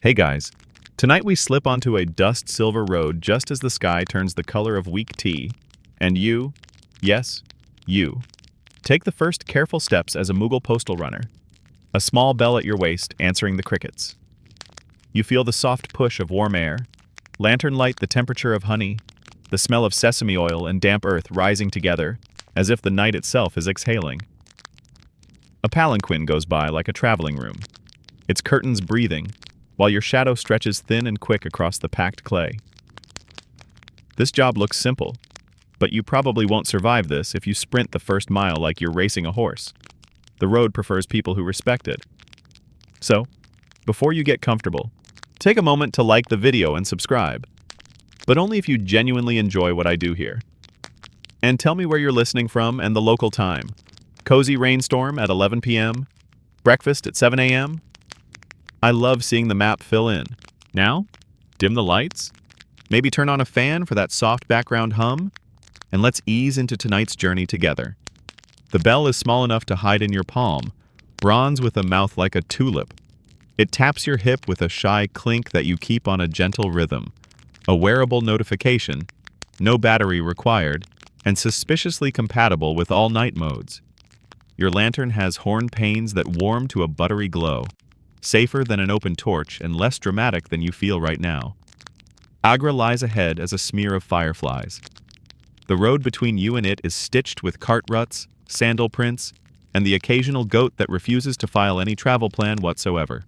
Hey guys, tonight we slip onto a dust silver road just as the sky turns the color of weak tea, and you, yes, you, take the first careful steps as a Mughal Postal runner, a small bell at your waist answering the crickets. You feel the soft push of warm air, lantern light the temperature of honey, the smell of sesame oil and damp earth rising together as if the night itself is exhaling. A palanquin goes by like a traveling room, its curtains breathing, while your shadow stretches thin and quick across the packed clay. This job looks simple, but you probably won't survive this if you sprint the first mile like you're racing a horse. The road prefers people who respect it. So, before you get comfortable, take a moment to like the video and subscribe, but only if you genuinely enjoy what I do here. And tell me where you're listening from and the local time. Cozy rainstorm at 11 p.m., breakfast at 7 a.m., I love seeing the map fill in. Now, dim the lights, maybe turn on a fan for that soft background hum, and let's ease into tonight's journey together. The bell is small enough to hide in your palm, bronze with a mouth like a tulip. It taps your hip with a shy clink that you keep on a gentle rhythm. A wearable notification, no battery required, and suspiciously compatible with all night modes. Your lantern has horn panes that warm to a buttery glow. Safer than an open torch and less dramatic than you feel right now. Agra lies ahead as a smear of fireflies. The road between you and it is stitched with cart ruts, sandal prints, and the occasional goat that refuses to file any travel plan whatsoever.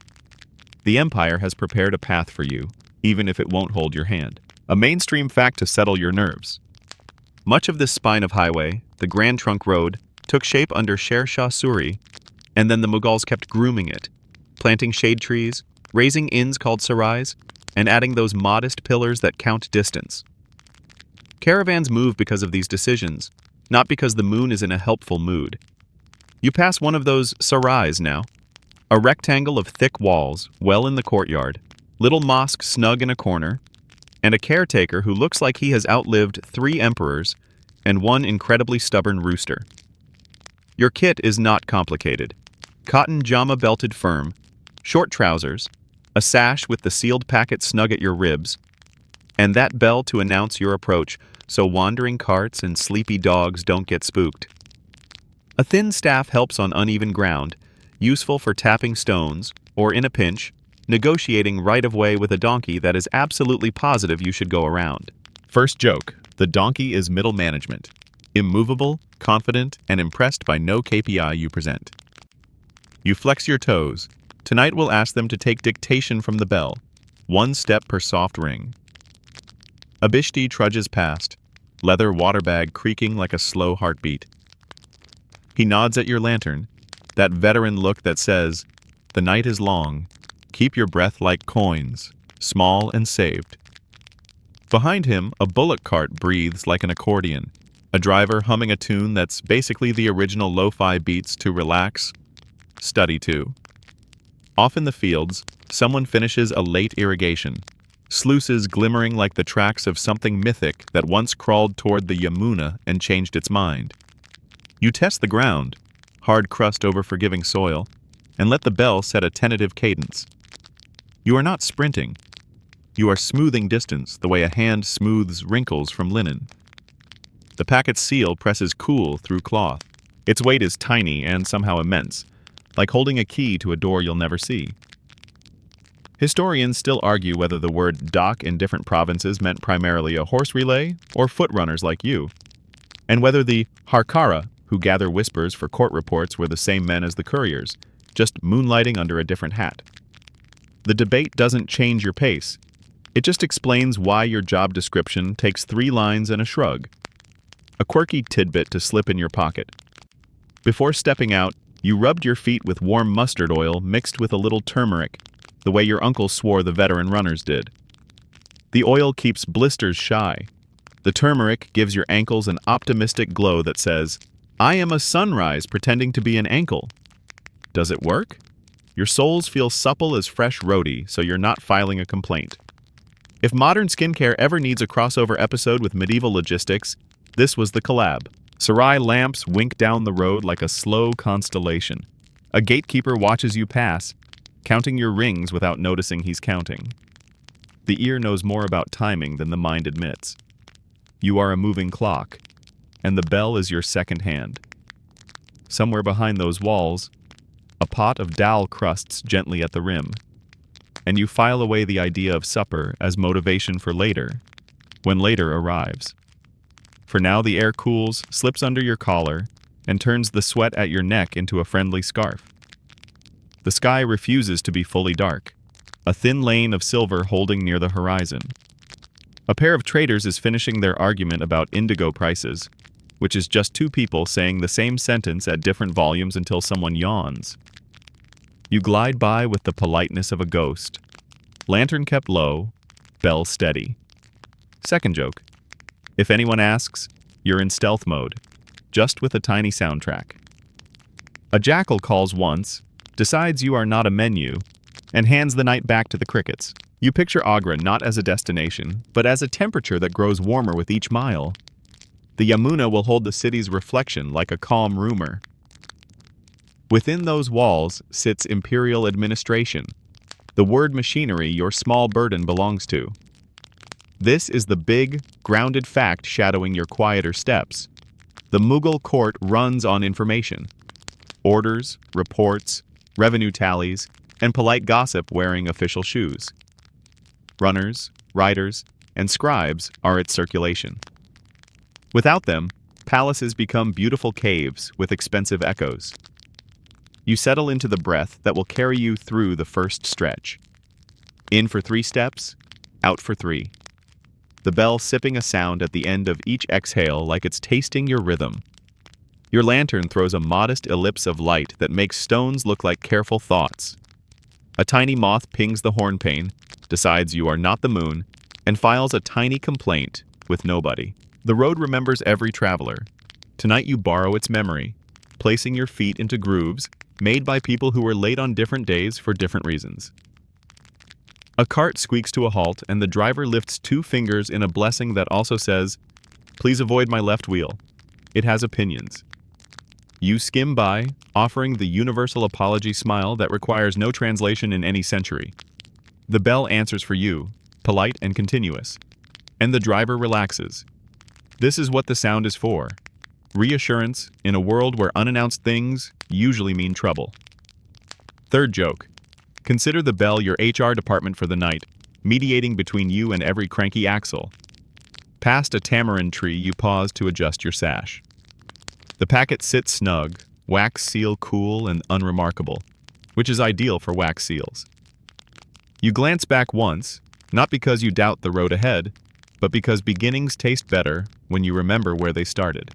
The Empire has prepared a path for you, even if it won't hold your hand. A mainstream fact to settle your nerves. Much of this spine of highway, the Grand Trunk Road, took shape under Sher Shah Suri, and then the Mughals kept grooming it, planting shade trees, raising inns called sarais, and adding those modest pillars that count distance. Caravans move because of these decisions, not because the moon is in a helpful mood. You pass one of those sarais now, a rectangle of thick walls, well in the courtyard, little mosque snug in a corner, and a caretaker who looks like he has outlived 3 emperors and 1 incredibly stubborn rooster. Your kit is not complicated. Cotton jama belted firm, short trousers, a sash with the sealed packet snug at your ribs, and that bell to announce your approach so wandering carts and sleepy dogs don't get spooked. A thin staff helps on uneven ground, useful for tapping stones, or in a pinch, negotiating right-of-way with a donkey that is absolutely positive you should go around. First joke, the donkey is middle management. Immovable, confident, and impressed by no KPI you present. You flex your toes. Tonight we'll ask them to take dictation from the bell, 1 step per soft ring. A bishti trudges past, leather water bag creaking like a slow heartbeat. He nods at your lantern, that veteran look that says, "The night is long, keep your breath like coins, small and saved." Behind him, a bullock cart breathes like an accordion, a driver humming a tune that's basically the original lo-fi beats to relax, study to. Off in the fields, someone finishes a late irrigation, sluices glimmering like the tracks of something mythic that once crawled toward the Yamuna and changed its mind. You test the ground, hard crust over forgiving soil, and let the bell set a tentative cadence. You are not sprinting. You are smoothing distance the way a hand smooths wrinkles from linen. The packet's seal presses cool through cloth. Its weight is tiny and somehow immense, like holding a key to a door you'll never see. Historians still argue whether the word dock in different provinces meant primarily a horse relay or foot runners like you, and whether the harkara, who gather whispers for court reports, were the same men as the couriers, just moonlighting under a different hat. The debate doesn't change your pace. It just explains why your job description takes 3 lines and a shrug. A quirky tidbit to slip in your pocket. Before stepping out, you rubbed your feet with warm mustard oil mixed with a little turmeric, the way your uncle swore the veteran runners did. The oil keeps blisters shy. The turmeric gives your ankles an optimistic glow that says, "I am a sunrise pretending to be an ankle." Does it work? Your soles feel supple as fresh roti, so you're not filing a complaint. If modern skincare ever needs a crossover episode with medieval logistics, this was the collab. Sarai lamps wink down the road like a slow constellation. A gatekeeper watches you pass, counting your rings without noticing he's counting. The ear knows more about timing than the mind admits. You are a moving clock, and the bell is your second hand. Somewhere behind those walls, a pot of dal crusts gently at the rim, and you file away the idea of supper as motivation for later, when later arrives. For now the air cools, slips under your collar, and turns the sweat at your neck into a friendly scarf. The sky refuses to be fully dark, a thin lane of silver holding near the horizon. A pair of traders is finishing their argument about indigo prices, which is just two people saying the same sentence at different volumes until someone yawns. You glide by with the politeness of a ghost. Lantern kept low, bell steady. Second joke. If anyone asks, you're in stealth mode, just with a tiny soundtrack. A jackal calls once, decides you are not a menu, and hands the night back to the crickets. You picture Agra not as a destination, but as a temperature that grows warmer with each mile. The Yamuna will hold the city's reflection like a calm rumor. Within those walls sits imperial administration, the word machinery your small burden belongs to. This is the big, grounded fact shadowing your quieter steps. The Mughal court runs on information. Orders, reports, revenue tallies, and polite gossip wearing official shoes. Runners, writers, and scribes are its circulation. Without them, palaces become beautiful caves with expensive echoes. You settle into the breath that will carry you through the first stretch. In for 3 steps, out for 3. The bell sipping a sound at the end of each exhale like it's tasting your rhythm. Your lantern throws a modest ellipse of light that makes stones look like careful thoughts. A tiny moth pings the hornpane, decides you are not the moon, and files a tiny complaint with nobody. The road remembers every traveler. Tonight you borrow its memory, placing your feet into grooves made by people who were late on different days for different reasons. A cart squeaks to a halt, and the driver lifts 2 fingers in a blessing that also says, "Please avoid my left wheel. It has opinions." You skim by, offering the universal apology smile that requires no translation in any century. The bell answers for you, polite and continuous, and the driver relaxes. This is what the sound is for. Reassurance in a world where unannounced things usually mean trouble. Third joke. Consider the bell your HR department for the night, mediating between you and every cranky axle. Past a tamarind tree, you pause to adjust your sash. The packet sits snug, wax seal cool and unremarkable, which is ideal for wax seals. You glance back once, not because you doubt the road ahead, but because beginnings taste better when you remember where they started.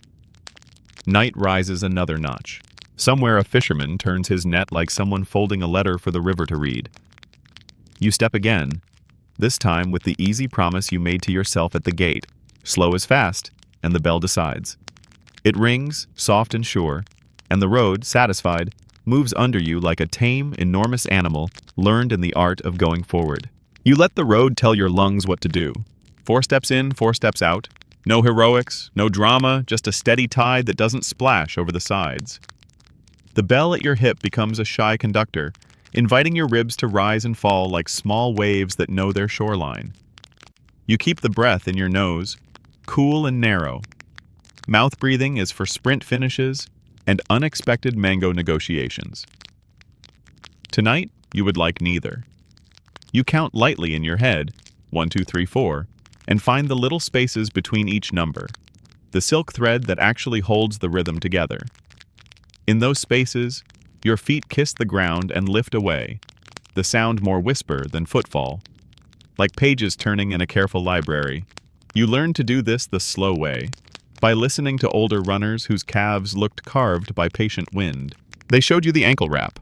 Night rises another notch. Somewhere a fisherman turns his net like someone folding a letter for the river to read. You step again, this time with the easy promise you made to yourself at the gate. Slow is fast, and the bell decides. It rings, soft and sure, and the road, satisfied, moves under you like a tame, enormous animal learned in the art of going forward. You let the road tell your lungs what to do. 4 steps in, 4 steps out. No heroics, no drama, just a steady tide that doesn't splash over the sides. The bell at your hip becomes a shy conductor, inviting your ribs to rise and fall like small waves that know their shoreline. You keep the breath in your nose, cool and narrow. Mouth breathing is for sprint finishes and unexpected mango negotiations. Tonight, you would like neither. You count lightly in your head, 1, 2, 3, 4, and find the little spaces between each number, the silk thread that actually holds the rhythm together. In those spaces, your feet kiss the ground and lift away, the sound more whisper than footfall. Like pages turning in a careful library, you learn to do this the slow way, by listening to older runners whose calves looked carved by patient wind. They showed you the ankle wrap,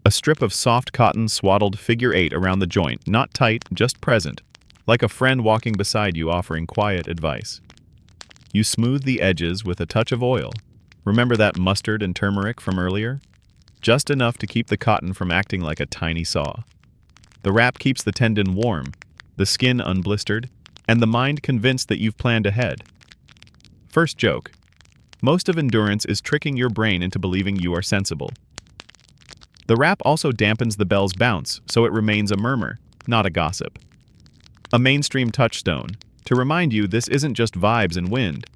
a strip of soft cotton swaddled figure 8 around the joint, not tight, just present, like a friend walking beside you offering quiet advice. You smooth the edges with a touch of oil. Remember that mustard and turmeric from earlier? Just enough to keep the cotton from acting like a tiny saw. The wrap keeps the tendon warm, the skin unblistered, and the mind convinced that you've planned ahead. First joke. Most of endurance is tricking your brain into believing you are sensible. The rap also dampens the bell's bounce, so it remains a murmur, not a gossip. A mainstream touchstone, to remind you this isn't just vibes and wind.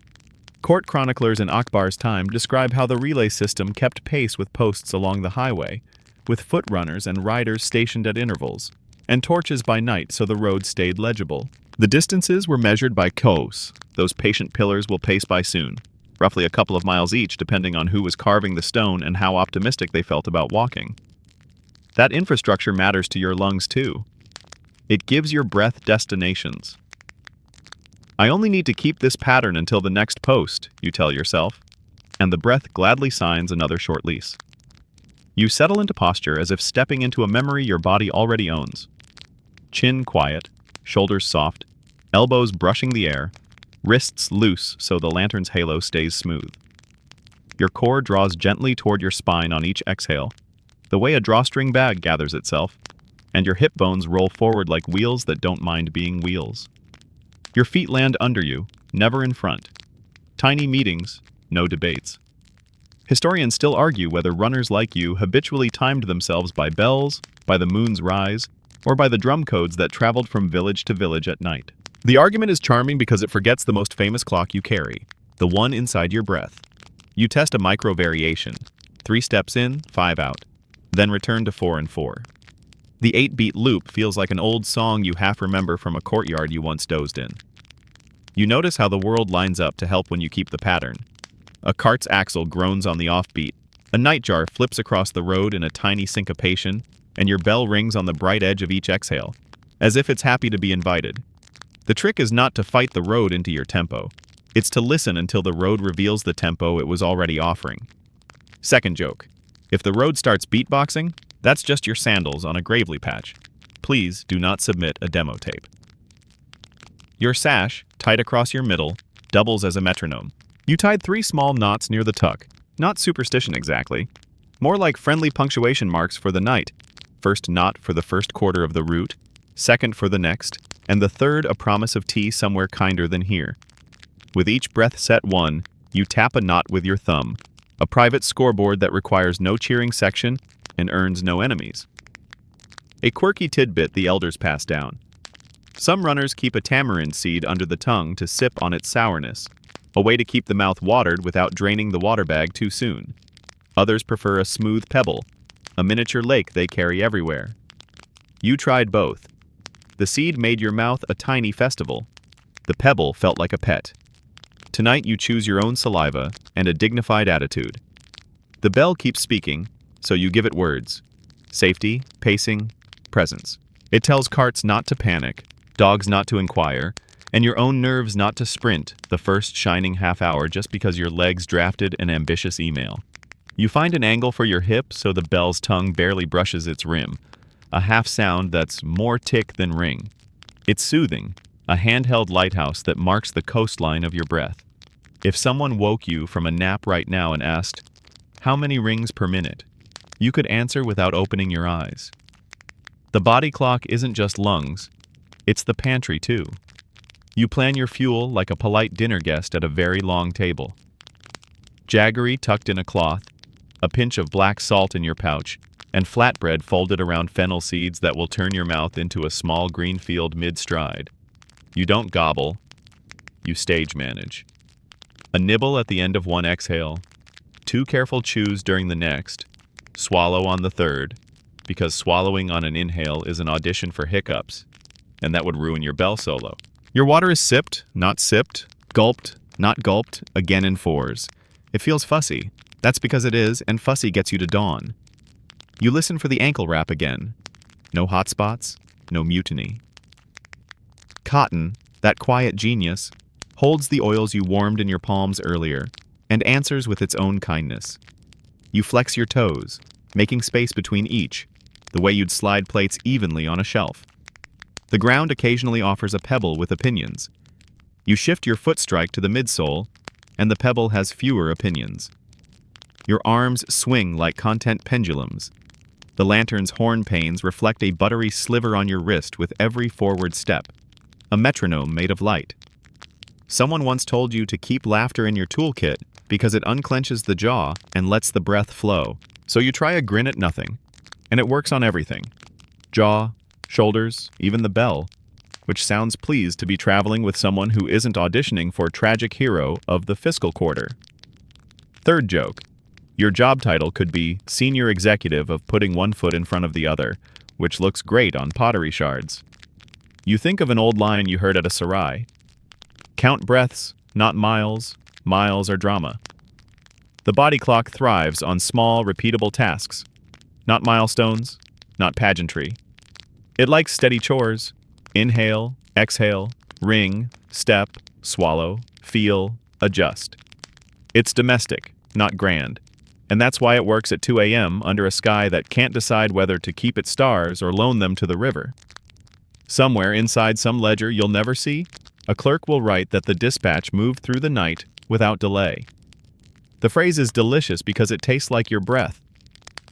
Court chroniclers in Akbar's time describe how the relay system kept pace with posts along the highway, with foot runners and riders stationed at intervals, and torches by night so the road stayed legible. The distances were measured by kos. Those patient pillars will pace by soon, roughly a couple of miles each depending on who was carving the stone and how optimistic they felt about walking. That infrastructure matters to your lungs too. It gives your breath destinations. I only need to keep this pattern until the next post, you tell yourself, and the breath gladly signs another short lease. You settle into posture as if stepping into a memory your body already owns. Chin quiet, shoulders soft, elbows brushing the air, wrists loose so the lantern's halo stays smooth. Your core draws gently toward your spine on each exhale, the way a drawstring bag gathers itself, and your hip bones roll forward like wheels that don't mind being wheels. Your feet land under you, never in front. Tiny meetings, no debates. Historians still argue whether runners like you habitually timed themselves by bells, by the moon's rise, or by the drum codes that traveled from village to village at night. The argument is charming because it forgets the most famous clock you carry, the one inside your breath. You test a micro variation, 3 steps in, 5 out, then return to 4 and 4. The 8-beat loop feels like an old song you half remember from a courtyard you once dozed in. You notice how the world lines up to help when you keep the pattern. A cart's axle groans on the offbeat, a nightjar flips across the road in a tiny syncopation, and your bell rings on the bright edge of each exhale, as if it's happy to be invited. The trick is not to fight the road into your tempo. It's to listen until the road reveals the tempo it was already offering. Second joke. If the road starts beatboxing, that's just your sandals on a Gravely patch. Please do not submit a demo tape. Your sash, tight across your middle, doubles as a metronome. You tied 3 small knots near the tuck. Not superstition exactly. More like friendly punctuation marks for the night. First knot for the first quarter of the route, second for the next, and the third a promise of tea somewhere kinder than here. With each breath set 1, you tap a knot with your thumb, a private scoreboard that requires no cheering section and earns no enemies. A quirky tidbit the elders pass down. Some runners keep a tamarind seed under the tongue to sip on its sourness, a way to keep the mouth watered without draining the water bag too soon. Others prefer a smooth pebble, a miniature lake they carry everywhere. You tried both. The seed made your mouth a tiny festival. The pebble felt like a pet. Tonight you choose your own saliva and a dignified attitude. The bell keeps speaking, so you give it words. Safety, pacing, presence. It tells carts not to panic, dogs not to inquire, and your own nerves not to sprint the first shining half hour just because your legs drafted an ambitious email. You find an angle for your hip so the bell's tongue barely brushes its rim, a half sound that's more tick than ring. It's soothing, a handheld lighthouse that marks the coastline of your breath. If someone woke you from a nap right now and asked, "How many rings per minute?" you could answer without opening your eyes. The body clock isn't just lungs, it's the pantry too. You plan your fuel like a polite dinner guest at a very long table. Jaggery tucked in a cloth, a pinch of black salt in your pouch, and flatbread folded around fennel seeds that will turn your mouth into a small green field mid-stride. You don't gobble, you stage manage. A nibble at the end of one exhale, 2 careful chews during the next, swallow on the third, because swallowing on an inhale is an audition for hiccups, and that would ruin your bell solo. Your water is sipped, not sipped, gulped, not gulped, again in 4s. It feels fussy. That's because it is, and fussy gets you to dawn. You listen for the ankle wrap again. No hot spots, no mutiny. Cotton, that quiet genius, holds the oils you warmed in your palms earlier and answers with its own kindness. You flex your toes, making space between each, the way you'd slide plates evenly on a shelf. The ground occasionally offers a pebble with opinions. You shift your foot strike to the midsole, and the pebble has fewer opinions. Your arms swing like content pendulums. The lantern's horn panes reflect a buttery sliver on your wrist with every forward step, a metronome made of light. Someone once told you to keep laughter in your toolkit because it unclenches the jaw and lets the breath flow, so you try a grin at nothing. And it works on everything. Jaw, shoulders, even the bell, which sounds pleased to be traveling with someone who isn't auditioning for tragic hero of the fiscal quarter. Third joke. Your job title could be Senior Executive of Putting One Foot in Front of the Other, which looks great on pottery shards. You think of an old line you heard at a sarai. Count breaths, not miles. Miles are drama. The body clock thrives on small, repeatable tasks. Not milestones, not pageantry. It likes steady chores. Inhale, exhale, ring, step, swallow, feel, adjust. It's domestic, not grand. And that's why it works at 2 a.m. under a sky that can't decide whether to keep its stars or loan them to the river. Somewhere inside some ledger you'll never see, a clerk will write that the dispatch moved through the night without delay. The phrase is delicious because it tastes like your breath.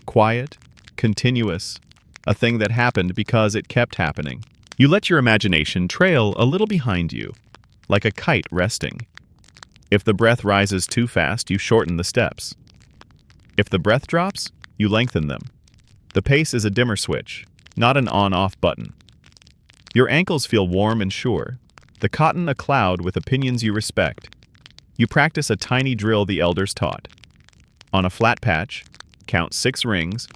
Quiet, continuous, a thing that happened because it kept happening. You let your imagination trail a little behind you, like a kite resting. If the breath rises too fast, you shorten the steps. If the breath drops, you lengthen them. The pace is a dimmer switch, not an on-off button. Your ankles feel warm and sure, the cotton a cloud with opinions you respect. You practice a tiny drill the elders taught. On a flat patch, count 6 rings,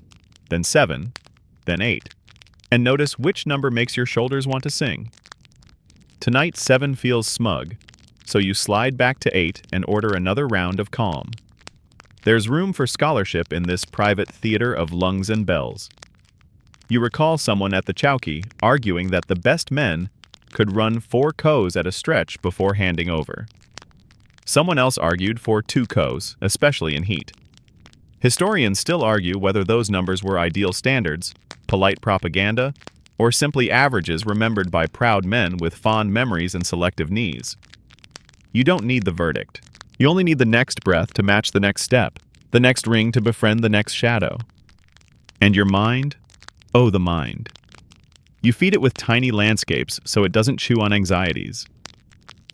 then 7, then 8, and notice which number makes your shoulders want to sing. Tonight 7 feels smug, so you slide back to 8 and order another round of calm. There's room for scholarship in this private theater of lungs and bells. You recall someone at the chowkee arguing that the best men could run 4 kos at a stretch before handing over. Someone else argued for 2 kos, especially in heat. Historians still argue whether those numbers were ideal standards, polite propaganda, or simply averages remembered by proud men with fond memories and selective knees. You don't need the verdict. You only need the next breath to match the next step, the next ring to befriend the next shadow. And your mind? Oh, the mind. You feed it with tiny landscapes so it doesn't chew on anxieties.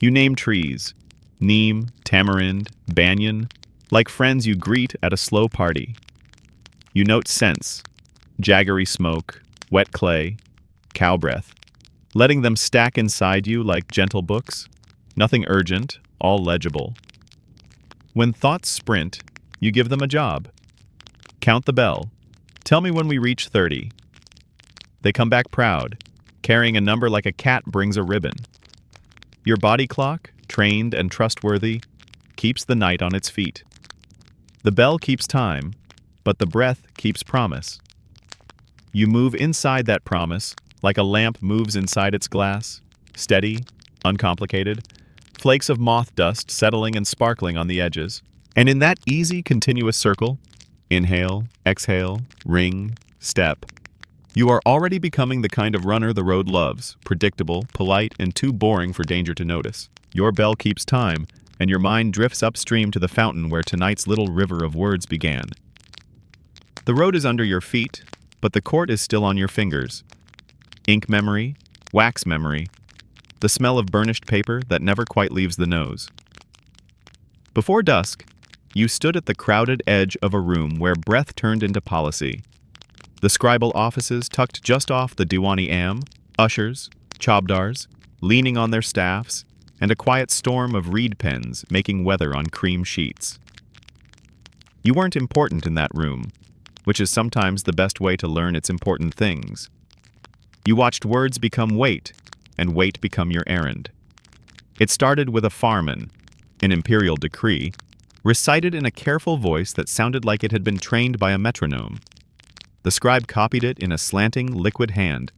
You name trees, neem, tamarind, banyan, like friends you greet at a slow party. You note scents, jaggery smoke, wet clay, cow breath, letting them stack inside you like gentle books. Nothing urgent, all legible. When thoughts sprint, you give them a job. Count the bell. Tell me when we reach 30. They come back proud, carrying a number like a cat brings a ribbon. Your body clock, trained and trustworthy, keeps the night on its feet. The bell keeps time, but the breath keeps promise. You move inside that promise, like a lamp moves inside its glass, steady, uncomplicated, flakes of moth dust settling and sparkling on the edges. And in that easy, continuous circle, inhale, exhale, ring, step, you are already becoming the kind of runner the road loves, predictable, polite, and too boring for danger to notice. Your bell keeps time, and your mind drifts upstream to the fountain where tonight's little river of words began. The road is under your feet, but the court is still on your fingers. Ink memory, wax memory, the smell of burnished paper that never quite leaves the nose. Before dusk, you stood at the crowded edge of a room where breath turned into policy. The scribal offices tucked just off the Diwani-Am, ushers, chobdars, leaning on their staffs, and a quiet storm of reed pens making weather on cream sheets. You weren't important in that room, which is sometimes the best way to learn its important things. You watched words become weight, and weight become your errand. It started with a farman, an imperial decree, recited in a careful voice that sounded like it had been trained by a metronome. The scribe copied it in a slanting, liquid hand,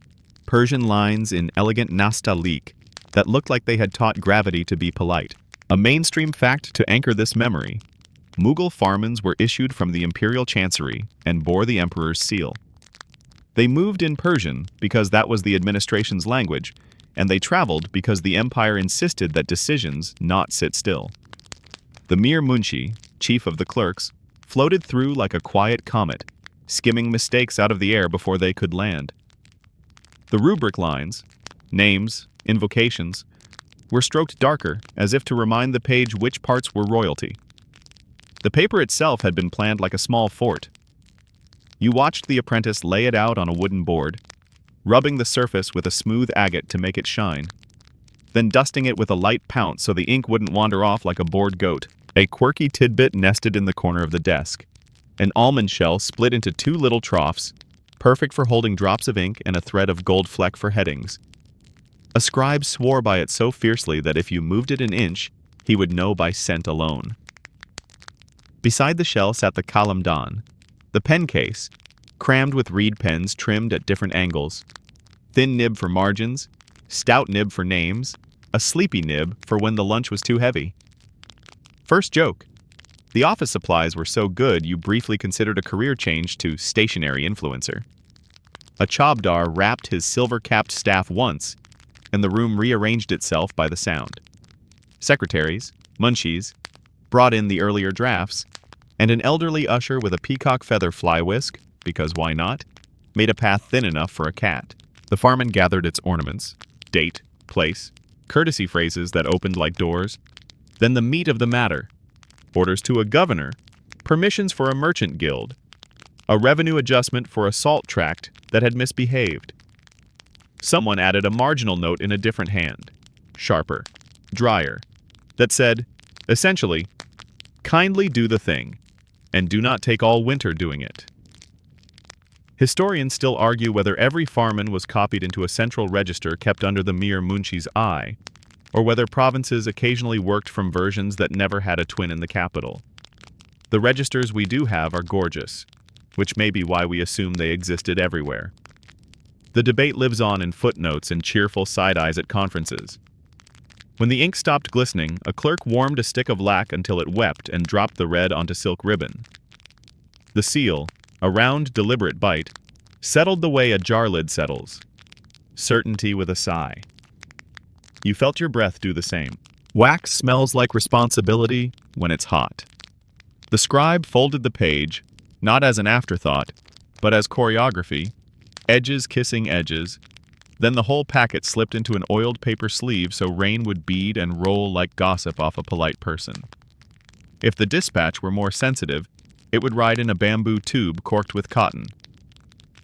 Persian lines in elegant nastaliq that looked like they had taught gravity to be polite. A mainstream fact to anchor this memory: Mughal farmans were issued from the imperial chancery and bore the emperor's seal. They moved in Persian because that was the administration's language, and they traveled because the empire insisted that decisions not sit still. The Mir Munshi, chief of the clerks, floated through like a quiet comet, skimming mistakes out of the air before they could land. The rubric lines, names, invocations, were stroked darker as if to remind the page which parts were royalty. The paper itself had been planned like a small fort. You watched the apprentice lay it out on a wooden board, rubbing the surface with a smooth agate to make it shine, then dusting it with a light pounce so the ink wouldn't wander off like a bored goat. A quirky tidbit nested in the corner of the desk. An almond shell split into two little troughs, perfect for holding drops of ink and a thread of gold fleck for headings. A scribe swore by it so fiercely that if you moved it an inch, he would know by scent alone. Beside the shell sat the kalamdan, the pen case, crammed with reed pens trimmed at different angles. Thin nib for margins, stout nib for names, a sleepy nib for when the lunch was too heavy. First joke. The office supplies were so good you briefly considered a career change to stationary influencer. A chabdar rapped his silver-capped staff once, and the room rearranged itself by the sound. Secretaries, munchies, brought in the earlier drafts, and an elderly usher with a peacock feather fly whisk, because why not, made a path thin enough for a cat. The farman gathered its ornaments, date, place, courtesy phrases that opened like doors, then the meat of the matter, orders to a governor, permissions for a merchant guild, a revenue adjustment for a salt tract that had misbehaved. Someone added a marginal note in a different hand, sharper, drier, that said, essentially, kindly do the thing, and do not take all winter doing it. Historians still argue whether every farman was copied into a central register kept under the mere munchi's eye, or whether provinces occasionally worked from versions that never had a twin in the capital. The registers we do have are gorgeous, which may be why we assume they existed everywhere. The debate lives on in footnotes and cheerful side-eyes at conferences. When the ink stopped glistening, a clerk warmed a stick of lac until it wept and dropped the red onto silk ribbon. The seal, a round, deliberate bite, settled the way a jar lid settles. Certainty with a sigh. You felt your breath do the same. Wax smells like responsibility when it's hot. The scribe folded the page, not as an afterthought, but as choreography, edges kissing edges. Then the whole packet slipped into an oiled paper sleeve so rain would bead and roll like gossip off a polite person. If the dispatch were more sensitive, it would ride in a bamboo tube corked with cotton.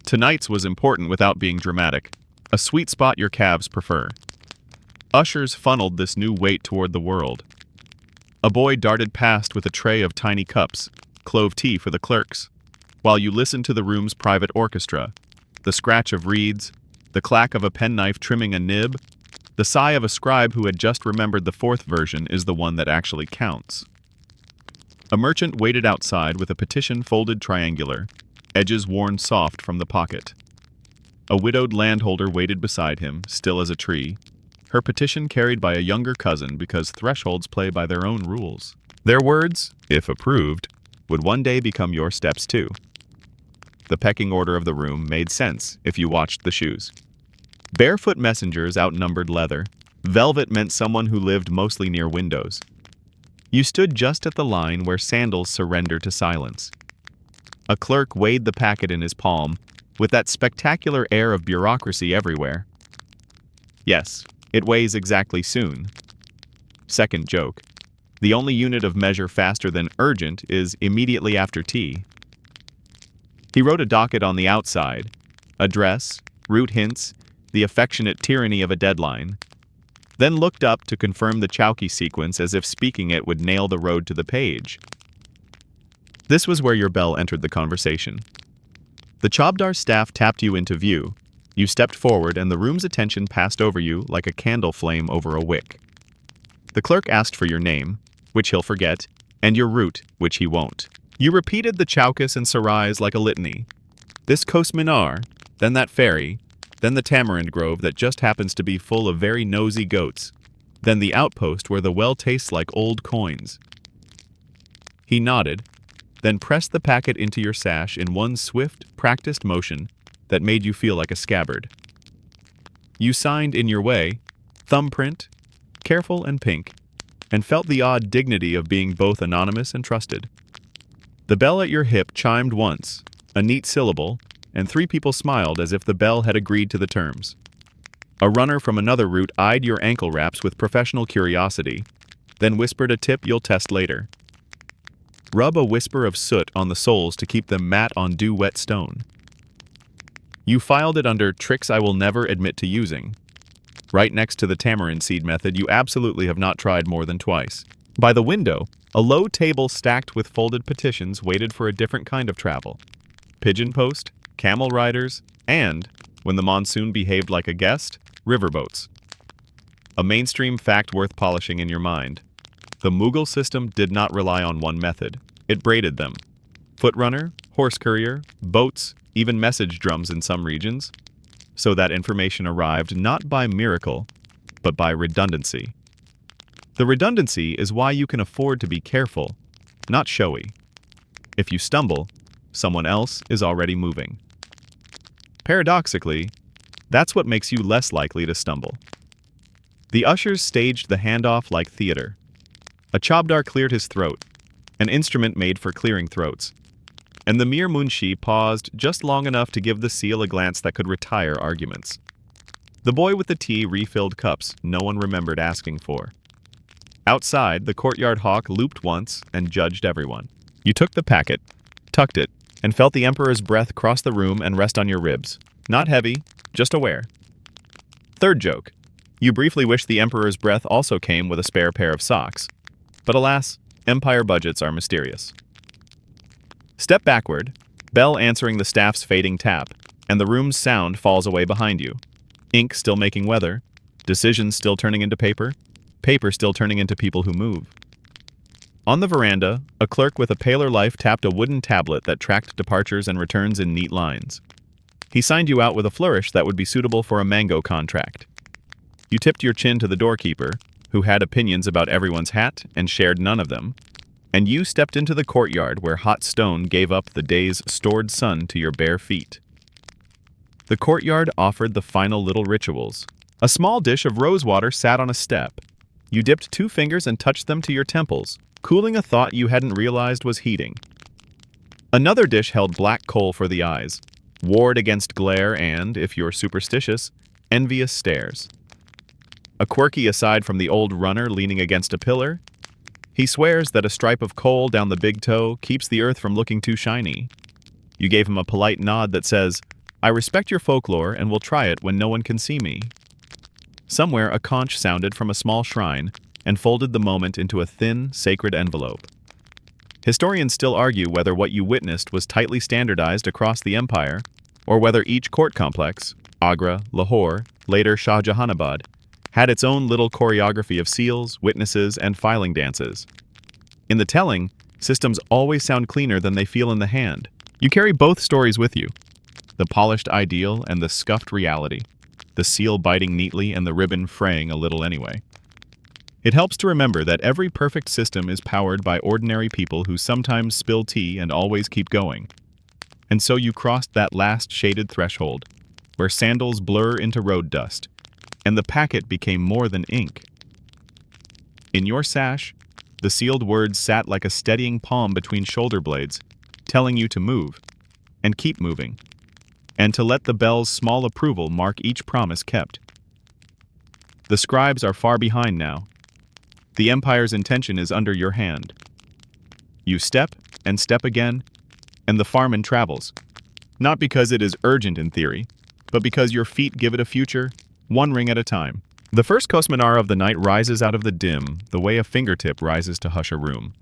Tonight's was important without being dramatic, a sweet spot your calves prefer. Ushers funneled this new weight toward the world. A boy darted past with a tray of tiny cups, clove tea for the clerks, while you listened to the room's private orchestra, the scratch of reeds, the clack of a penknife trimming a nib, the sigh of a scribe who had just remembered the fourth version is the one that actually counts. A merchant waited outside with a petition folded triangular, edges worn soft from the pocket. A widowed landholder waited beside him, still as a tree, her petition carried by a younger cousin because thresholds play by their own rules. Their words, if approved, would one day become your steps too. The pecking order of the room made sense if you watched the shoes. Barefoot messengers outnumbered leather. Velvet meant someone who lived mostly near windows. You stood just at the line where sandals surrender to silence. A clerk weighed the packet in his palm, with that spectacular air of bureaucracy everywhere. Yes, it weighs exactly soon. Second joke. The only unit of measure faster than urgent is immediately after tea. He wrote a docket on the outside, address, route hints, the affectionate tyranny of a deadline, then looked up to confirm the chowky sequence as if speaking it would nail the road to the page. This was where your bell entered the conversation. The chabdar's staff tapped you into view. You stepped forward and the room's attention passed over you like a candle flame over a wick. The clerk asked for your name, which he'll forget, and your route, which he won't. You repeated the chaukas and sarais like a litany. This Kos Minar, then that ferry, then the tamarind grove that just happens to be full of very nosy goats, then the outpost where the well tastes like old coins. He nodded, then pressed the packet into your sash in one swift, practiced motion that made you feel like a scabbard. You signed in your way, thumbprint, careful and pink, and felt the odd dignity of being both anonymous and trusted. The bell at your hip chimed once, a neat syllable, and 3 people smiled as if the bell had agreed to the terms. A runner from another route eyed your ankle wraps with professional curiosity, then whispered a tip you'll test later. Rub a whisper of soot on the soles to keep them matte on dew-wet stone. You filed it under tricks I will never admit to using. Right next to the tamarind seed method you absolutely have not tried more than twice. By the window, a low table stacked with folded petitions waited for a different kind of travel. Pigeon post, camel riders, and, when the monsoon behaved like a guest, riverboats. A mainstream fact worth polishing in your mind. The Mughal system did not rely on one method. It braided them. Footrunner, horse courier, boats, even message drums in some regions. So that information arrived not by miracle, but by redundancy. The redundancy is why you can afford to be careful, not showy. If you stumble, someone else is already moving. Paradoxically, that's what makes you less likely to stumble. The ushers staged the handoff like theater. A chabdar cleared his throat, an instrument made for clearing throats, and the Mir Munshi paused just long enough to give the seal a glance that could retire arguments. The boy with the tea refilled cups no one remembered asking for. Outside, the courtyard hawk looped once and judged everyone. You took the packet, tucked it, and felt the Emperor's breath cross the room and rest on your ribs. Not heavy, just aware. Third joke. You briefly wished the Emperor's breath also came with a spare pair of socks. But alas, empire budgets are mysterious. Step backward, bell answering the staff's fading tap, and the room's sound falls away behind you. Ink still making weather, decisions still turning into paper, paper still turning into people who move. On the veranda, a clerk with a paler life tapped a wooden tablet that tracked departures and returns in neat lines. He signed you out with a flourish that would be suitable for a mango contract. You tipped your chin to the doorkeeper, who had opinions about everyone's hat and shared none of them, and you stepped into the courtyard where hot stone gave up the day's stored sun to your bare feet. The courtyard offered the final little rituals. A small dish of rose water sat on a step. You dipped 2 fingers and touched them to your temples, cooling a thought you hadn't realized was heating. Another dish held black coal for the eyes, ward against glare and, if you're superstitious, envious stares. A quirky aside from the old runner leaning against a pillar, he swears that a stripe of coal down the big toe keeps the earth from looking too shiny. You gave him a polite nod that says, I respect your folklore and will try it when no one can see me. Somewhere a conch sounded from a small shrine and folded the moment into a thin, sacred envelope. Historians still argue whether what you witnessed was tightly standardized across the empire, or whether each court complex, Agra, Lahore, later Shah Jahanabad, had its own little choreography of seals, witnesses, and filing dances. In the telling, systems always sound cleaner than they feel in the hand. You carry both stories with you, the polished ideal and the scuffed reality, the seal biting neatly and the ribbon fraying a little anyway. It helps to remember that every perfect system is powered by ordinary people who sometimes spill tea and always keep going. And so you crossed that last shaded threshold, where sandals blur into road dust, and the packet became more than ink. In your sash, the sealed words sat like a steadying palm between shoulder blades, telling you to move, and keep moving, and to let the bell's small approval mark each promise kept. The scribes are far behind now. The empire's intention is under your hand. You step, and step again, and the farman travels, not because it is urgent in theory, but because your feet give it a future, one ring at a time. The first Kosminar of the night rises out of the dim, the way a fingertip rises to hush a room.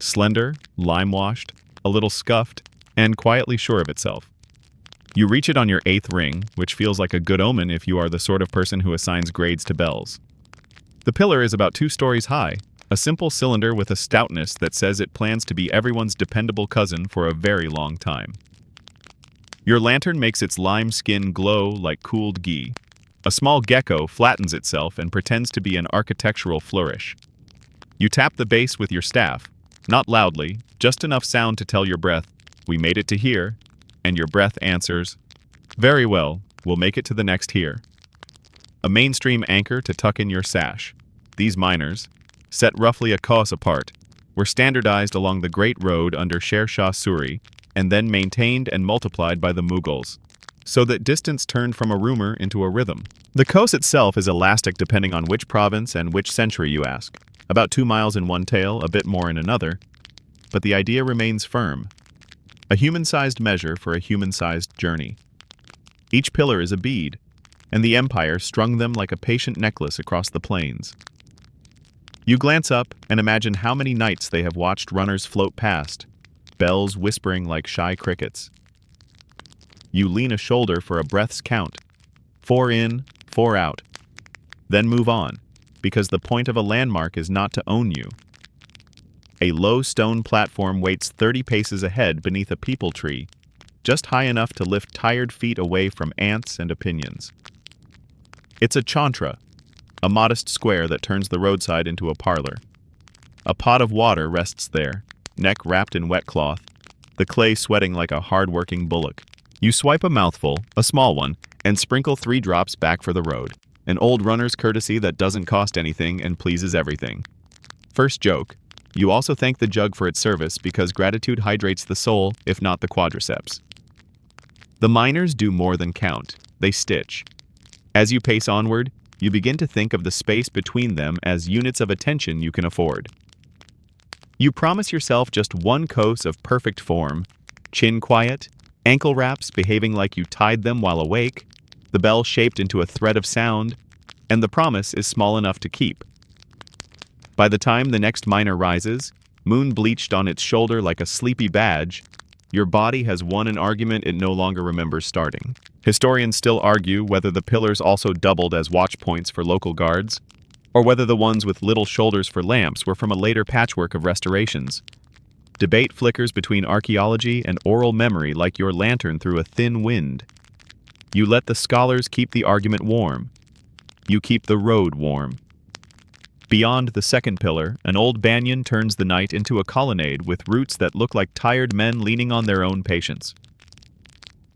Slender, lime-washed, a little scuffed, and quietly sure of itself. You reach it on your 8th ring, which feels like a good omen if you are the sort of person who assigns grades to bells. The pillar is about 2 stories high, a simple cylinder with a stoutness that says it plans to be everyone's dependable cousin for a very long time. Your lantern makes its lime skin glow like cooled ghee. A small gecko flattens itself and pretends to be an architectural flourish. You tap the base with your staff, not loudly, just enough sound to tell your breath, "We made it to here," and your breath answers, "Very well, we'll make it to the next here." A mainstream anchor to tuck in your sash. These miners, set roughly a kos apart, were standardized along the Great Road under Sher Shah Suri, and then maintained and multiplied by the Mughals, so that distance turned from a rumor into a rhythm. The kos itself is elastic depending on which province and which century you ask, about 2 miles in one tail, a bit more in another. but the idea remains firm. A human-sized measure for a human-sized journey. Each pillar is a bead, and the Empire strung them like a patient necklace across the plains. You glance up and imagine how many nights they have watched runners float past, bells whispering like shy crickets. You lean a shoulder for a breath's count. 4 in, 4 out. Then move on, because the point of a landmark is not to own you. A low stone platform waits 30 paces ahead beneath a peepal tree, just high enough to lift tired feet away from ants and opinions. It's a chantra, a modest square that turns the roadside into a parlor. A pot of water rests there, neck wrapped in wet cloth, the clay sweating like a hard-working bullock. You swipe a mouthful, a small one, and sprinkle 3 drops back for the road. An old runner's courtesy that doesn't cost anything and pleases everything. First joke. You also thank the jug for its service because gratitude hydrates the soul, if not the quadriceps. The miners do more than count. They stitch. As you pace onward, you begin to think of the space between them as units of attention you can afford. You promise yourself just 1 course of perfect form, chin quiet, ankle wraps behaving like you tied them while awake, the bell shaped into a thread of sound, and the promise is small enough to keep. By the time the next miner rises, moon bleached on its shoulder like a sleepy badge, your body has won an argument it no longer remembers starting. Historians still argue whether the pillars also doubled as watch points for local guards, or whether the ones with little shoulders for lamps were from a later patchwork of restorations. Debate flickers between archaeology and oral memory like your lantern through a thin wind. You let the scholars keep the argument warm. You keep the road warm. Beyond the second pillar, an old banyan turns the night into a colonnade with roots that look like tired men leaning on their own patience.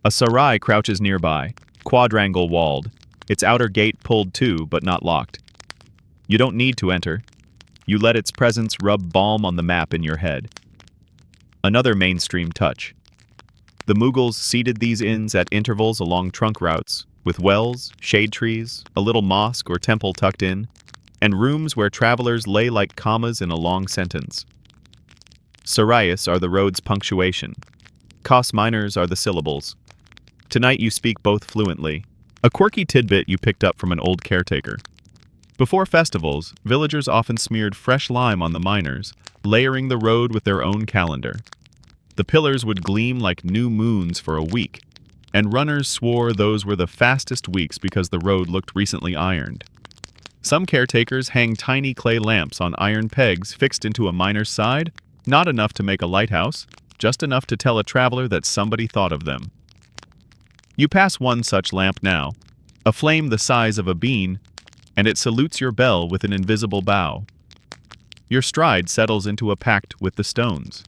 A sarai crouches nearby, quadrangle-walled, its outer gate pulled to but not locked. You don't need to enter. You let its presence rub balm on the map in your head. Another mainstream touch. The Mughals seeded these inns at intervals along trunk routes, with wells, shade trees, a little mosque or temple tucked in, and rooms where travelers lay like commas in a long sentence. Sarayas are the road's punctuation. Kos minors are the syllables. Tonight you speak both fluently. A quirky tidbit you picked up from an old caretaker. Before festivals, villagers often smeared fresh lime on the miners, layering the road with their own calendar. The pillars would gleam like new moons for a week, and runners swore those were the fastest weeks because the road looked recently ironed. Some caretakers hang tiny clay lamps on iron pegs fixed into a miner's side, not enough to make a lighthouse, just enough to tell a traveler that somebody thought of them. You pass one such lamp now, a flame the size of a bean, and it salutes your bell with an invisible bow. Your stride settles into a pact with the stones.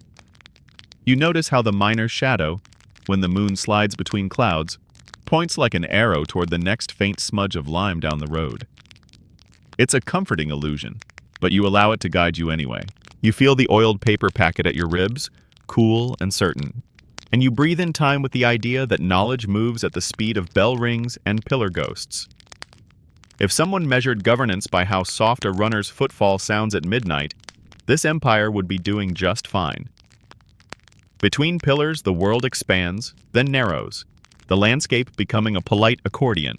You notice how the miner's shadow, when the moon slides between clouds, points like an arrow toward the next faint smudge of lime down the road. It's a comforting illusion, but you allow it to guide you anyway. You feel the oiled paper packet at your ribs, cool and certain, and you breathe in time with the idea that knowledge moves at the speed of bell rings and pillar ghosts. If someone measured governance by how soft a runner's footfall sounds at midnight, this empire would be doing just fine. Between pillars, the world expands, then narrows, the landscape becoming a polite accordion.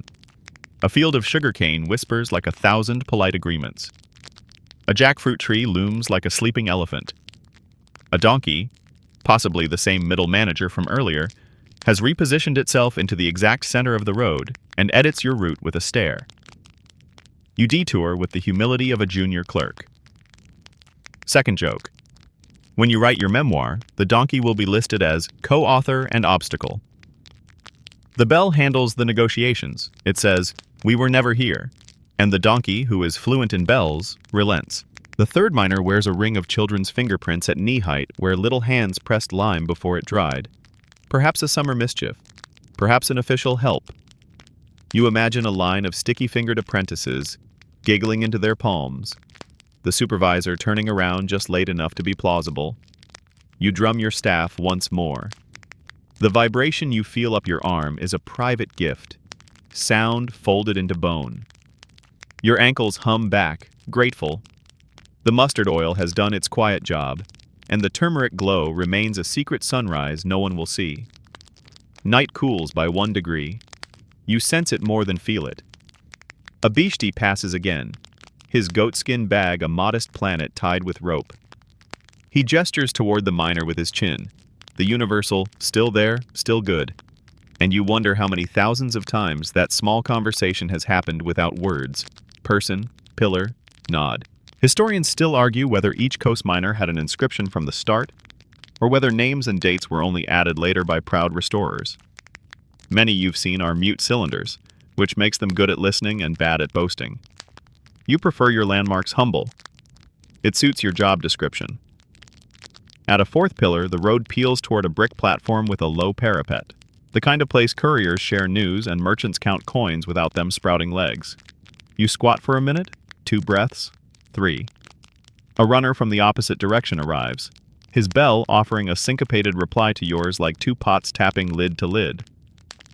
A field of sugarcane whispers like 1,000 polite agreements. A jackfruit tree looms like a sleeping elephant. A donkey, possibly the same middle manager from earlier, has repositioned itself into the exact center of the road and edits your route with a stare. You detour with the humility of a junior clerk. Second joke. When you write your memoir, the donkey will be listed as co-author and obstacle. The bell handles the negotiations. It says, "We were never here," and the donkey, who is fluent in bells, relents. The third miner wears a ring of children's fingerprints at knee height where little hands pressed lime before it dried. Perhaps a summer mischief. Perhaps an official help. You imagine a line of sticky-fingered apprentices giggling into their palms, the supervisor turning around just late enough to be plausible. You drum your staff once more. The vibration you feel up your arm is a private gift, sound folded into bone. Your ankles hum back, grateful. The mustard oil has done its quiet job. and the turmeric glow remains a secret sunrise no one will see. Night cools by 1 degree. You sense it more than feel it. A bishti passes again, his goatskin bag a modest planet tied with rope. He gestures toward the miner with his chin, the universal, still there, still good. And you wonder how many thousands of times that small conversation has happened without words. Person, pillar, nod. Historians still argue whether each coast miner had an inscription from the start, or whether names and dates were only added later by proud restorers. Many you've seen are mute cylinders, which makes them good at listening and bad at boasting. You prefer your landmarks humble. It suits your job description. At a 4th pillar, the road peels toward a brick platform with a low parapet, the kind of place couriers share news and merchants count coins without them sprouting legs. You squat for a minute, 2 breaths, 3. A runner from the opposite direction arrives, his bell offering a syncopated reply to yours like 2 pots tapping lid to lid.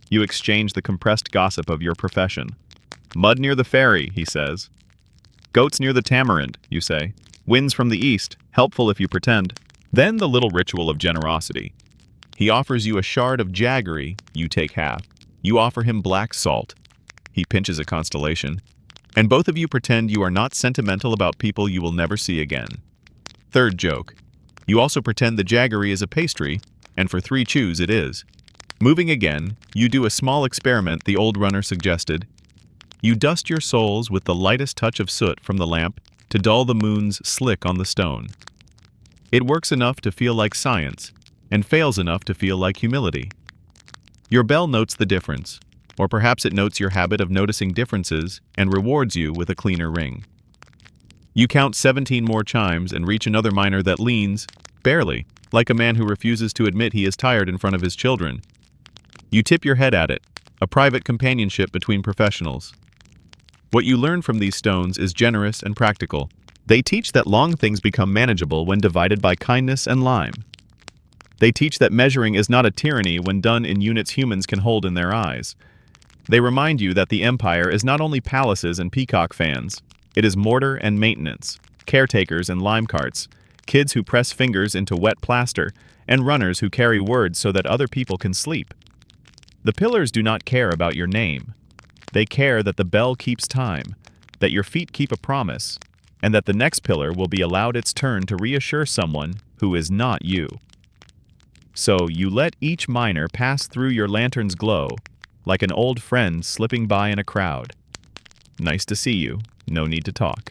You exchange the compressed gossip of your profession. Mud near the ferry, he says. Goats near the tamarind, you say. Winds from the east, helpful if you pretend. Then the little ritual of generosity. He offers you a shard of jaggery, you take half. You offer him black salt. He pinches a constellation. And both of you pretend you are not sentimental about people you will never see again. 3rd joke. You also pretend the jaggery is a pastry, and for 3 chews it is. Moving again, you do a small experiment the old runner suggested. You dust your soles with the lightest touch of soot from the lamp to dull the moon's slick on the stone. It works enough to feel like science, and fails enough to feel like humility. Your bell notes the difference, or perhaps it notes your habit of noticing differences and rewards you with a cleaner ring. You count 17 more chimes and reach another miner that leans, barely, like a man who refuses to admit he is tired in front of his children. You tip your head at it, a private companionship between professionals. What you learn from these stones is generous and practical. They teach that long things become manageable when divided by kindness and lime. They teach that measuring is not a tyranny when done in units humans can hold in their eyes. They remind you that the empire is not only palaces and peacock fans, it is mortar and maintenance, caretakers and lime carts, kids who press fingers into wet plaster, and runners who carry words so that other people can sleep. The pillars do not care about your name. They care that the bell keeps time, that your feet keep a promise, and that the next pillar will be allowed its turn to reassure someone who is not you. So you let each miner pass through your lantern's glow, like an old friend slipping by in a crowd. Nice to see you, no need to talk.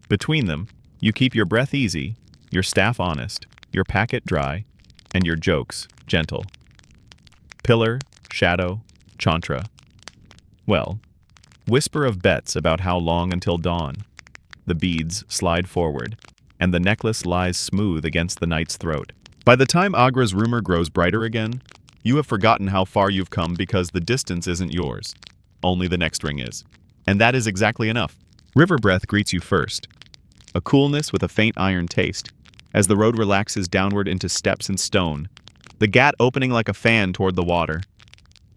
Between them, you keep your breath easy, your staff honest, your packet dry, and your jokes gentle. Pillar, shadow, chantra. Well, whisper of bets about how long until dawn. The beads slide forward, and the necklace lies smooth against the night's throat. By the time Agra's rumor grows brighter again, you have forgotten how far you've come because the distance isn't yours. Only the next ring is. And that is exactly enough. River breath greets you first. A coolness with a faint iron taste, as the road relaxes downward into steps and stone, the gat opening like a fan toward the water.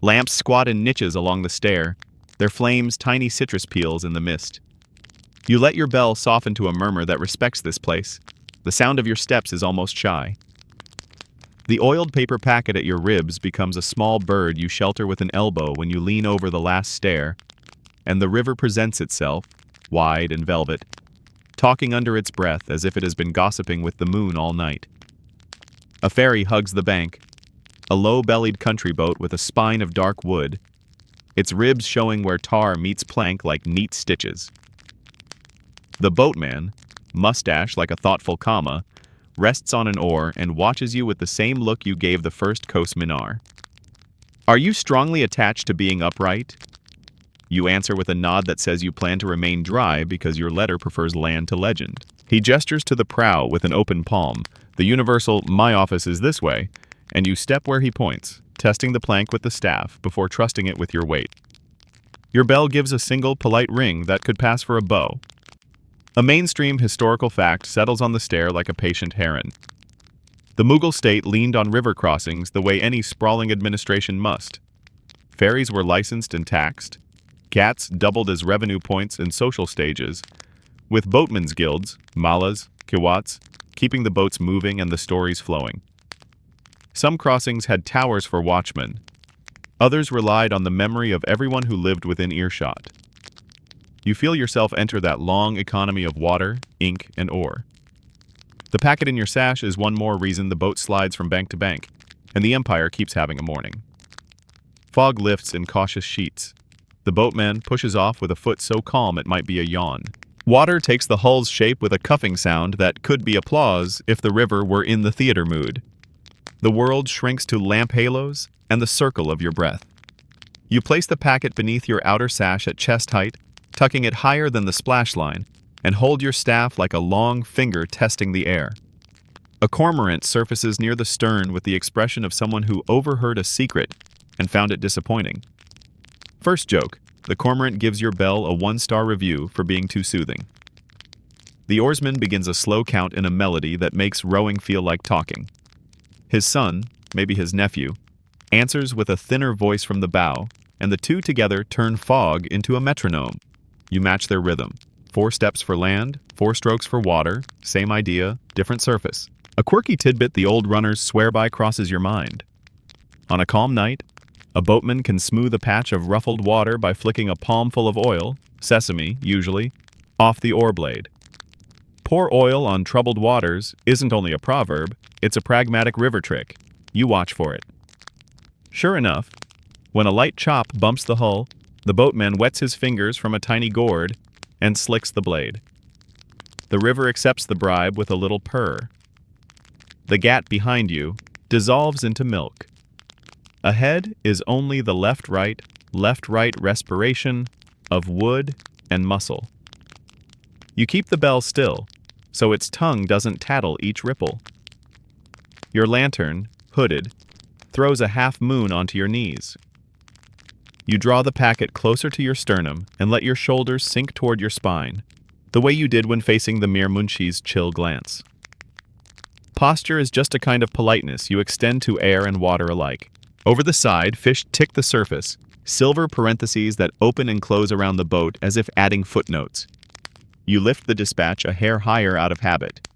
Lamps squat in niches along the stair, their flames tiny citrus peels in the mist. You let your bell soften to a murmur that respects this place. The sound of your steps is almost shy. The oiled paper packet at your ribs becomes a small bird you shelter with an elbow when you lean over the last stair, and the river presents itself, wide and velvet, talking under its breath as if it has been gossiping with the moon all night. A ferry hugs the bank, a low-bellied country boat with a spine of dark wood, its ribs showing where tar meets plank like neat stitches. The boatman, mustache like a thoughtful comma, rests on an oar and watches you with the same look you gave the first Kos Minar. Are you strongly attached to being upright? You answer with a nod that says you plan to remain dry because your letter prefers land to legend. He gestures to the prow with an open palm, the universal "my office is this way," and you step where he points, testing the plank with the staff before trusting it with your weight. Your bell gives a single polite ring that could pass for a bow. A mainstream historical fact settles on the stair like a patient heron. The Mughal state leaned on river crossings the way any sprawling administration must. Ferries were licensed and taxed. Ghats doubled as revenue points and social stages, with boatmen's guilds, mallas, kiwats, keeping the boats moving and the stories flowing. Some crossings had towers for watchmen. Others relied on the memory of everyone who lived within earshot. You feel yourself enter that long economy of water, ink, and ore. The packet in your sash is one more reason the boat slides from bank to bank, and the Empire keeps having a morning. Fog lifts in cautious sheets. The boatman pushes off with a foot so calm it might be a yawn. Water takes the hull's shape with a cuffing sound that could be applause if the river were in the theater mood. The world shrinks to lamp halos and the circle of your breath. You place the packet beneath your outer sash at chest height, tucking it higher than the splash line, and hold your staff like a long finger testing the air. A cormorant surfaces near the stern with the expression of someone who overheard a secret and found it disappointing. First joke, the cormorant gives your bell a 1-star review for being too soothing. The oarsman begins a slow count in a melody that makes rowing feel like talking. His son, maybe his nephew, answers with a thinner voice from the bow, and the two together turn fog into a metronome. You match their rhythm. 4 steps for land, 4 strokes for water, same idea, different surface. A quirky tidbit the old runners swear by crosses your mind. On a calm night, a boatman can smooth a patch of ruffled water by flicking a palmful of oil, sesame usually, off the oar blade. Pour oil on troubled waters isn't only a proverb, it's a pragmatic river trick. You watch for it. Sure enough, when a light chop bumps the hull, the boatman wets his fingers from a tiny gourd and slicks the blade. The river accepts the bribe with a little purr. The gat behind you dissolves into milk. Ahead is only the left-right respiration of wood and muscle. You keep the bell still, so its tongue doesn't tattle each ripple. Your lantern, hooded, throws a half-moon onto your knees. You draw the packet closer to your sternum and let your shoulders sink toward your spine, the way you did when facing the mere Munshi's chill glance. Posture is just a kind of politeness you extend to air and water alike. Over the side, fish tick the surface, silver parentheses that open and close around the boat as if adding footnotes. You lift the dispatch a hair higher out of habit.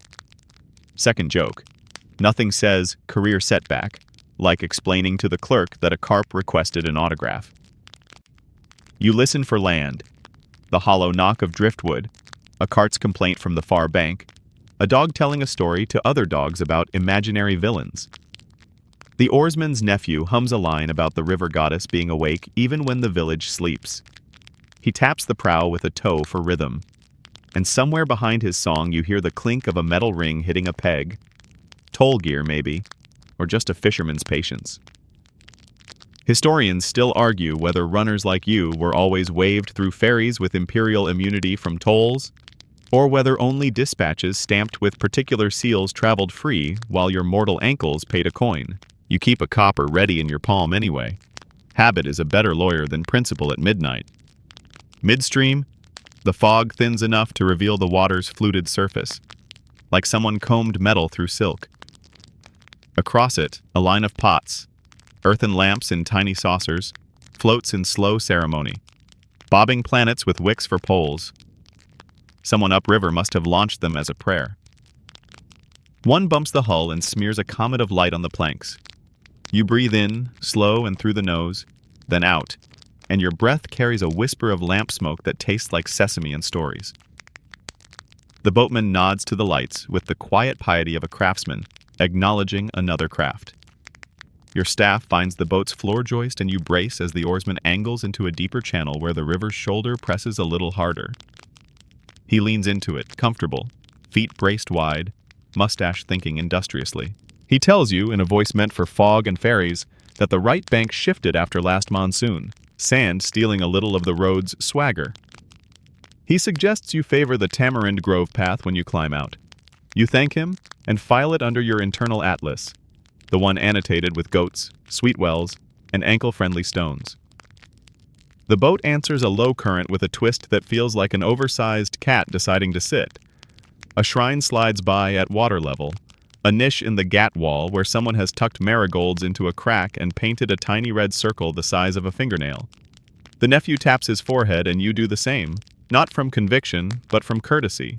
Second joke. Nothing says career setback, like explaining to the clerk that a carp requested an autograph. You listen for land, the hollow knock of driftwood, a cart's complaint from the far bank, a dog telling a story to other dogs about imaginary villains. The oarsman's nephew hums a line about the river goddess being awake even when the village sleeps. He taps the prow with a toe for rhythm, and somewhere behind his song you hear the clink of a metal ring hitting a peg. Toll gear, maybe, or just a fisherman's patience. Historians still argue whether runners like you were always waved through ferries with imperial immunity from tolls, or whether only dispatches stamped with particular seals traveled free while your mortal ankles paid a coin. You keep a copper ready in your palm anyway. Habit is a better lawyer than principle at midnight. Midstream, the fog thins enough to reveal the water's fluted surface, like someone combed metal through silk. Across it, a line of pots, earthen lamps in tiny saucers, floats in slow ceremony, bobbing planets with wicks for poles. Someone upriver must have launched them as a prayer. One bumps the hull and smears a comet of light on the planks. You breathe in, slow and through the nose, then out, and your breath carries a whisper of lamp smoke that tastes like sesame and stories. The boatman nods to the lights with the quiet piety of a craftsman, acknowledging another craft. Your staff finds the boat's floor joist and you brace as the oarsman angles into a deeper channel where the river's shoulder presses a little harder. He leans into it, comfortable, feet braced wide, mustache thinking industriously. He tells you, in a voice meant for fog and ferries, that the right bank shifted after last monsoon, sand stealing a little of the road's swagger. He suggests you favor the tamarind grove path when you climb out. You thank him and file it under your internal atlas, the one annotated with goats, sweet wells, and ankle-friendly stones. The boat answers a low current with a twist that feels like an oversized cat deciding to sit. A shrine slides by at water level, a niche in the gat wall where someone has tucked marigolds into a crack and painted a tiny red circle the size of a fingernail. The nephew taps his forehead and you do the same, not from conviction, but from courtesy.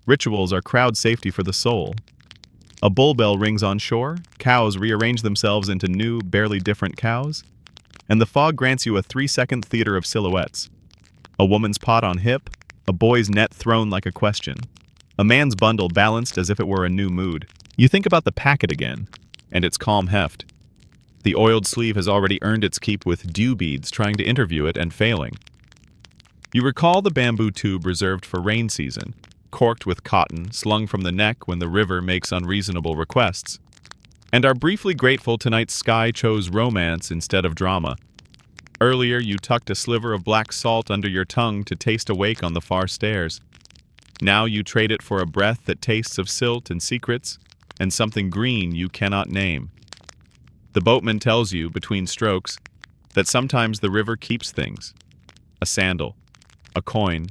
Rituals are crowd safety for the soul. A bull bell rings on shore, cows rearrange themselves into new, barely different cows, and the fog grants you a 3-second theater of silhouettes. A woman's pot on hip, a boy's net thrown like a question, a man's bundle balanced as if it were a new mood. You think about the packet again, and its calm heft. The oiled sleeve has already earned its keep with dew beads trying to interview it and failing. You recall the bamboo tube reserved for rain season, corked with cotton, slung from the neck when the river makes unreasonable requests, and are briefly grateful tonight's sky chose romance instead of drama. Earlier, you tucked a sliver of black salt under your tongue to taste awake on the far stairs. Now you trade it for a breath that tastes of silt and secrets, and something green you cannot name. The boatman tells you, between strokes, that sometimes the river keeps things. A sandal, a coin,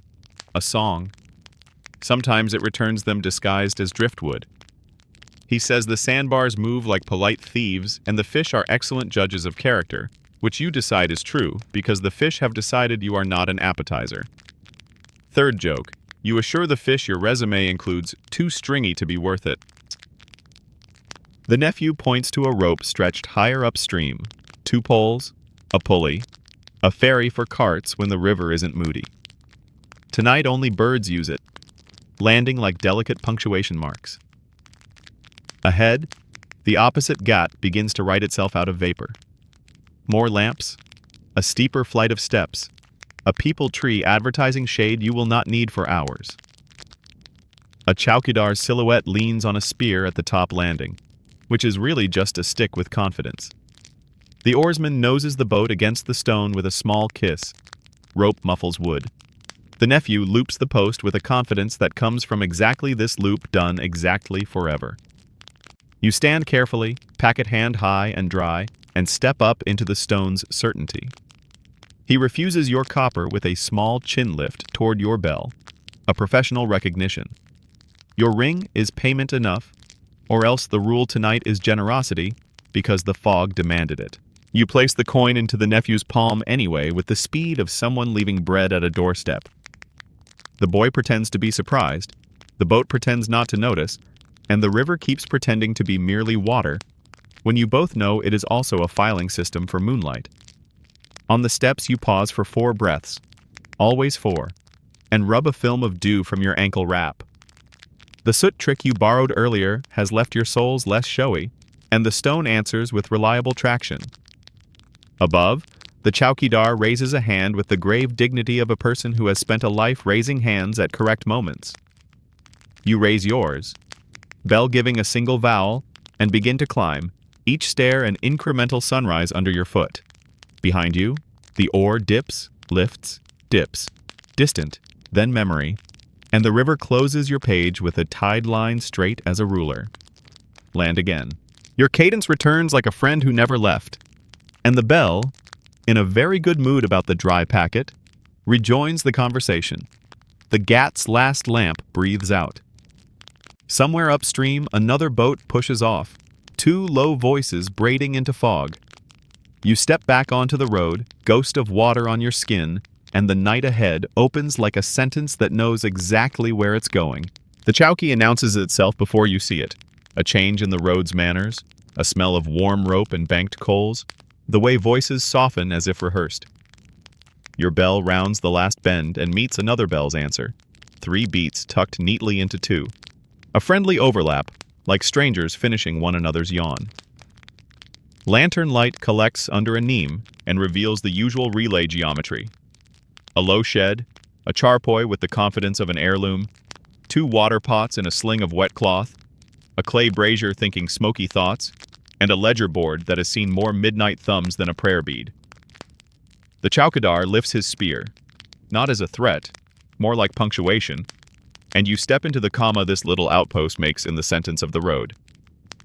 a song. Sometimes it returns them disguised as driftwood. He says the sandbars move like polite thieves, and the fish are excellent judges of character, which you decide is true because the fish have decided you are not an appetizer. Third joke, you assure the fish your resume includes too stringy to be worth it. The nephew points to a rope stretched higher upstream, 2 poles, a pulley, a ferry for carts when the river isn't moody. Tonight only birds use it, landing like delicate punctuation marks. Ahead, the opposite ghat begins to write itself out of vapor. More lamps, a steeper flight of steps, a peepal tree advertising shade you will not need for hours. A chowkidar's silhouette leans on a spear at the top landing, which is really just a stick with confidence. The oarsman noses the boat against the stone with a small kiss. Rope muffles wood. The nephew loops the post with a confidence that comes from exactly this loop done exactly forever. You stand carefully, packet hand high and dry, and step up into the stone's certainty. He refuses your copper with a small chin lift toward your bell, a professional recognition. Your ring is payment enough, or else the rule tonight is generosity because the fog demanded it. You place the coin into the nephew's palm anyway with the speed of someone leaving bread at a doorstep. The boy pretends to be surprised, the boat pretends not to notice, and the river keeps pretending to be merely water, when you both know it is also a filing system for moonlight. On the steps you pause for 4 breaths, always 4, and rub a film of dew from your ankle wrap. The soot trick you borrowed earlier has left your soles less showy, and the stone answers with reliable traction. Above, the chowkidar raises a hand with the grave dignity of a person who has spent a life raising hands at correct moments. You raise yours, bell giving a single vowel, and begin to climb, each stair an incremental sunrise under your foot. Behind you, the oar dips, lifts, dips, distant, then memory, and the river closes your page with a tide line straight as a ruler. Land again. Your cadence returns like a friend who never left, and the bell, in a very good mood about the dry packet, rejoins the conversation. The ghat's last lamp breathes out. Somewhere upstream, another boat pushes off, 2 low voices braiding into fog. You step back onto the road, ghost of water on your skin, and the night ahead opens like a sentence that knows exactly where it's going. The chowki announces itself before you see it. A change in the road's manners, a smell of warm rope and banked coals, the way voices soften as if rehearsed. Your bell rounds the last bend and meets another bell's answer. 3 beats tucked neatly into 2. A friendly overlap, like strangers finishing one another's yawn. Lantern light collects under a neem and reveals the usual relay geometry. A low shed, a charpoy with the confidence of an heirloom, 2 water pots and a sling of wet cloth, a clay brazier thinking smoky thoughts, and a ledger board that has seen more midnight thumbs than a prayer bead. The chowkidar lifts his spear, not as a threat, more like punctuation, and you step into the comma this little outpost makes in the sentence of the road.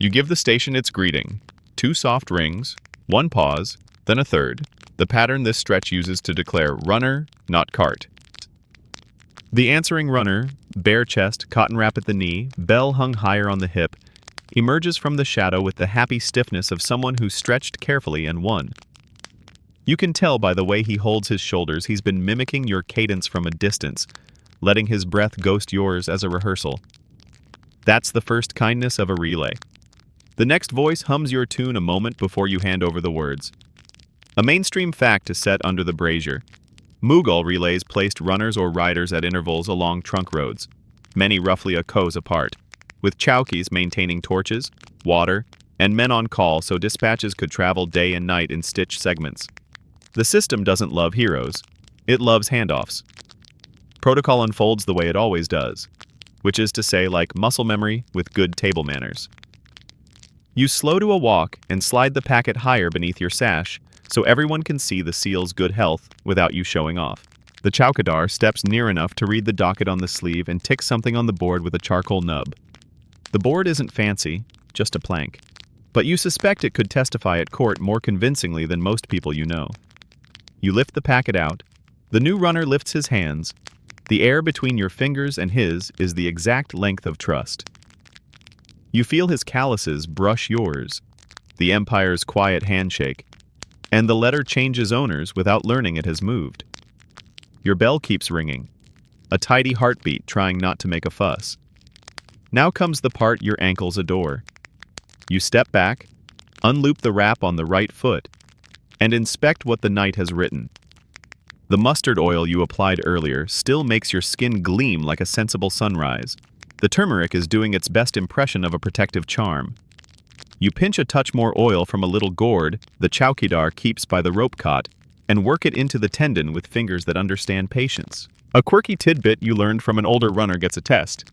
You give the station its greeting, 2 soft rings, 1 pause, then a third, the pattern this stretch uses to declare runner, not cart. The answering runner, bare chest, cotton wrap at the knee, bell hung higher on the hip, emerges from the shadow with the happy stiffness of someone who stretched carefully and won. You can tell by the way he holds his shoulders he's been mimicking your cadence from a distance, letting his breath ghost yours as a rehearsal. That's the first kindness of a relay. The next voice hums your tune a moment before you hand over the words. A mainstream fact is set under the brazier. Mughal relays placed runners or riders at intervals along trunk roads, many roughly a kos apart, with chowkis maintaining torches, water, and men on call so dispatches could travel day and night in stitched segments. The system doesn't love heroes, it loves handoffs. Protocol unfolds the way it always does, which is to say like muscle memory with good table manners. You slow to a walk and slide the packet higher beneath your sash so everyone can see the seal's good health without you showing off. The chowkidar steps near enough to read the docket on the sleeve and ticks something on the board with a charcoal nub. The board isn't fancy, just a plank, but you suspect it could testify at court more convincingly than most people you know. You lift the packet out. The new runner lifts his hands. The air between your fingers and his is the exact length of trust. You feel his calluses brush yours, the Empire's quiet handshake, and the letter changes owners without learning it has moved. Your bell keeps ringing, a tidy heartbeat trying not to make a fuss. Now comes the part your ankles adore. You step back, unloop the wrap on the right foot, and inspect what the knight has written. The mustard oil you applied earlier still makes your skin gleam like a sensible sunrise. The turmeric is doing its best impression of a protective charm. You pinch a touch more oil from a little gourd the chowkidar keeps by the rope cot and work it into the tendon with fingers that understand patience. A quirky tidbit you learned from an older runner gets a test.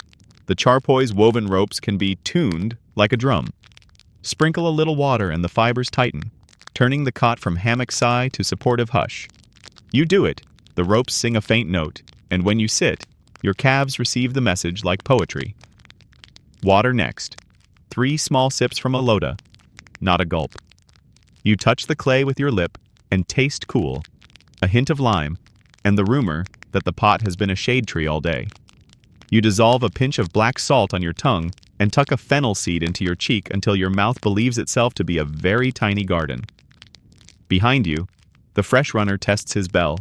The charpoy's woven ropes can be tuned like a drum. Sprinkle a little water and the fibers tighten, turning the cot from hammock sigh to supportive hush. You do it, the ropes sing a faint note, and when you sit, your calves receive the message like poetry. Water next. 3 small sips from a loda, not a gulp. You touch the clay with your lip and taste cool, a hint of lime, and the rumor that the pot has been a shade tree all day. You dissolve a pinch of black salt on your tongue and tuck a fennel seed into your cheek until your mouth believes itself to be a very tiny garden. Behind you, the fresh runner tests his bell,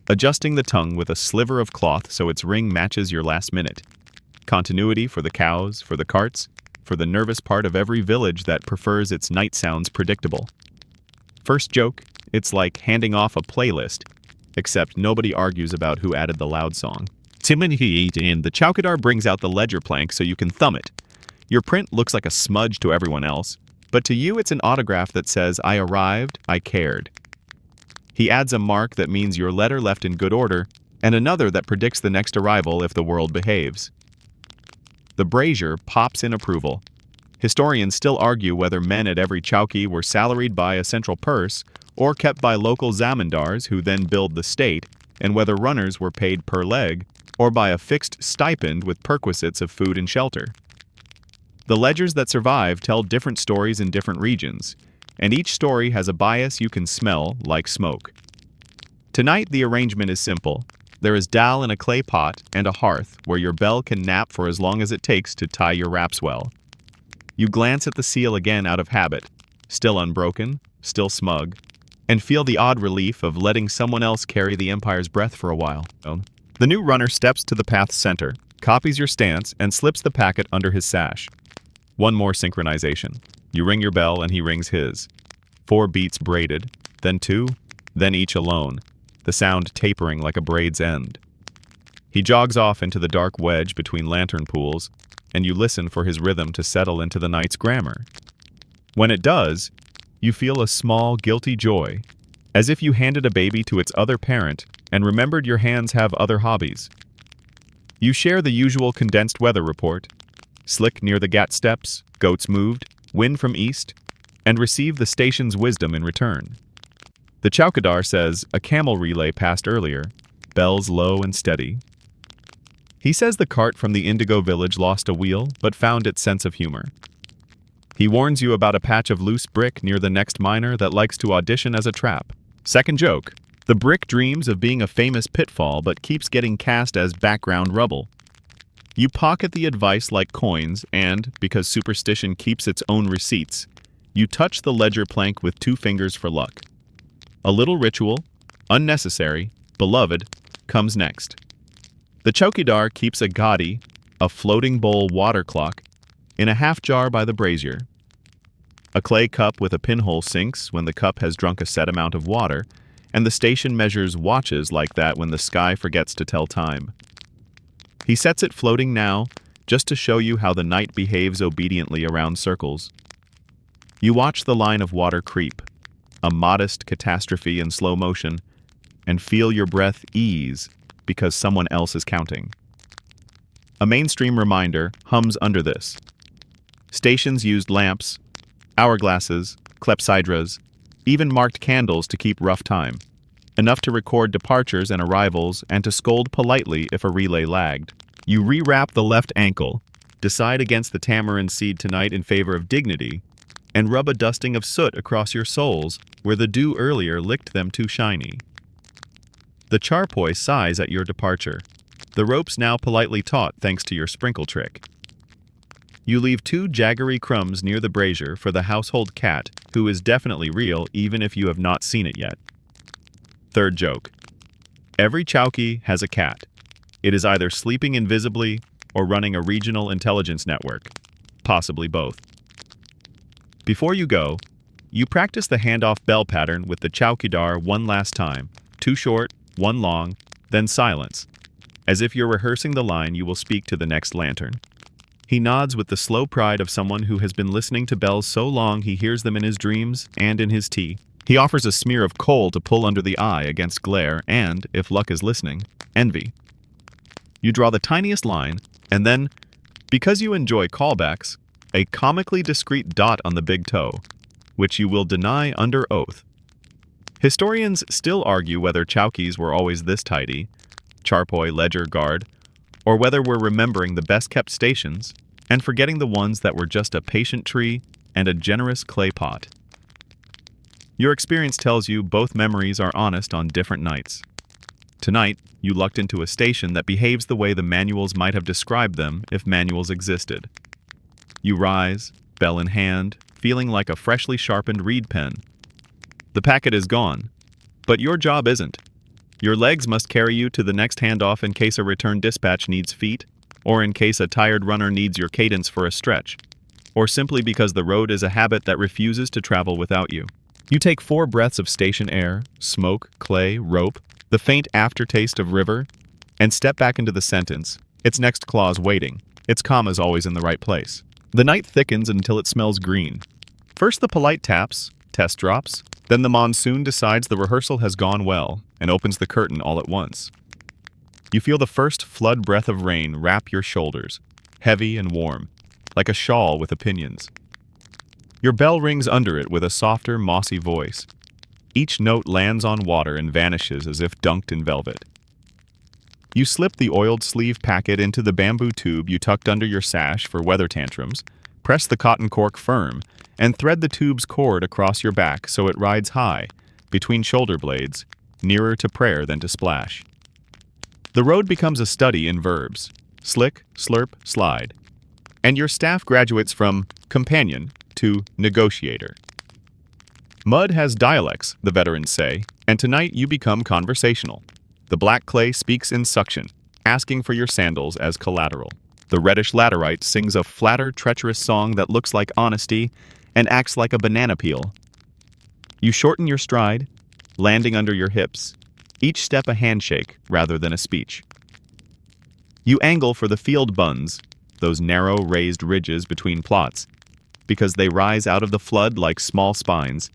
adjusting the tongue with a sliver of cloth so its ring matches your last minute. Continuity for the cows, for the carts, for the nervous part of every village that prefers its night sounds predictable. First joke, it's like handing off a playlist, except nobody argues about who added the loud song. Timothy and the chowkidar brings out the ledger plank so you can thumb it. Your print looks like a smudge to everyone else, but to you it's an autograph that says, "I arrived, I cared." He adds a mark that means your letter left in good order, and another that predicts the next arrival if the world behaves. The brazier pops in approval. Historians still argue whether men at every chowki were salaried by a central purse or kept by local zamindars who then billed the state, and whether runners were paid per leg or by a fixed stipend with perquisites of food and shelter. The ledgers that survive tell different stories in different regions, and each story has a bias you can smell like smoke. Tonight the arrangement is simple. There is dal in a clay pot and a hearth where your bell can nap for as long as it takes to tie your wraps well. You glance at the seal again out of habit, still unbroken, still smug, and feel the odd relief of letting someone else carry the Empire's breath for a while. The new runner steps to the path's center, copies your stance, and slips the packet under his sash. One more synchronization. You ring your bell and he rings his. 4 beats braided, then 2, then each alone, the sound tapering like a braid's end. He jogs off into the dark wedge between lantern pools, and you listen for his rhythm to settle into the night's grammar. When it does, you feel a small, guilty joy, as if you handed a baby to its other parent and remembered your hands have other hobbies. You share the usual condensed weather report, slick near the Ghat steps, goats moved, wind from east, and receive the station's wisdom in return. The chowkidar says a camel relay passed earlier, bells low and steady. He says the cart from the Indigo village lost a wheel but found its sense of humor. He warns you about a patch of loose brick near the next miner that likes to audition as a trap. Second joke, the brick dreams of being a famous pitfall but keeps getting cast as background rubble. You pocket the advice like coins and, because superstition keeps its own receipts, you touch the ledger plank with 2 fingers for luck. A little ritual, unnecessary, beloved, comes next. The chowkidar keeps a gadi, a floating bowl water clock, in a half jar by the brazier. A clay cup with a pinhole sinks when the cup has drunk a set amount of water, and the station measures watches like that when the sky forgets to tell time. He sets it floating now, just to show you how the night behaves obediently around circles. You watch the line of water creep, a modest catastrophe in slow motion, and feel your breath ease because someone else is counting. A mainstream reminder hums under this. Stations used lamps, hourglasses, clepsydras, even marked candles to keep rough time, enough to record departures and arrivals and to scold politely if a relay lagged. You rewrap the left ankle, decide against the tamarind seed tonight in favor of dignity, and rub a dusting of soot across your soles where the dew earlier licked them too shiny. The charpoy sighs at your departure, the ropes now politely taut thanks to your sprinkle trick. You leave 2 jaggery crumbs near the brazier for the household cat, who is definitely real even if you have not seen it yet. Third joke. Every chowky has a cat. It is either sleeping invisibly or running a regional intelligence network, possibly both. Before you go, you practice the handoff bell pattern with the chowkidar one last time, 2 short, 1 long, then silence. As if you're rehearsing the line you will speak to the next lantern. He nods with the slow pride of someone who has been listening to bells so long he hears them in his dreams and in his tea. He offers a smear of coal to pull under the eye against glare and, if luck is listening, envy. You draw the tiniest line, and then, because you enjoy callbacks, a comically discreet dot on the big toe, which you will deny under oath. Historians still argue whether chowkies were always this tidy, charpoy, ledger, guard, or whether we're remembering the best-kept stations and forgetting the ones that were just a patient tree and a generous clay pot. Your experience tells you both memories are honest on different nights. Tonight, you lucked into a station that behaves the way the manuals might have described them if manuals existed. You rise, bell in hand, feeling like a freshly sharpened reed pen. The packet is gone, but your job isn't. Your legs must carry you to the next handoff in case a return dispatch needs feet, or in case a tired runner needs your cadence for a stretch, or simply because the road is a habit that refuses to travel without you. You take 4 breaths of station air, smoke, clay, rope, the faint aftertaste of river, and step back into the sentence, its next clause waiting, its commas always in the right place. The night thickens until it smells green. First the polite taps, test drops, then the monsoon decides the rehearsal has gone well and opens the curtain all at once. You feel the first flood breath of rain wrap your shoulders, heavy and warm, like a shawl with opinions. Your bell rings under it with a softer, mossy voice. Each note lands on water and vanishes as if dunked in velvet. You slip the oiled sleeve packet into the bamboo tube you tucked under your sash for weather tantrums, press the cotton cork firm, and thread the tube's cord across your back so it rides high, between shoulder blades, nearer to prayer than to splash. The road becomes a study in verbs, slick, slurp, slide, and your staff graduates from companion to negotiator. Mud has dialects, the veterans say, and tonight you become conversational. The black clay speaks in suction, asking for your sandals as collateral. The reddish laterite sings a flatter, treacherous song that looks like honesty and acts like a banana peel. You shorten your stride, landing under your hips, each step a handshake rather than a speech. You angle for the field buns, those narrow raised ridges between plots, because they rise out of the flood like small spines.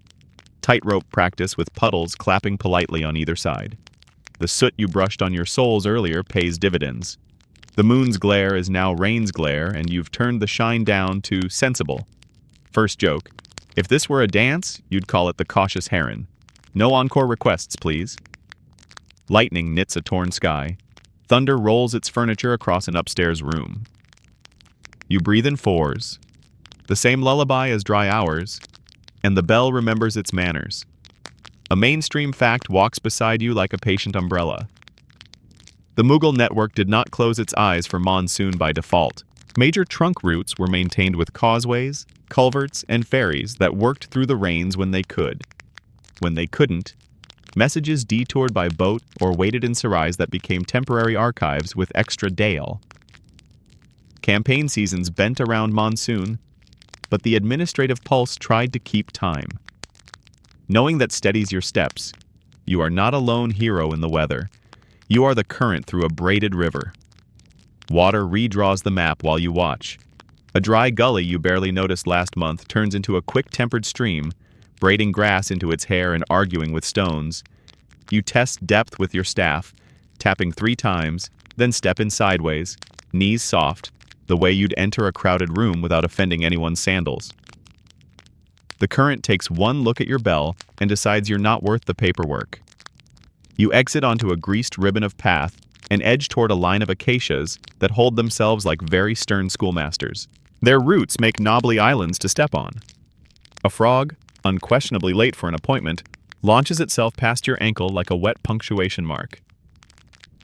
Tightrope practice with puddles clapping politely on either side. The soot you brushed on your soles earlier pays dividends. The moon's glare is now rain's glare, and you've turned the shine down to sensible. First joke. If this were a dance, you'd call it the cautious heron. No encore requests, please. Lightning knits a torn sky. Thunder rolls its furniture across an upstairs room. You breathe in fours. The same lullaby as dry hours, and the bell remembers its manners. A mainstream fact walks beside you like a patient umbrella. The Mughal network did not close its eyes for monsoon by default. Major trunk routes were maintained with causeways, culverts, and ferries that worked through the rains when they could. When they couldn't, messages detoured by boat or waited in sarais that became temporary archives with extra dale. Campaign seasons bent around monsoon, but the administrative pulse tried to keep time. Knowing that steadies your steps, you are not a lone hero in the weather. You are the current through a braided river. Water redraws the map while you watch. A dry gully you barely noticed last month turns into a quick-tempered stream, braiding grass into its hair and arguing with stones. You test depth with your staff, tapping 3 times, then step in sideways, knees soft, the way you'd enter a crowded room without offending anyone's sandals. The current takes one look at your bell and decides you're not worth the paperwork. You exit onto a greased ribbon of path and edge toward a line of acacias that hold themselves like very stern schoolmasters. Their roots make knobbly islands to step on. A frog, unquestionably late for an appointment, launches itself past your ankle like a wet punctuation mark.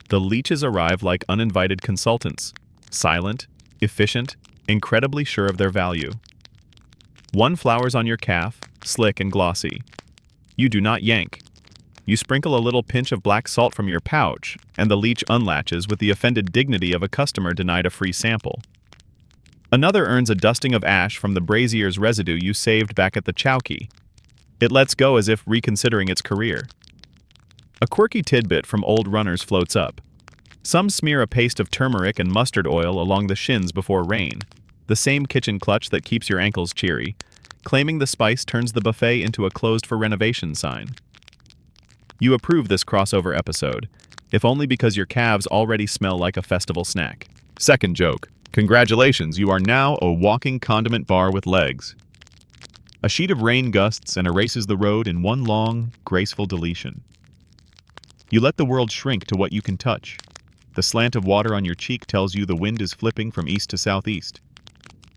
The leeches arrive like uninvited consultants, silent, efficient, incredibly sure of their value. One flowers on your calf, slick and glossy. You do not yank. You sprinkle a little pinch of black salt from your pouch, and the leech unlatches with the offended dignity of a customer denied a free sample. Another earns a dusting of ash from the brazier's residue you saved back at the chowkey. It lets go as if reconsidering its career. A quirky tidbit from old runners floats up. Some smear a paste of turmeric and mustard oil along the shins before rain, the same kitchen clutch that keeps your ankles cheery, claiming the spice turns the buffet into a closed-for-renovation sign. You approve this crossover episode, if only because your calves already smell like a festival snack. Second joke. Congratulations, you are now a walking condiment bar with legs. A sheet of rain gusts and erases the road in one long, graceful deletion. You let the world shrink to what you can touch. The slant of water on your cheek tells you the wind is flipping from east to southeast.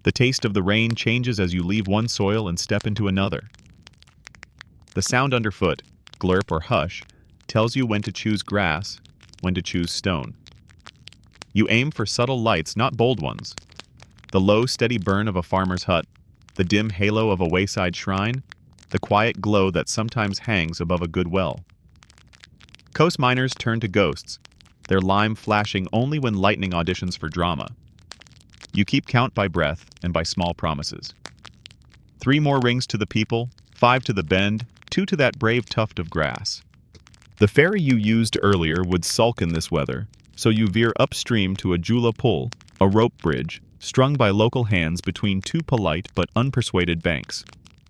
The taste of the rain changes as you leave one soil and step into another. The sound underfoot, glurp or hush, tells you when to choose grass, when to choose stone. You aim for subtle lights, not bold ones. The low, steady burn of a farmer's hut, the dim halo of a wayside shrine, the quiet glow that sometimes hangs above a good well. Coast miners turn to ghosts, their lime flashing only when lightning auditions for drama. You keep count by breath and by small promises. 3 more rings to the people, 5 to the bend, 2 to that brave tuft of grass. The ferry you used earlier would sulk in this weather, so you veer upstream to a jula pull, a rope bridge, strung by local hands between 2 polite but unpersuaded banks.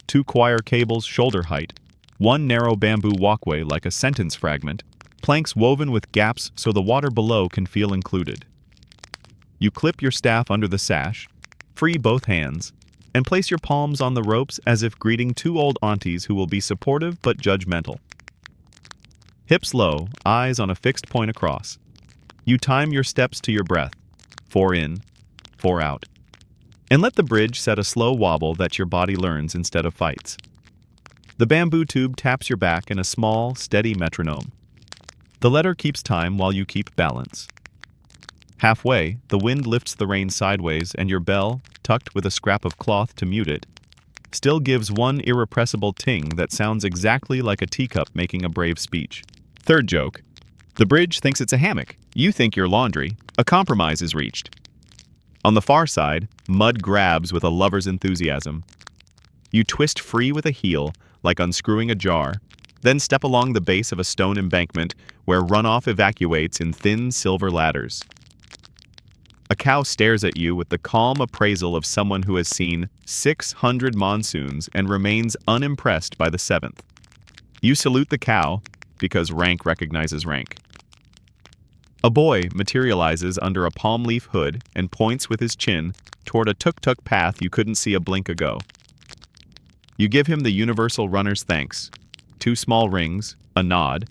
2 choir cables shoulder height, 1 narrow bamboo walkway like a sentence fragment, planks woven with gaps so the water below can feel included. You clip your staff under the sash, free both hands, and place your palms on the ropes as if greeting 2 old aunties who will be supportive but judgmental. Hips low, eyes on a fixed point across. You time your steps to your breath, 4 in, 4 out. And let the bridge set a slow wobble that your body learns instead of fights. The bamboo tube taps your back in a small, steady metronome. The letter keeps time while you keep balance. Halfway, the wind lifts the rein sideways and your bell, tucked with a scrap of cloth to mute it, still gives one irrepressible ting that sounds exactly like a teacup making a brave speech. Third joke. The bridge thinks it's a hammock. You think you're laundry. A compromise is reached. On the far side, mud grabs with a lover's enthusiasm. You twist free with a heel, like unscrewing a jar, then step along the base of a stone embankment where runoff evacuates in thin silver ladders. A cow stares at you with the calm appraisal of someone who has seen 600 monsoons and remains unimpressed by the 7th. You salute the cow, because rank recognizes rank. A boy materializes under a palm leaf hood and points with his chin toward a tuk-tuk path you couldn't see a blink ago. You give him the universal runner's thanks, 2 small rings, a nod,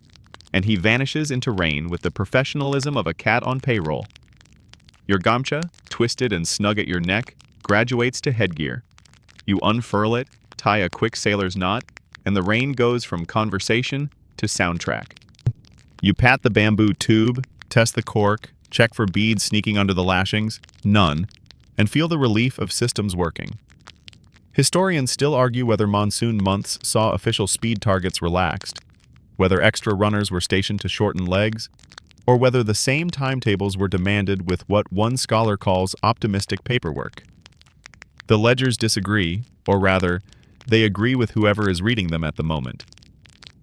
and he vanishes into rain with the professionalism of a cat on payroll. Your gamcha, twisted and snug at your neck, graduates to headgear. You unfurl it, tie a quick sailor's knot, and the rain goes from conversation to soundtrack. You pat the bamboo tube, test the cork, check for beads sneaking under the lashings, none, and feel the relief of systems working. Historians still argue whether monsoon months saw official speed targets relaxed, whether extra runners were stationed to shorten legs, or whether the same timetables were demanded with what one scholar calls optimistic paperwork. The ledgers disagree, or rather, they agree with whoever is reading them at the moment.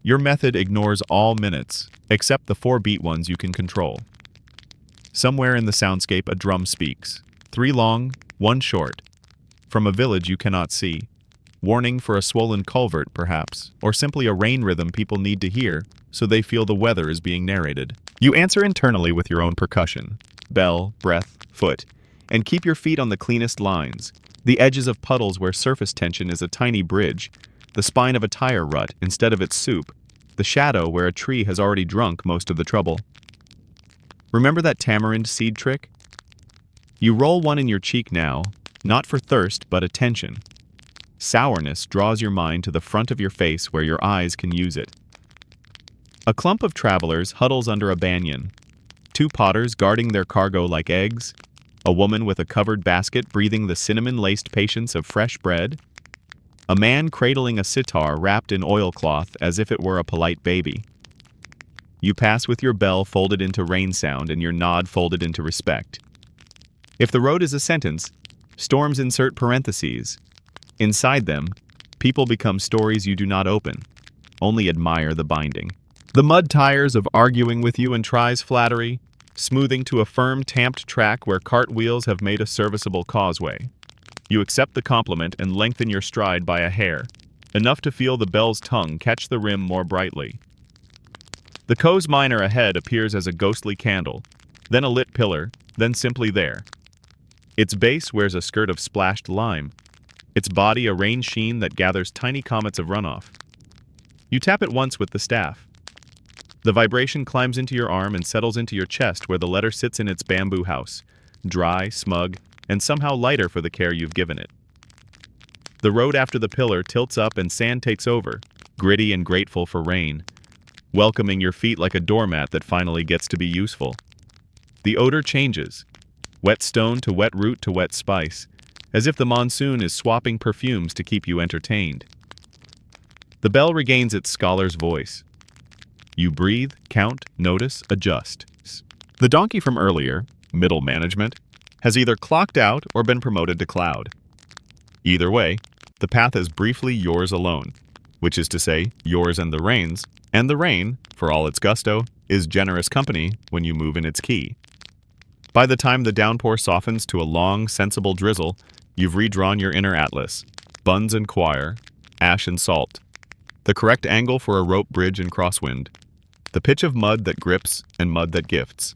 Your method ignores all minutes, except the 4-beat ones you can control. Somewhere in the soundscape a drum speaks, 3 long, 1 short. From a village you cannot see. Warning for a swollen culvert, perhaps, or simply a rain rhythm people need to hear so they feel the weather is being narrated. You answer internally with your own percussion, bell, breath, foot, and keep your feet on the cleanest lines, the edges of puddles where surface tension is a tiny bridge, the spine of a tire rut instead of its soup, the shadow where a tree has already drunk most of the trouble. Remember that tamarind seed trick? You roll one in your cheek now, not for thirst but attention. Sourness draws your mind to the front of your face where your eyes can use it. A clump of travelers huddles under a banyan. 2 potters guarding their cargo like eggs. A woman with a covered basket breathing the cinnamon-laced patience of fresh bread. A man cradling a sitar wrapped in oilcloth as if it were a polite baby. You pass with your bell folded into rain sound and your nod folded into respect. If the road is a sentence, storms insert parentheses. Inside them, people become stories you do not open, only admire the binding. The mud tires of arguing with you and tries flattery, smoothing to a firm tamped track where cartwheels have made a serviceable causeway. You accept the compliment and lengthen your stride by a hair, enough to feel the bell's tongue catch the rim more brightly. The Coes Minor ahead appears as a ghostly candle, then a lit pillar, then simply there. Its base wears a skirt of splashed lime, its body a rain sheen that gathers tiny comets of runoff. You tap it once with the staff. The vibration climbs into your arm and settles into your chest where the letter sits in its bamboo house, dry, smug, and somehow lighter for the care you've given it. The road after the pillar tilts up and sand takes over, gritty and grateful for rain, welcoming your feet like a doormat that finally gets to be useful. The odor changes, wet stone to wet root to wet spice, as if the monsoon is swapping perfumes to keep you entertained. The bell regains its scholar's voice. You breathe, count, notice, adjust. The donkey from earlier, middle management, has either clocked out or been promoted to cloud. Either way, the path is briefly yours alone, which is to say, yours and the rain, for all its gusto, is generous company when you move in its key. By the time the downpour softens to a long, sensible drizzle, you've redrawn your inner atlas, buns and choir, ash and salt, the correct angle for a rope bridge and crosswind, the pitch of mud that grips and mud that gifts.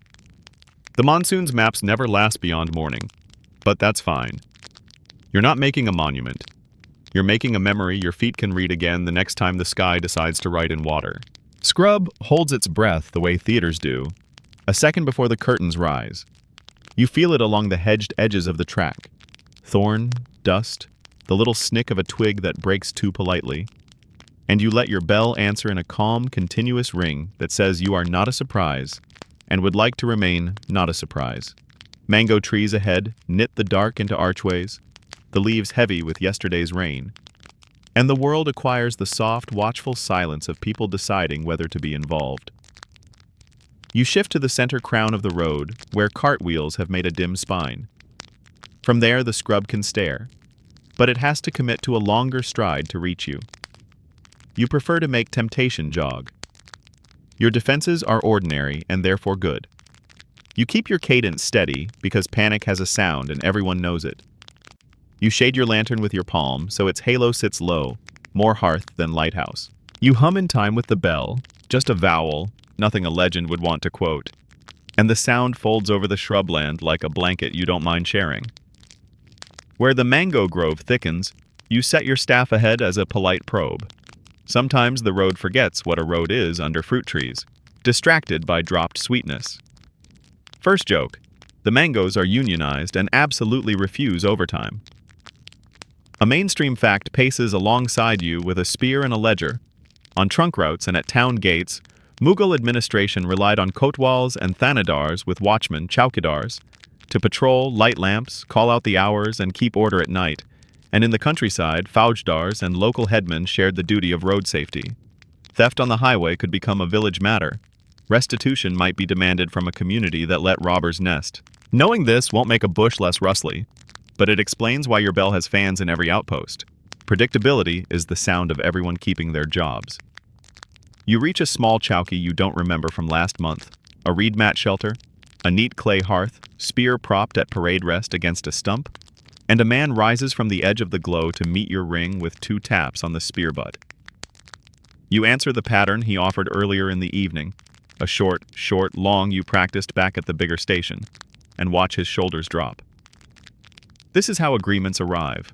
The monsoon's maps never last beyond morning, but that's fine. You're not making a monument. You're making a memory your feet can read again the next time the sky decides to write in water. Scrub holds its breath the way theaters do, a second before the curtains rise. You feel it along the hedged edges of the track. Thorn, dust, the little snick of a twig that breaks too politely. And you let your bell answer in a calm, continuous ring that says you are not a surprise and would like to remain not a surprise. Mango trees ahead knit the dark into archways, the leaves heavy with yesterday's rain. And the world acquires the soft, watchful silence of people deciding whether to be involved. You shift to the center crown of the road, where cartwheels have made a dim spine. From there, the scrub can stare, but it has to commit to a longer stride to reach you. You prefer to make temptation jog. Your defenses are ordinary and therefore good. You keep your cadence steady because panic has a sound and everyone knows it. You shade your lantern with your palm so its halo sits low, more hearth than lighthouse. You hum in time with the bell, just a vowel, nothing a legend would want to quote. And the sound folds over the shrubland like a blanket you don't mind sharing. Where the mango grove thickens, you set your staff ahead as a polite probe. Sometimes the road forgets what a road is under fruit trees, distracted by dropped sweetness. First joke, the mangoes are unionized and absolutely refuse overtime. A mainstream fact paces alongside you with a spear and a ledger. On trunk routes and at town gates, Mughal administration relied on kotwals and thanadars with watchmen, chowkidars, to patrol, light lamps, call out the hours, and keep order at night. And in the countryside, faujdars and local headmen shared the duty of road safety. Theft on the highway could become a village matter. Restitution might be demanded from a community that let robbers nest. Knowing this won't make a bush less rustly, but it explains why your bell has fans in every outpost. Predictability is the sound of everyone keeping their jobs. You reach a small chowkee you don't remember from last month, a reed mat shelter, a neat clay hearth, spear propped at parade rest against a stump, and a man rises from the edge of the glow to meet your ring with 2 taps on the spear butt. You answer the pattern he offered earlier in the evening, a short, long you practiced back at the bigger station, and watch his shoulders drop. This is how agreements arrive.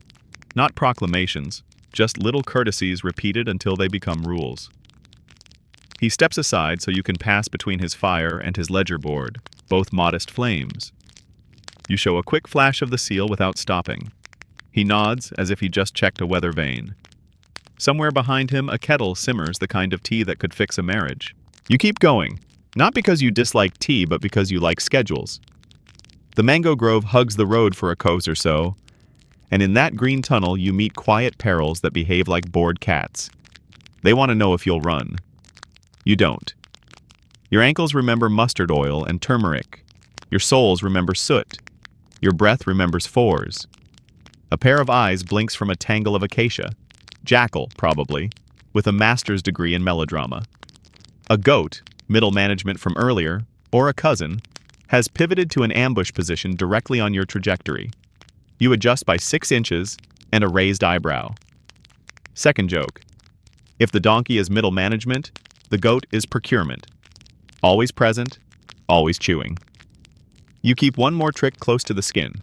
Not proclamations, just little courtesies repeated until they become rules. He steps aside so you can pass between his fire and his ledger board, both modest flames. You show a quick flash of the seal without stopping. He nods as if he just checked a weather vane. Somewhere behind him, a kettle simmers the kind of tea that could fix a marriage. You keep going, not because you dislike tea, but because you like schedules. The mango grove hugs the road for a coast or so, and in that green tunnel you meet quiet perils that behave like bored cats. They want to know if you'll run. You don't. Your ankles remember mustard oil and turmeric. Your soles remember soot. Your breath remembers fours. A pair of eyes blinks from a tangle of acacia. Jackal, probably, with a master's degree in melodrama. A goat, middle management from earlier, or a cousin, has pivoted to an ambush position directly on your trajectory. You adjust by 6 inches and a raised eyebrow. Second joke. If the donkey is middle management, the goat is procurement. Always present, always chewing. You keep one more trick close to the skin.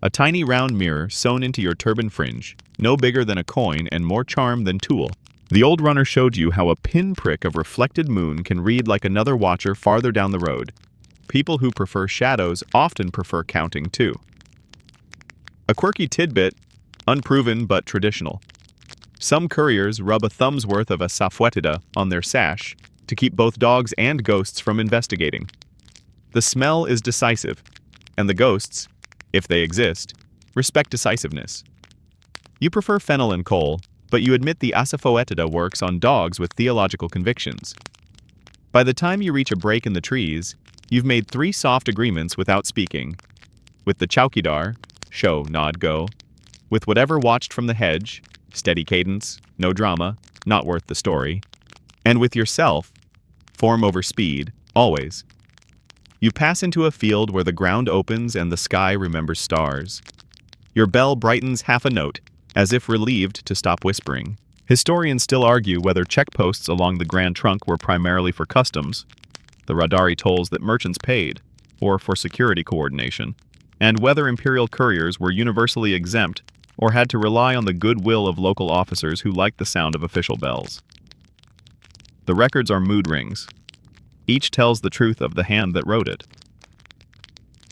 A tiny round mirror sewn into your turban fringe, no bigger than a coin and more charm than tool. The old runner showed you how a pinprick of reflected moon can read like another watcher farther down the road. People who prefer shadows often prefer counting too. A quirky tidbit, unproven but traditional. Some couriers rub a thumb's worth of asafoetida on their sash to keep both dogs and ghosts from investigating. The smell is decisive, and the ghosts, if they exist, respect decisiveness. You prefer fennel and coal, but you admit the asafoetida works on dogs with theological convictions. By the time you reach a break in the trees, you've made 3 soft agreements without speaking. With the chowkidar, show, nod, go. With whatever watched from the hedge, steady cadence, no drama, not worth the story. And with yourself, form over speed, always. You pass into a field where the ground opens and the sky remembers stars. Your bell brightens half a note, as if relieved to stop whispering. Historians still argue whether checkposts along the Grand Trunk were primarily for customs, the radari tolls that merchants paid, or for security coordination, and whether imperial couriers were universally exempt or had to rely on the goodwill of local officers who liked the sound of official bells. The records are mood rings. Each tells the truth of the hand that wrote it.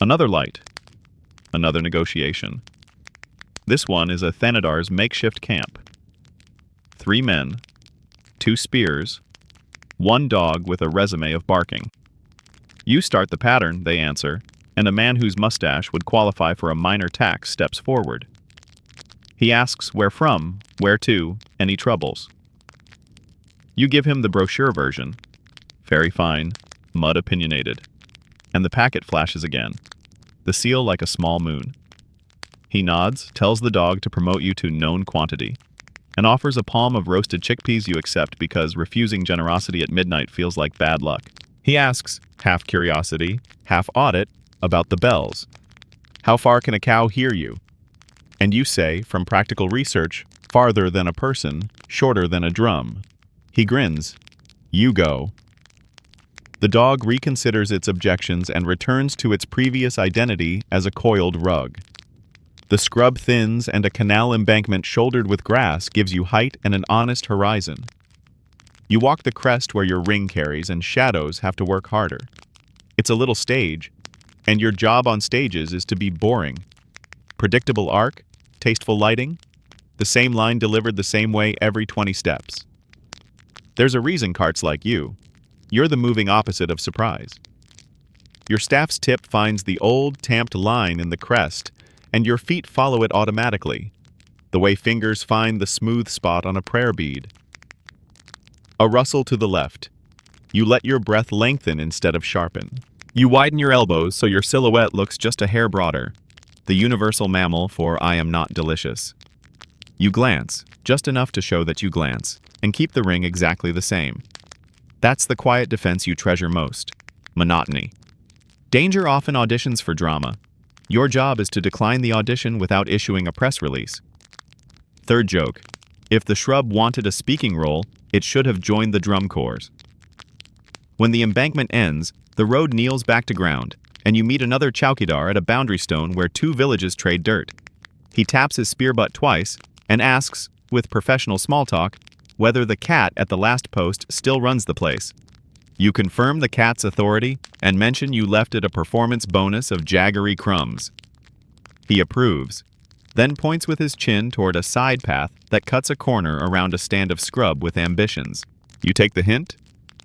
Another light. Another negotiation. This one is a Thanadar's makeshift camp. 3 men, 2 spears, 1 dog with a resume of barking. You start the pattern, they answer, and a man whose mustache would qualify for a minor tax steps forward. He asks where from, where to, any troubles. You give him the brochure version. Very fine, mud opinionated. And the packet flashes again. The seal like a small moon. He nods, tells the dog to promote you to known quantity, and offers a palm of roasted chickpeas you accept because refusing generosity at midnight feels like bad luck. He asks, half curiosity, half audit, about the bells. How far can a cow hear you? And you say, from practical research, farther than a person, shorter than a drum. He grins. You go. The dog reconsiders its objections and returns to its previous identity as a coiled rug. The scrub thins and a canal embankment shouldered with grass gives you height and an honest horizon. You walk the crest where your ring carries and shadows have to work harder. It's a little stage, and your job on stages is to be boring. Predictable arc, tasteful lighting, the same line delivered the same way every 20 steps. There's a reason carts like you. You're the moving opposite of surprise. Your staff's tip finds the old, tamped line in the crest, and your feet follow it automatically, the way fingers find the smooth spot on a prayer bead. A rustle to the left. You let your breath lengthen instead of sharpen. You widen your elbows so your silhouette looks just a hair broader. The universal mammal for I am not delicious. You glance, just enough to show that you glance, and keep the ring exactly the same. That's the quiet defense you treasure most. Monotony. Danger often auditions for drama. Your job is to decline the audition without issuing a press release. Third joke. If the shrub wanted a speaking role, it should have joined the drum corps. When the embankment ends, the road kneels back to ground, and you meet another chowkidar at a boundary stone where two villages trade dirt. He taps his spear butt twice and asks, with professional small talk, whether the cat at the last post still runs the place. You confirm the cat's authority and mention you left it a performance bonus of jaggery crumbs. He approves, then points with his chin toward a side path that cuts a corner around a stand of scrub with ambitions. You take the hint,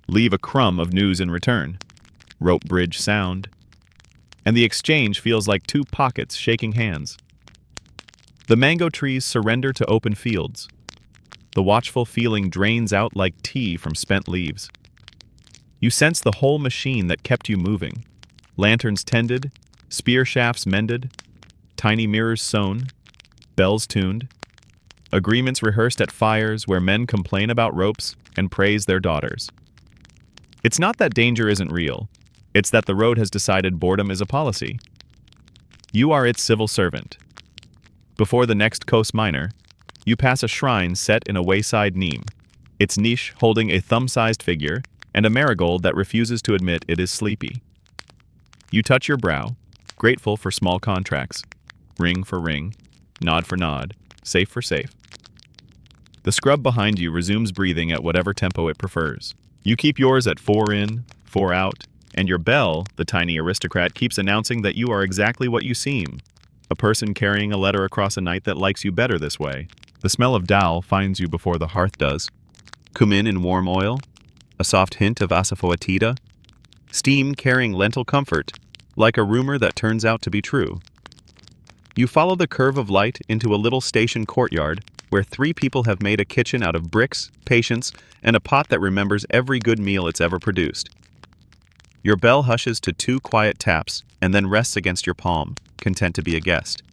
leave a crumb of news in return. Rope bridge sound. And the exchange feels like two pockets shaking hands. The mango trees surrender to open fields. The watchful feeling drains out like tea from spent leaves. You sense the whole machine that kept you moving. Lanterns tended, spear shafts mended, tiny mirrors sewn, bells tuned, agreements rehearsed at fires where men complain about ropes and praise their daughters. It's not that danger isn't real. It's that the road has decided boredom is a policy. You are its civil servant. Before the next coast miner, you pass a shrine set in a wayside neem, its niche holding a thumb-sized figure and a marigold that refuses to admit it is sleepy. You touch your brow, grateful for small contracts, ring for ring, nod for nod, safe for safe. The scrub behind you resumes breathing at whatever tempo it prefers. You keep yours at 4 in, 4 out, and your bell, the tiny aristocrat, keeps announcing that you are exactly what you seem. A person carrying a letter across a night that likes you better this way. The smell of dal finds you before the hearth does. Cumin in warm oil, a soft hint of asafoetida, steam carrying lentil comfort, like a rumor that turns out to be true. You follow the curve of light into a little station courtyard where 3 people have made a kitchen out of bricks, patience, and a pot that remembers every good meal it's ever produced. Your bell hushes to 2 quiet taps and then rests against your palm, content to be a guest.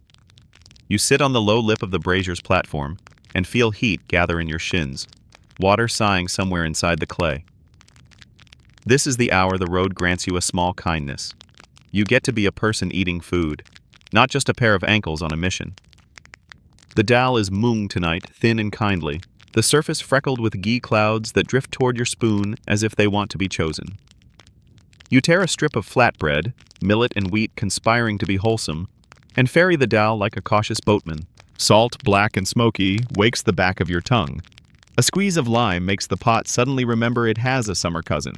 You sit on the low lip of the brazier's platform and feel heat gather in your shins, water sighing somewhere inside the clay. This is the hour the road grants you a small kindness. You get to be a person eating food, not just a pair of ankles on a mission. The dal is mung tonight, thin and kindly, the surface freckled with ghee clouds that drift toward your spoon as if they want to be chosen. You tear a strip of flatbread, millet and wheat conspiring to be wholesome, and ferry the dal like a cautious boatman. Salt, black and smoky, wakes the back of your tongue. A squeeze of lime makes the pot suddenly remember it has a summer cousin.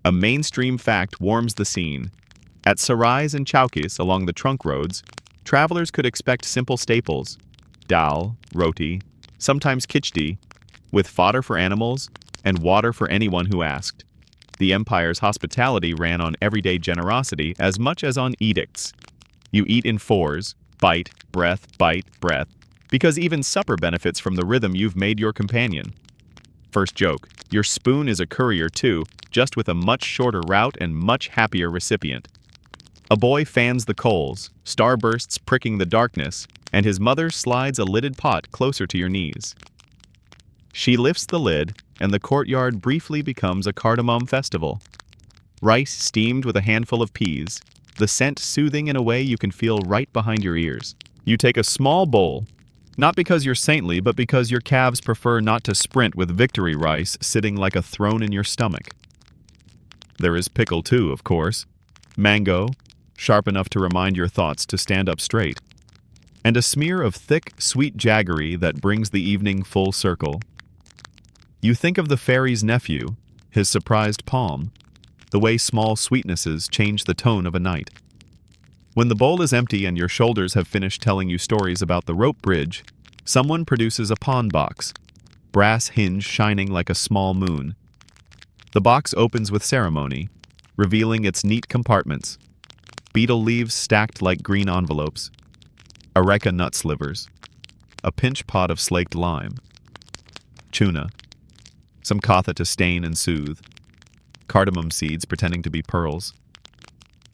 A mainstream fact warms the scene. At sarais and chowkis along the trunk roads, travelers could expect simple staples, dal, roti, sometimes khichdi, with fodder for animals and water for anyone who asked. The empire's hospitality ran on everyday generosity as much as on edicts. You eat in 4s, bite, breath, because even supper benefits from the rhythm you've made your companion. First joke, your spoon is a courier too, just with a much shorter route and much happier recipient. A boy fans the coals, starbursts pricking the darkness, and his mother slides a lidded pot closer to your knees. She lifts the lid, and the courtyard briefly becomes a cardamom festival. Rice steamed with a handful of peas, the scent soothing in a way you can feel right behind your ears. You take a small bowl, not because you're saintly, but because your calves prefer not to sprint with victory rice sitting like a throne in your stomach. There is pickle too, of course. Mango, sharp enough to remind your thoughts to stand up straight. And a smear of thick, sweet jaggery that brings the evening full circle. You think of the fairy's nephew, his surprised palm, the way small sweetnesses change the tone of a night. When the bowl is empty and your shoulders have finished telling you stories about the rope bridge, someone produces a pawn box, brass hinge shining like a small moon. The box opens with ceremony, revealing its neat compartments, betel leaves stacked like green envelopes, areca nut slivers, a pinch pot of slaked lime, tuna, some katha to stain and soothe, cardamom seeds pretending to be pearls,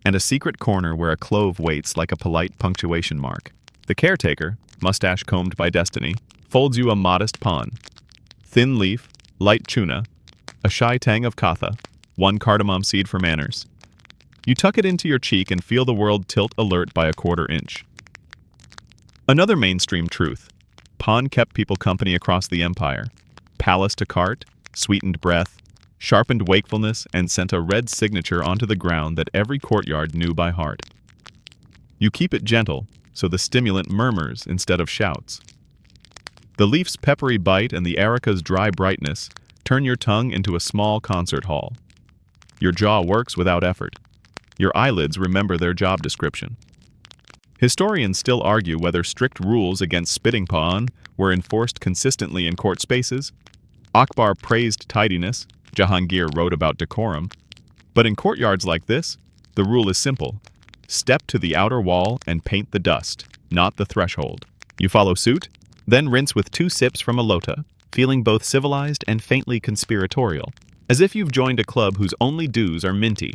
and a secret corner where a clove waits like a polite punctuation mark. The caretaker, mustache combed by destiny, folds you a modest pawn. Thin leaf, light tuna, a shy tang of katha, one cardamom seed for manners. You tuck it into your cheek and feel the world tilt alert by a quarter inch. Another mainstream truth. Pawn kept people company across the empire. Palace to cart, sweetened breath, sharpened wakefulness, and sent a red signature onto the ground that every courtyard knew by heart. You keep it gentle, so the stimulant murmurs instead of shouts. The leaf's peppery bite and the erica's dry brightness turn your tongue into a small concert hall. Your jaw works without effort. Your eyelids remember their job description. Historians still argue whether strict rules against spitting pawn were enforced consistently in court spaces. Akbar praised tidiness, Jahangir wrote about decorum. But in courtyards like this, the rule is simple. Step to the outer wall and paint the dust, not the threshold. You follow suit? Then rinse with 2 sips from a lota, feeling both civilized and faintly conspiratorial, as if you've joined a club whose only dues are minty.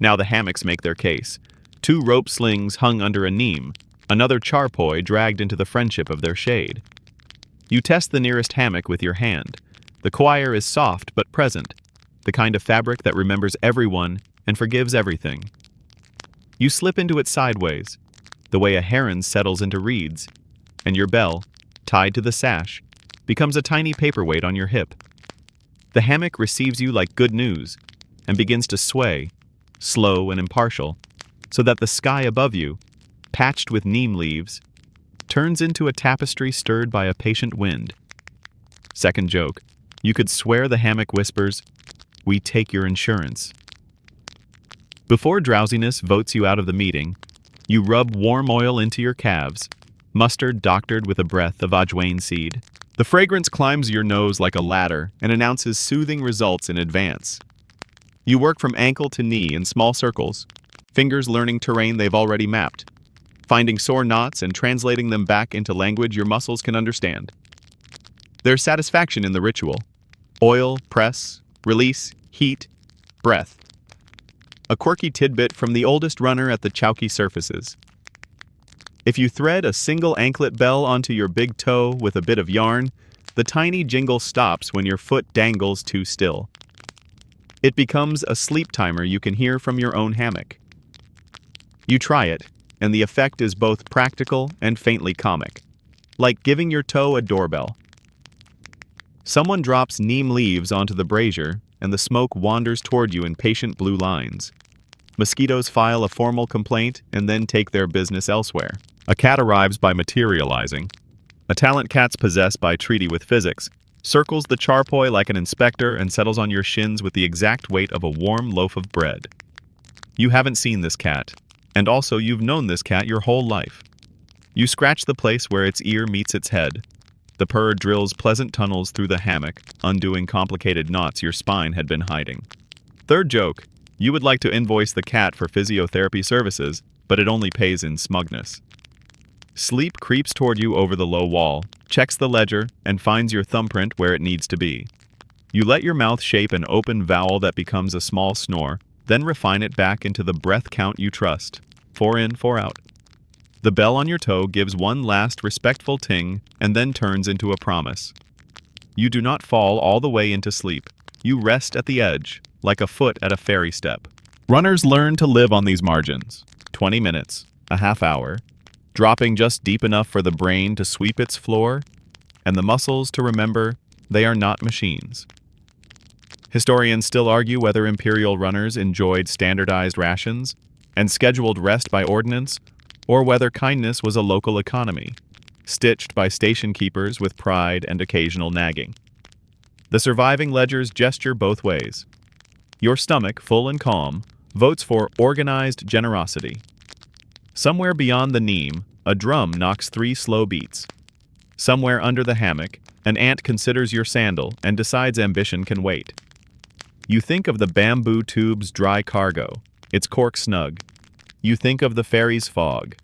Now the hammocks make their case. 2 rope slings hung under a neem, another charpoy dragged into the friendship of their shade. You test the nearest hammock with your hand. The choir is soft but present, the kind of fabric that remembers everyone and forgives everything. You slip into it sideways, the way a heron settles into reeds, and your bell, tied to the sash, becomes a tiny paperweight on your hip. The hammock receives you like good news and begins to sway, slow and impartial, so that the sky above you, patched with neem leaves, turns into a tapestry stirred by a patient wind. Second joke. You could swear the hammock whispers, "We take your insurance." Before drowsiness votes you out of the meeting, you rub warm oil into your calves, mustard doctored with a breath of ajwain seed. The fragrance climbs your nose like a ladder and announces soothing results in advance. You work from ankle to knee in small circles, fingers learning terrain they've already mapped, finding sore knots and translating them back into language your muscles can understand. There's satisfaction in the ritual. Oil, press, release, heat, breath. A quirky tidbit from the oldest runner at the Chowky surfaces. If you thread a single anklet bell onto your big toe with a bit of yarn, the tiny jingle stops when your foot dangles too still. It becomes a sleep timer you can hear from your own hammock. You try it, and the effect is both practical and faintly comic, like giving your toe a doorbell. Someone drops neem leaves onto the brazier, and the smoke wanders toward you in patient blue lines. Mosquitoes file a formal complaint and then take their business elsewhere. A cat arrives by materializing. A talent cat's possessed by treaty with physics, circles the charpoy like an inspector and settles on your shins with the exact weight of a warm loaf of bread. You haven't seen this cat, and also you've known this cat your whole life. You scratch the place where its ear meets its head. The purr drills pleasant tunnels through the hammock, undoing complicated knots your spine had been hiding. Third joke. You would like to invoice the cat for physiotherapy services, but it only pays in smugness. Sleep creeps toward you over the low wall, checks the ledger, and finds your thumbprint where it needs to be. You let your mouth shape an open vowel that becomes a small snore, then refine it back into the breath count you trust. 4 in, 4 out. The bell on your toe gives one last respectful ting and then turns into a promise. You do not fall all the way into sleep. You rest at the edge, like a foot at a ferry step. Runners learn to live on these margins. 20 minutes, a half hour, dropping just deep enough for the brain to sweep its floor, and the muscles to remember they are not machines. Historians still argue whether imperial runners enjoyed standardized rations and scheduled rest by ordinance, or whether kindness was a local economy, stitched by station keepers with pride and occasional nagging. The surviving ledgers gesture both ways. Your stomach, full and calm, votes for organized generosity. Somewhere beyond the neem, a drum knocks 3 slow beats. Somewhere under the hammock, an ant considers your sandal and decides ambition can wait. You think of the bamboo tube's dry cargo, its cork snug. You think of the ferry's fog.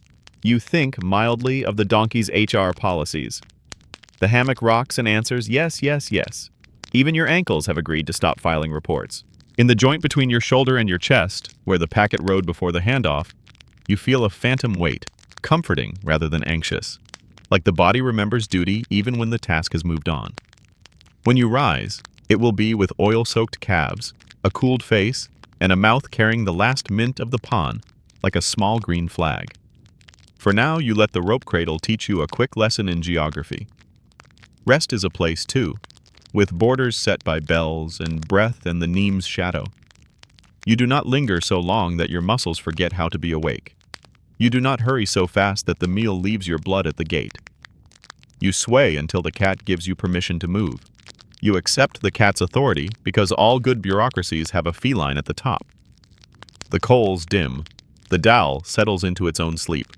You think mildly of the donkey's HR policies. The hammock rocks and answers yes, yes, yes. Even your ankles have agreed to stop filing reports. In the joint between your shoulder and your chest, where the packet rode before the handoff, you feel a phantom weight, comforting rather than anxious, like the body remembers duty even when the task has moved on. When you rise, it will be with oil-soaked calves, a cooled face, and a mouth carrying the last mint of the pawn, like a small green flag. For now, you let the rope cradle teach you a quick lesson in geography. Rest is a place, too, with borders set by bells and breath and the neem's shadow. You do not linger so long that your muscles forget how to be awake. You do not hurry so fast that the meal leaves your blood at the gate. You sway until the cat gives you permission to move. You accept the cat's authority because all good bureaucracies have a feline at the top. The coals dim. The dowel settles into its own sleep.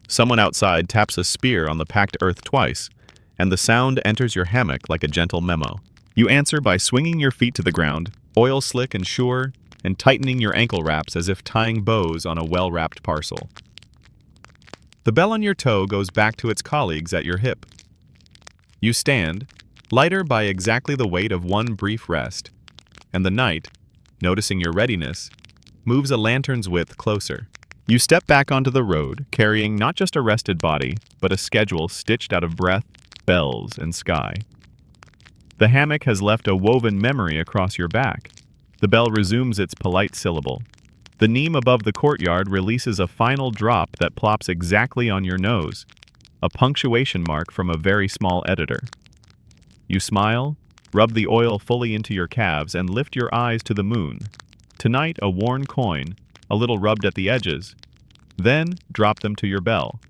Someone outside taps a spear on the packed earth twice, and the sound enters your hammock like a gentle memo. You answer by swinging your feet to the ground, oil slick and sure, and tightening your ankle wraps as if tying bows on a well-wrapped parcel. The bell on your toe goes back to its colleagues at your hip. You stand, lighter by exactly the weight of one brief rest, and the night, noticing your readiness, moves a lantern's width closer. You step back onto the road, carrying not just a rested body, but a schedule stitched out of breath, bells, and sky. The hammock has left a woven memory across your back. The bell resumes its polite syllable. The neem above the courtyard releases a final drop that plops exactly on your nose, a punctuation mark from a very small editor. You smile, rub the oil fully into your calves, and lift your eyes to the moon. Tonight, a worn coin, a little rubbed at the edges. Then, drop them to your bell.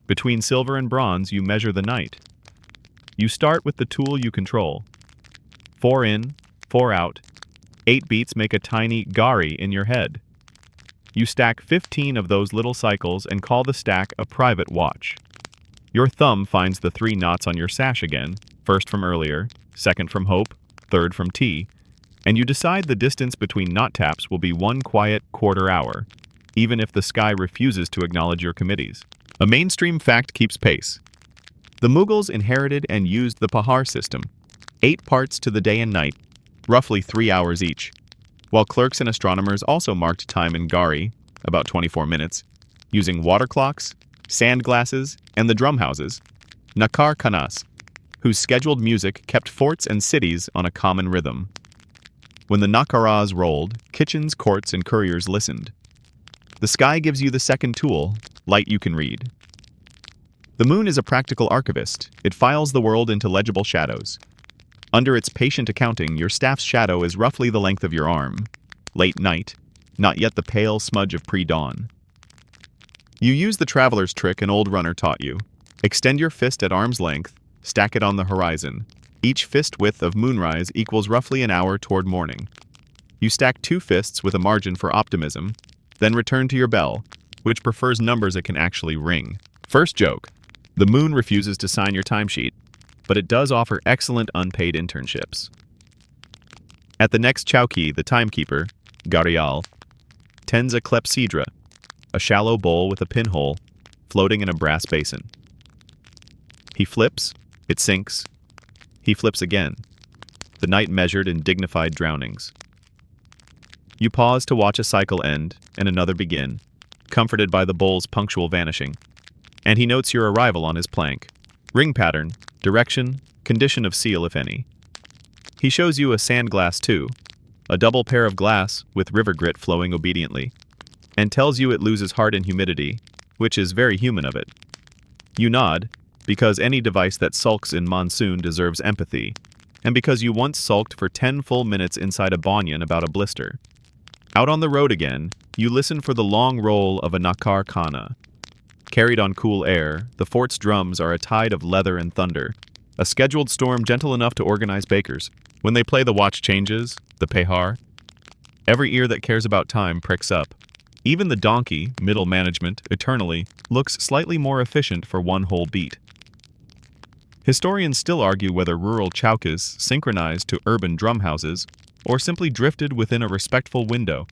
Between silver and bronze, you measure the night. You start with the tool you control. 4 in, 4 out. 8 beats make a tiny gari in your head. You stack 15 of those little cycles and call the stack a private watch. Your thumb finds the 3 knots on your sash again, first from earlier, second from hope, third from tea, and you decide the distance between knot taps will be 1 quiet quarter hour, even if the sky refuses to acknowledge your committees. A mainstream fact keeps pace. The Mughals inherited and used the Pahar system, 8 parts to the day and night, roughly 3 hours each, while clerks and astronomers also marked time in gari, about 24 minutes, using water clocks, sand glasses, and the drum houses, nakar khanas, whose scheduled music kept forts and cities on a common rhythm. When the nakaras rolled, kitchens, courts, and couriers listened. The sky gives you the second tool, light you can read. The moon is a practical archivist. It files the world into legible shadows. Under its patient accounting, your staff's shadow is roughly the length of your arm. Late night, not yet the pale smudge of pre-dawn. You use the traveler's trick an old runner taught you. Extend your fist at arm's length, stack it on the horizon. Each fist width of moonrise equals roughly an hour toward morning. You stack 2 fists with a margin for optimism, then return to your bell, which prefers numbers it can actually ring. First joke. The moon refuses to sign your timesheet, but it does offer excellent unpaid internships. At the next chowki, the timekeeper, Garial, tends a clepsydra, a shallow bowl with a pinhole, floating in a brass basin. He flips, it sinks. He flips again, the night measured in dignified drownings. You pause to watch a cycle end and another begin, comforted by the bowl's punctual vanishing. And he notes your arrival on his plank. Ring pattern, direction, condition of seal if any. He shows you a sand glass too, a double pair of glass with river grit flowing obediently, and tells you it loses heart and humidity, which is very human of it. You nod, because any device that sulks in monsoon deserves empathy, and because you once sulked for 10 full minutes inside a banyan about a blister. Out on the road again, you listen for the long roll of a nakar khana. Carried on cool air, the fort's drums are a tide of leather and thunder, a scheduled storm gentle enough to organize bakers. When they play the watch changes, the pehar, every ear that cares about time pricks up. Even the donkey, middle management, eternally, looks slightly more efficient for one whole beat. Historians still argue whether rural chowkas synchronized to urban drumhouses or simply drifted within a respectful window,